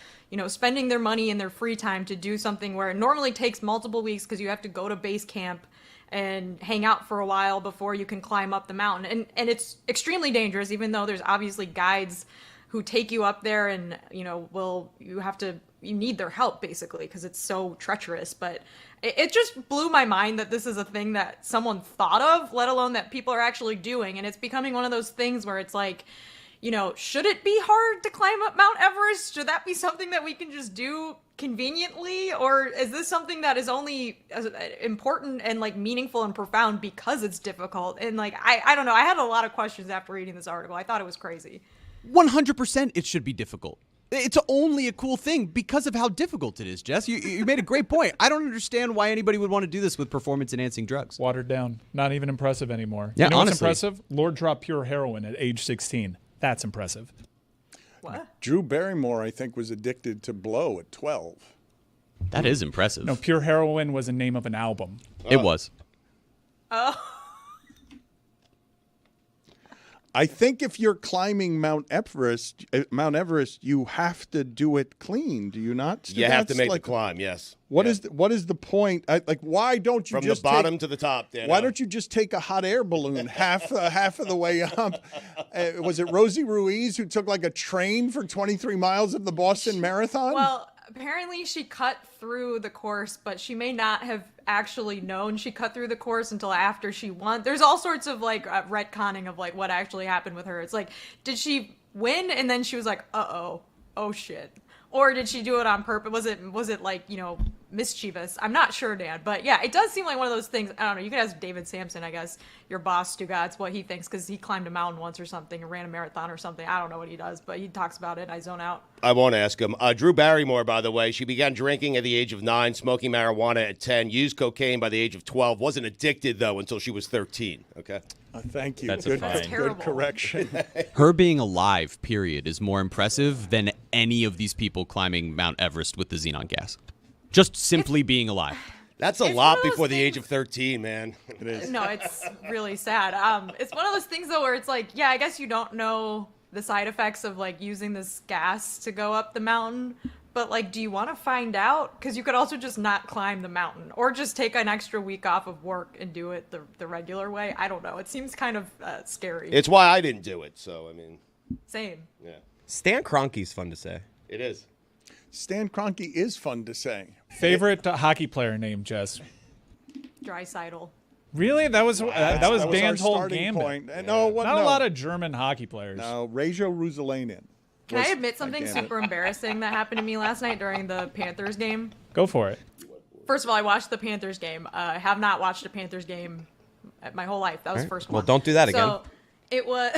Speaker 14: spending their money in their free time to do something where it normally takes multiple weeks because you have to go to base camp and hang out for a while before you can climb up the mountain. And it's extremely dangerous, even though there's obviously guides who take you up there and, you need their help basically because it's so treacherous. But it just blew my mind that this is a thing that someone thought of, let alone that people are actually doing. And it's becoming one of those things where it's like, should it be hard to climb up Mount Everest? Should that be something that we can just do conveniently? Or is this something that is only important and like meaningful and profound because it's difficult? And like, I don't know. I had a lot of questions after reading this article. I thought it was crazy.
Speaker 7: 100% it should be difficult. It's only a cool thing because of how difficult it is, Jess. You made a great point. I don't understand why anybody would want to do this with performance-enhancing drugs.
Speaker 3: Watered down. Not even impressive anymore.
Speaker 7: Yeah,
Speaker 3: you know
Speaker 7: honestly.
Speaker 3: what's impressive? Lord dropped pure heroin at age 16. That's impressive.
Speaker 14: What?
Speaker 1: Drew Barrymore, I think, was addicted to blow at 12.
Speaker 7: That is impressive.
Speaker 3: No, pure heroin was the name of an album.
Speaker 7: It was.
Speaker 14: Oh.
Speaker 1: I think if you're climbing Mount Everest, you have to do it clean. Do you not?
Speaker 2: You have to make the climb. Yes.
Speaker 1: What is the point? Why don't you
Speaker 2: from
Speaker 1: just
Speaker 2: the bottom to the top? Dan,
Speaker 1: why don't you just take a hot air balloon half of the way up? Was it Rosie Ruiz who took like a train for 23 miles of the Boston Marathon?
Speaker 14: Well, apparently she cut through the course, but she may not have actually known she cut through the course until after she won. There's all sorts of like retconning of like what actually happened with her. It's like, did she win and then she was like, oh shit, or did she do it on purpose? Was it like, mischievous? I'm not sure, Dan, but yeah, it does seem like one of those things. I don't know. You could ask David Sampson, I guess, your boss, Stugotz, what he thinks, because he climbed a mountain once or something, or ran a marathon or something. I don't know what he does, but he talks about it. I zone out.
Speaker 2: I won't ask him. Drew Barrymore, by the way, she began drinking at the age of 9, smoking marijuana at 10, used cocaine by the age of 12, wasn't addicted, though, until she was 13. Okay?
Speaker 1: Thank you.
Speaker 5: That's
Speaker 1: good
Speaker 14: terrible.
Speaker 1: correction.
Speaker 7: Her being alive, period, is more impressive than any of these people climbing Mount Everest with the xenon gas. Just simply being alive.
Speaker 2: That's a
Speaker 14: It's
Speaker 2: lot
Speaker 14: one of those
Speaker 2: before the age
Speaker 14: things-
Speaker 2: of 13, man. It is.
Speaker 14: No, it's really sad. It's one of those things though where it's like, yeah, I guess you don't know the side effects of like using this gas to go up the mountain. But like, do you want to find out? Because you could also just not climb the mountain, or just take an extra week off of work and do it the regular way. I don't know. It seems kind of scary.
Speaker 2: It's why I didn't do it. So I mean,
Speaker 14: same.
Speaker 2: Yeah.
Speaker 4: Stan Kroenke's fun to say.
Speaker 2: It is.
Speaker 1: Stan Kroenke is fun to say.
Speaker 3: Favorite hockey player name, Jess?
Speaker 14: Dreisaitl.
Speaker 3: Really? That was Dan's
Speaker 1: our
Speaker 3: whole
Speaker 1: starting
Speaker 3: gambit.
Speaker 1: point. No,
Speaker 3: Not a lot of German hockey players.
Speaker 1: No, Reijo Ruusalainen.
Speaker 14: Can I admit something super embarrassing that happened to me last night during the Panthers game?
Speaker 3: Go for it.
Speaker 14: First of all, I watched the Panthers game. I have not watched a Panthers game my whole life. That was the first one.
Speaker 4: Well, don't do that again.
Speaker 14: So it was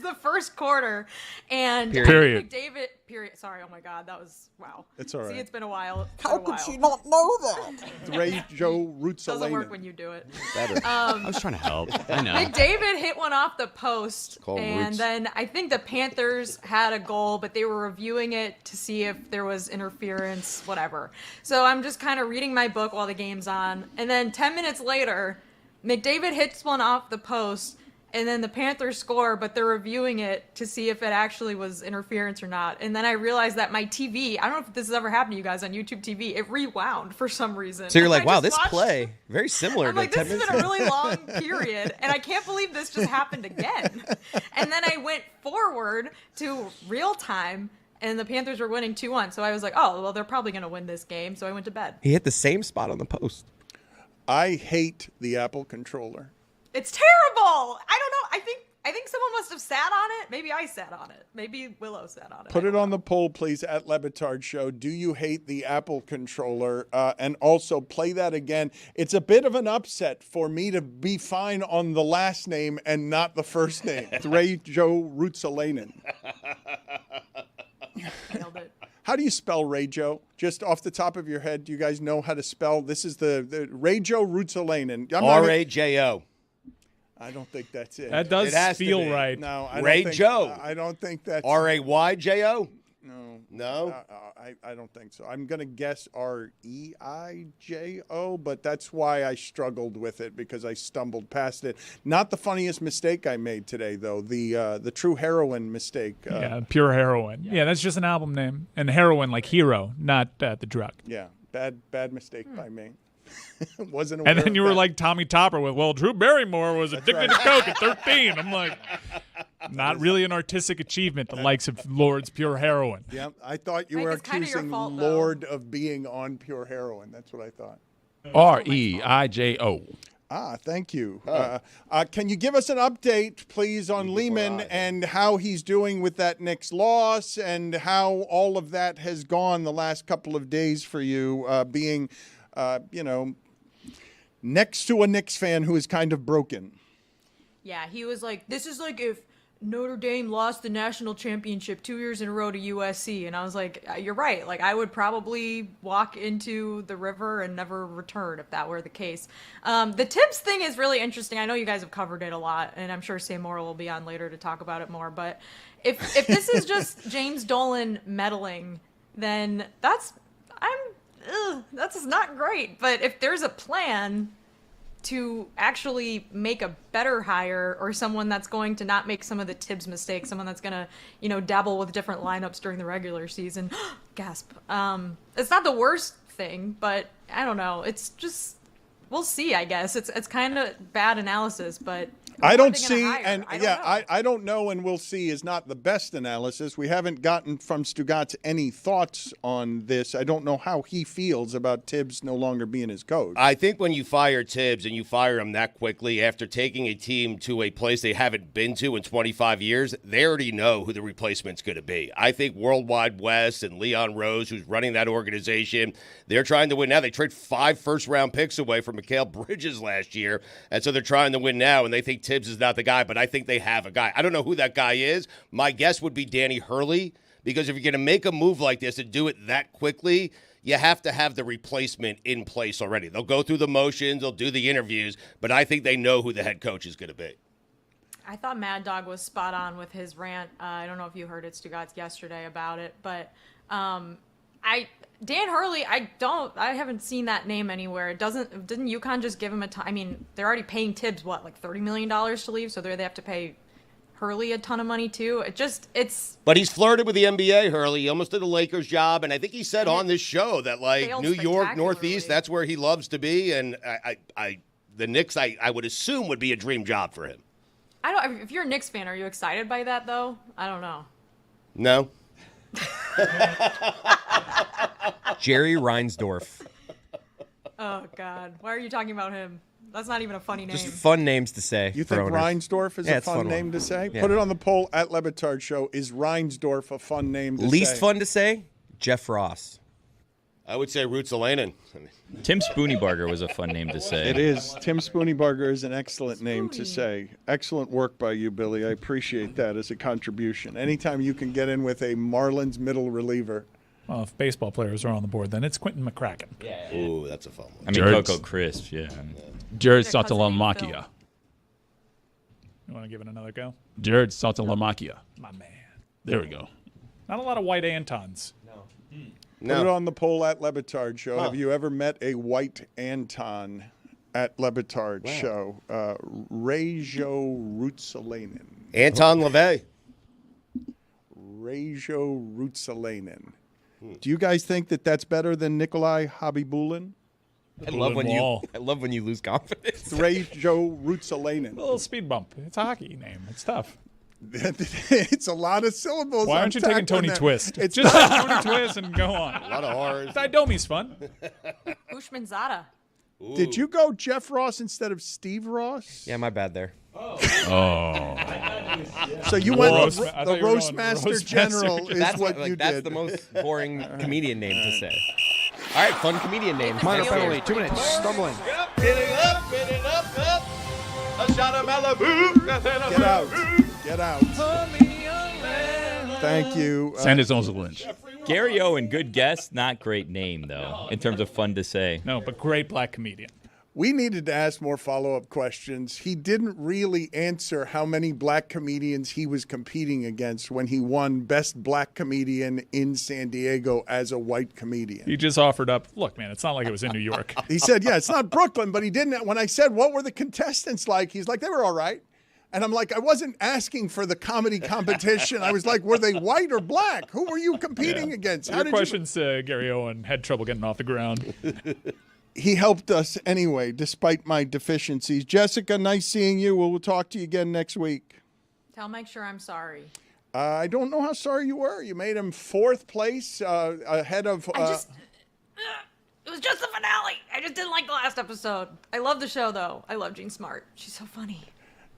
Speaker 14: the first quarter, and
Speaker 3: Period.
Speaker 14: McDavid. Period. Sorry. Oh my God, that was wow.
Speaker 1: It's all right.
Speaker 14: See, it's been a while.
Speaker 15: How could she not know that?
Speaker 1: Reijo Ruusalainen.
Speaker 14: Doesn't work when you do it.
Speaker 7: Better. I was trying to help. I know.
Speaker 14: McDavid hit one off the post,
Speaker 2: Call
Speaker 14: and
Speaker 2: Roots.
Speaker 14: then I think the Panthers had a goal, but they were reviewing it to see if there was interference, whatever. So I'm just kind of reading my book while the game's on, and then 10 minutes later, McDavid hits one off the post, and then the Panthers score, but they're reviewing it to see if it actually was interference or not. And then I realized that my TV, I don't know if this has ever happened to you guys on YouTube TV, it rewound for some reason.
Speaker 4: So you're like,
Speaker 14: I
Speaker 4: wow,
Speaker 14: just
Speaker 4: this
Speaker 14: watched-
Speaker 4: play, very similar
Speaker 14: I'm
Speaker 4: to
Speaker 14: like,
Speaker 4: 10
Speaker 14: this has
Speaker 4: minutes
Speaker 14: been a
Speaker 4: ago.
Speaker 14: really long period, and I can't believe this just happened again. And then I went forward to real time, and the Panthers were winning 2-1. So I was like, oh, well, they're probably going to win this game. So I went to bed.
Speaker 4: He hit the same spot on the post.
Speaker 1: I hate the Apple controller.
Speaker 14: It's terrible. I don't know. I think someone must have sat on it. Maybe I sat on it. Maybe Willow sat on it.
Speaker 1: Put it on the poll, please, at Le Batard Show. Do you hate the Apple controller? And also play that again. It's a bit of an upset for me to be fine on the last name and not the first name. Reijo Ruusalainen.
Speaker 14: Nailed it.
Speaker 1: How do you spell Reijo? Just off the top of your head, do you guys know how to spell? This is the Reijo Ruusalainen.
Speaker 2: R-A-J-O.
Speaker 1: I don't think that's it.
Speaker 3: That does
Speaker 2: It has to
Speaker 3: feel
Speaker 2: be.
Speaker 3: right.
Speaker 1: No, I
Speaker 2: Ray
Speaker 1: don't think,
Speaker 2: Joe.
Speaker 1: I don't think that's
Speaker 2: R-A-Y-J-O?
Speaker 1: No.
Speaker 2: No?
Speaker 1: I don't think so. I'm going to guess R-E-I-J-O, but that's why I struggled with it, because I stumbled past it. Not the funniest mistake I made today, though. The true heroin mistake.
Speaker 3: Yeah, pure heroin. Yeah, that's just an album name. And heroin like hero, not the drug.
Speaker 1: Yeah, bad mistake by me. Wasn't
Speaker 3: And
Speaker 1: aware
Speaker 3: then
Speaker 1: of
Speaker 3: you were
Speaker 1: that.
Speaker 3: like Tommy Topper with, well, Drew Barrymore was addicted to coke at 13. I'm like, not really an artistic achievement, the likes of Lord's pure heroin.
Speaker 1: Yeah, I thought you
Speaker 14: Mike,
Speaker 1: were
Speaker 14: it's kinda your
Speaker 1: accusing
Speaker 14: fault, though.
Speaker 1: Lord of being on pure heroin. That's what I thought.
Speaker 9: R-E-I-J-O.
Speaker 1: Thank you. Can you give us an update, please, on Lehman and how he's doing with that Knicks loss and how all of that has gone the last couple of days for you, being, next to a Knicks fan who is kind of broken?
Speaker 14: Yeah, he was like, this is like if Notre Dame lost the national championship 2 years in a row to USC. And I was like, you're right. Like, I would probably walk into the river and never return if that were the case. The Tibbs thing is really interesting. I know you guys have covered it a lot, and I'm sure Sam Morrill will be on later to talk about it more. But if this is just James Dolan meddling, then that's not great. But if there's a plan to actually make a better hire, or someone that's going to not make some of the Tibbs mistakes, someone that's going to, dabble with different lineups during the regular season. Gasp. It's not the worst thing, but I don't know. It's just, we'll see, I guess. It's kind of bad analysis, but
Speaker 1: I don't
Speaker 14: they gonna
Speaker 1: see,
Speaker 14: hire?
Speaker 1: and
Speaker 14: I don't know.
Speaker 1: I don't know, and we'll see is not the best analysis. We haven't gotten from Stugotz any thoughts on this. I don't know how he feels about Tibbs no longer being his coach.
Speaker 2: I think when you fire Tibbs and you fire him that quickly after taking a team to a place they haven't been to in 25 years, they already know who the replacement's going to be. I think Worldwide West and Leon Rose, who's running that organization, they're trying to win now. They trade 5 first-round picks away from Mikal Bridges last year, and so they're trying to win now, and they think Tibbs is not the guy, but I think they have a guy. I don't know who that guy is. My guess would be Danny Hurley, because if you're going to make a move like this and do it that quickly, you have to have the replacement in place already. They'll go through the motions, they'll do the interviews, but I think they know who the head coach is going to be.
Speaker 14: I thought Mad Dog was spot on with his rant. I don't know if you heard it, Stugotz, yesterday about it, but Dan Hurley, I haven't seen that name anywhere. Didn't UConn just give him a time? I mean, they're already paying Tibbs, what, like $30 million to leave? So they have to pay Hurley a ton of money too. It's.
Speaker 2: But he's flirted with the NBA, Hurley. He almost did a Lakers job, and I think he said on this show that like
Speaker 14: Failed
Speaker 2: New York, Northeast,
Speaker 14: spectacularly.
Speaker 2: that's where he loves to be, and the Knicks, I would assume would be a dream job for him.
Speaker 14: If you're a Knicks fan, are you excited by that though? I don't know.
Speaker 2: No.
Speaker 4: Jerry Reinsdorf.
Speaker 14: Oh God, why are you talking about him? That's not even a funny name.
Speaker 4: Just fun names to say.
Speaker 1: You
Speaker 4: for
Speaker 1: think
Speaker 4: owners.
Speaker 1: Reinsdorf is
Speaker 4: Yeah,
Speaker 1: a
Speaker 4: it's
Speaker 1: fun
Speaker 4: one.
Speaker 1: name to say?
Speaker 4: Yeah.
Speaker 1: Put it on the poll at Le Batard Show. Is Reinsdorf a fun name to say?
Speaker 4: Least fun to say? Jeff Ross.
Speaker 2: I would say Rutsalainen.
Speaker 5: Tim Spooneybarger was a fun name to say.
Speaker 1: It is. Tim Spooneybarger is an excellent name to say. Excellent work by you, Billy. I appreciate that as a contribution. Anytime you can get in with a Marlins middle reliever.
Speaker 3: Well, if baseball players are on the board, then it's Quentin McCracken.
Speaker 2: Ooh, that's a fun one.
Speaker 5: I mean,
Speaker 9: Jared-
Speaker 5: Coco Crisp, yeah.
Speaker 9: Jared
Speaker 14: Their cousin named
Speaker 9: Saltalamacchia.
Speaker 3: You want to give it another go?
Speaker 9: Jared Saltalamacchia.
Speaker 3: My man.
Speaker 9: There we go.
Speaker 3: Not a lot of white Antons.
Speaker 1: Put it on the poll at Le Batard Show.
Speaker 2: Huh.
Speaker 1: Have you ever met a white Anton at Le Batard Show? Rejo Rutsalainen.
Speaker 2: Anton LaVey.
Speaker 1: Rejo Rutsalainen. Do you guys think that that's better than Nikolai Habibulin?
Speaker 4: I love when
Speaker 3: Wall.
Speaker 4: you lose confidence.
Speaker 1: Rejo Rutsalainen.
Speaker 3: A little speed bump. It's a hockey name. It's tough.
Speaker 1: It's a lot of syllables.
Speaker 3: Why
Speaker 1: I'm
Speaker 3: aren't you taking
Speaker 1: tackling
Speaker 3: Tony
Speaker 1: there.
Speaker 3: Twist?
Speaker 1: It's
Speaker 3: Just say Tony Twist and go on.
Speaker 2: A lot of R's.
Speaker 3: Didomi's fun.
Speaker 14: Bushman Zada.
Speaker 1: Did you go Jeff Ross instead of Steve Ross?
Speaker 4: Yeah, my bad there.
Speaker 9: Oh.
Speaker 1: So you went
Speaker 3: Roast-
Speaker 1: the
Speaker 3: I thought you were going
Speaker 1: Roastmaster
Speaker 3: Roastmaster.
Speaker 1: General is
Speaker 4: That's
Speaker 1: what you
Speaker 4: that's
Speaker 1: did.
Speaker 4: the most boring comedian name to say. All right, fun comedian name.
Speaker 10: Minor
Speaker 14: Next
Speaker 10: penalty,
Speaker 14: year.
Speaker 10: 2 minutes, stumbling.
Speaker 2: Getting up. A shot of Malibu.
Speaker 1: Get out. Get out. Thank you.
Speaker 9: Sanders owns a Lynch.
Speaker 5: Gary Owen, good guess, not great name, though, in terms of fun to say.
Speaker 3: No, but great black comedian.
Speaker 1: We needed to ask more follow-up questions. He didn't really answer how many black comedians he was competing against when he won Best Black Comedian in San Diego as a white comedian.
Speaker 3: He just offered up, look, man, it's not like it was in New York.
Speaker 1: He said, yeah, it's not Brooklyn, but he didn't. When I said, what were the contestants like? He's like, they were all right. And I'm like, I wasn't asking for the comedy competition. I was like, were they white or black? Who were you competing against?
Speaker 3: Your questions, Gary Owen had trouble getting off the ground.
Speaker 1: He helped us anyway, despite my deficiencies. Jessica, nice seeing you. We'll talk to you again next week.
Speaker 14: Tell Mike sure I'm sorry.
Speaker 1: I don't know how sorry you were. You made him fourth place ahead of.
Speaker 14: It was just the finale. I just didn't like the last episode. I love the show though. I love Jean Smart. She's so funny.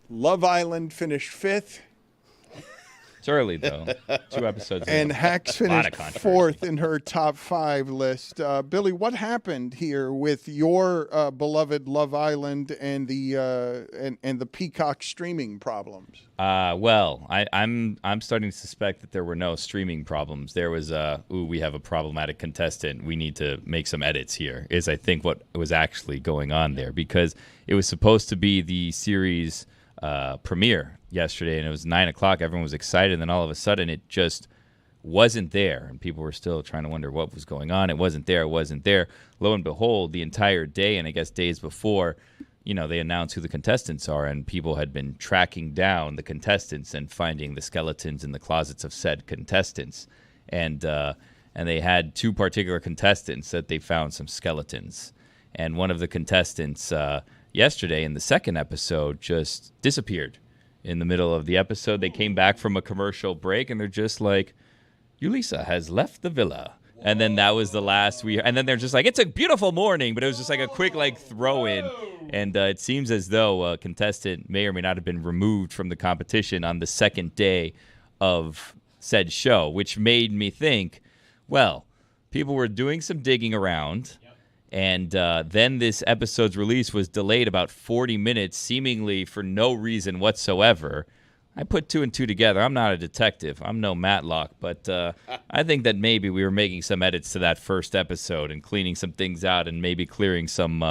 Speaker 1: Love Island finished fifth.
Speaker 5: It's early, though. 2 episodes.
Speaker 1: And Hacks
Speaker 5: A lot of
Speaker 1: finished
Speaker 5: controversy.
Speaker 1: fourth in her top 5 list. Billy, what happened here with your beloved Love Island and the Peacock streaming problems?
Speaker 5: Well, I'm starting to suspect that there were no streaming problems. There was we have a problematic contestant. We need to make some edits here. Is I think what was actually going on there, because it was supposed to be the series premiere yesterday, and it was 9:00. Everyone was excited, and then all of a sudden it just wasn't there, and people were still trying to wonder what was going on. It wasn't there. Lo and behold, the entire day, and I guess days before, they announced who the contestants are, and people had been tracking down the contestants and finding the skeletons in the closets of said contestants, and they had 2 particular contestants that they found some skeletons, and one of the contestants yesterday in the second episode just disappeared in the middle of the episode. They came back from a commercial break, and they're just like, Yulisa has left the villa. And then that was the last and then they're just like, it's a beautiful morning, but it was just like a quick throw in. And it seems as though a contestant may or may not have been removed from the competition on the second day of said show, which made me think, well, people were doing some digging around. And then this episode's release was delayed about 40 minutes, seemingly for no reason whatsoever. I put 2 and 2 together. I'm not a detective. I'm no Matlock. But I think that maybe we were making some edits to that first episode and cleaning some things out and maybe clearing some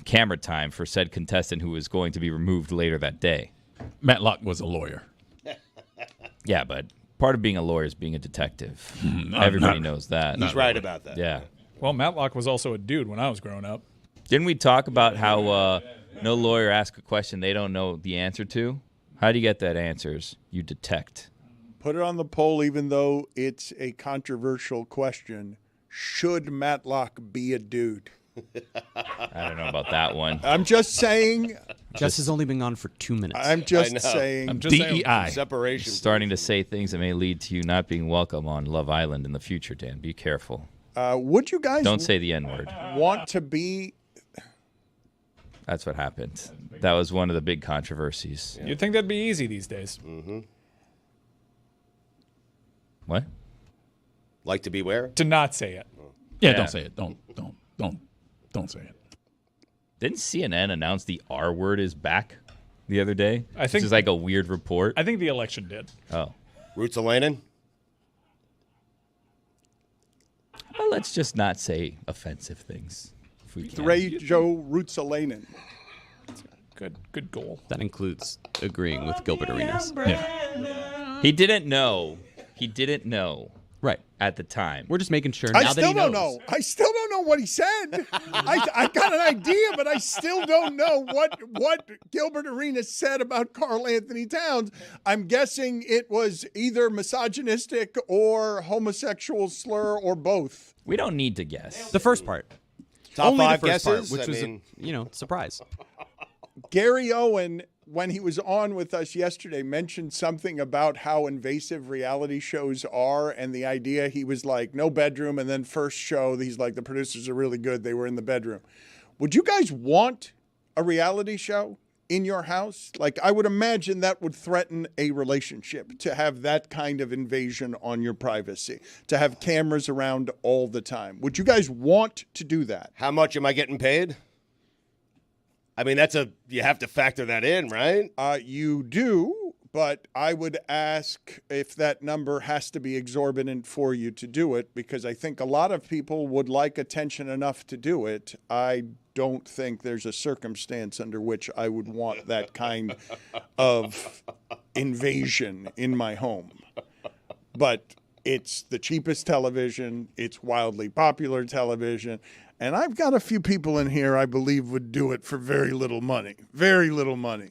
Speaker 5: camera time for said contestant who was going to be removed later that day.
Speaker 9: Matlock was a lawyer.
Speaker 5: Yeah, but part of being a lawyer is being a detective. Everybody knows that.
Speaker 2: He's right about that.
Speaker 5: Yeah.
Speaker 3: Well, Matlock was also a dude when I was growing up.
Speaker 5: Didn't we talk about how no lawyer asks a question they don't know the answer to? How do you get that answers? You detect.
Speaker 1: Put it on the poll, even though it's a controversial question. Should Matlock be a dude?
Speaker 5: I don't know about that one.
Speaker 1: I'm just saying.
Speaker 7: Jess has only been gone for 2 minutes.
Speaker 1: I'm just saying.
Speaker 9: DEI.
Speaker 2: Separation.
Speaker 5: Starting to say things that may lead to you not being welcome on Love Island in the future, Dan. Be careful.
Speaker 1: Would you guys
Speaker 5: Don't say the N-word.
Speaker 1: want to be?
Speaker 5: That's what happened. That was one of the big controversies.
Speaker 3: You'd think that'd be easy these days.
Speaker 2: Mm-hmm.
Speaker 5: What?
Speaker 2: Like to be where?
Speaker 3: To not say it.
Speaker 9: Yeah, don't say it. Don't say it.
Speaker 5: Didn't CNN announce the R word is back the other day?
Speaker 3: I think
Speaker 5: this is like a weird report.
Speaker 3: I think the election did.
Speaker 5: Oh.
Speaker 2: Rutsalainen?
Speaker 5: Well, let's just not say offensive things. If we can.
Speaker 1: Ray Joe Rutsalainen.
Speaker 3: Good goal.
Speaker 7: That includes agreeing with Gilbert Arenas.
Speaker 9: Yeah.
Speaker 5: He didn't know. He didn't know.
Speaker 7: Right.
Speaker 5: At the time.
Speaker 7: We're just making sure
Speaker 1: I
Speaker 7: now that he
Speaker 1: still
Speaker 7: knows.
Speaker 1: don't know. I still don't know what he said. I got an idea, but I still don't know what Gilbert Arenas said about Karl Anthony Towns. I'm guessing it was either misogynistic or homosexual slur or both.
Speaker 5: We don't need to guess.
Speaker 7: The first part.
Speaker 2: Top
Speaker 7: Only
Speaker 2: five
Speaker 7: the first
Speaker 2: guesses?
Speaker 7: part, which
Speaker 2: I
Speaker 7: was
Speaker 2: mean-
Speaker 7: a surprise.
Speaker 1: Gary Owen, when he was on with us yesterday, mentioned something about how invasive reality shows are, and the idea, he was like, no bedroom, and then first show, he's like, the producers are really good, they were in the bedroom. Would you guys want a reality show in your house? Like, I would imagine that would threaten a relationship, to have that kind of invasion on your privacy, to have cameras around all the time. Would you guys want to do that?
Speaker 2: How much am I getting paid? I mean, you have to factor that in, right?
Speaker 1: You do, but I would ask if that number has to be exorbitant for you to do it, because I think a lot of people would like attention enough to do it. I don't think there's a circumstance under which I would want that kind of invasion in my home. But it's the cheapest television. It's wildly popular television. And I've got a few people in here I believe would do it for very little money. Very little money.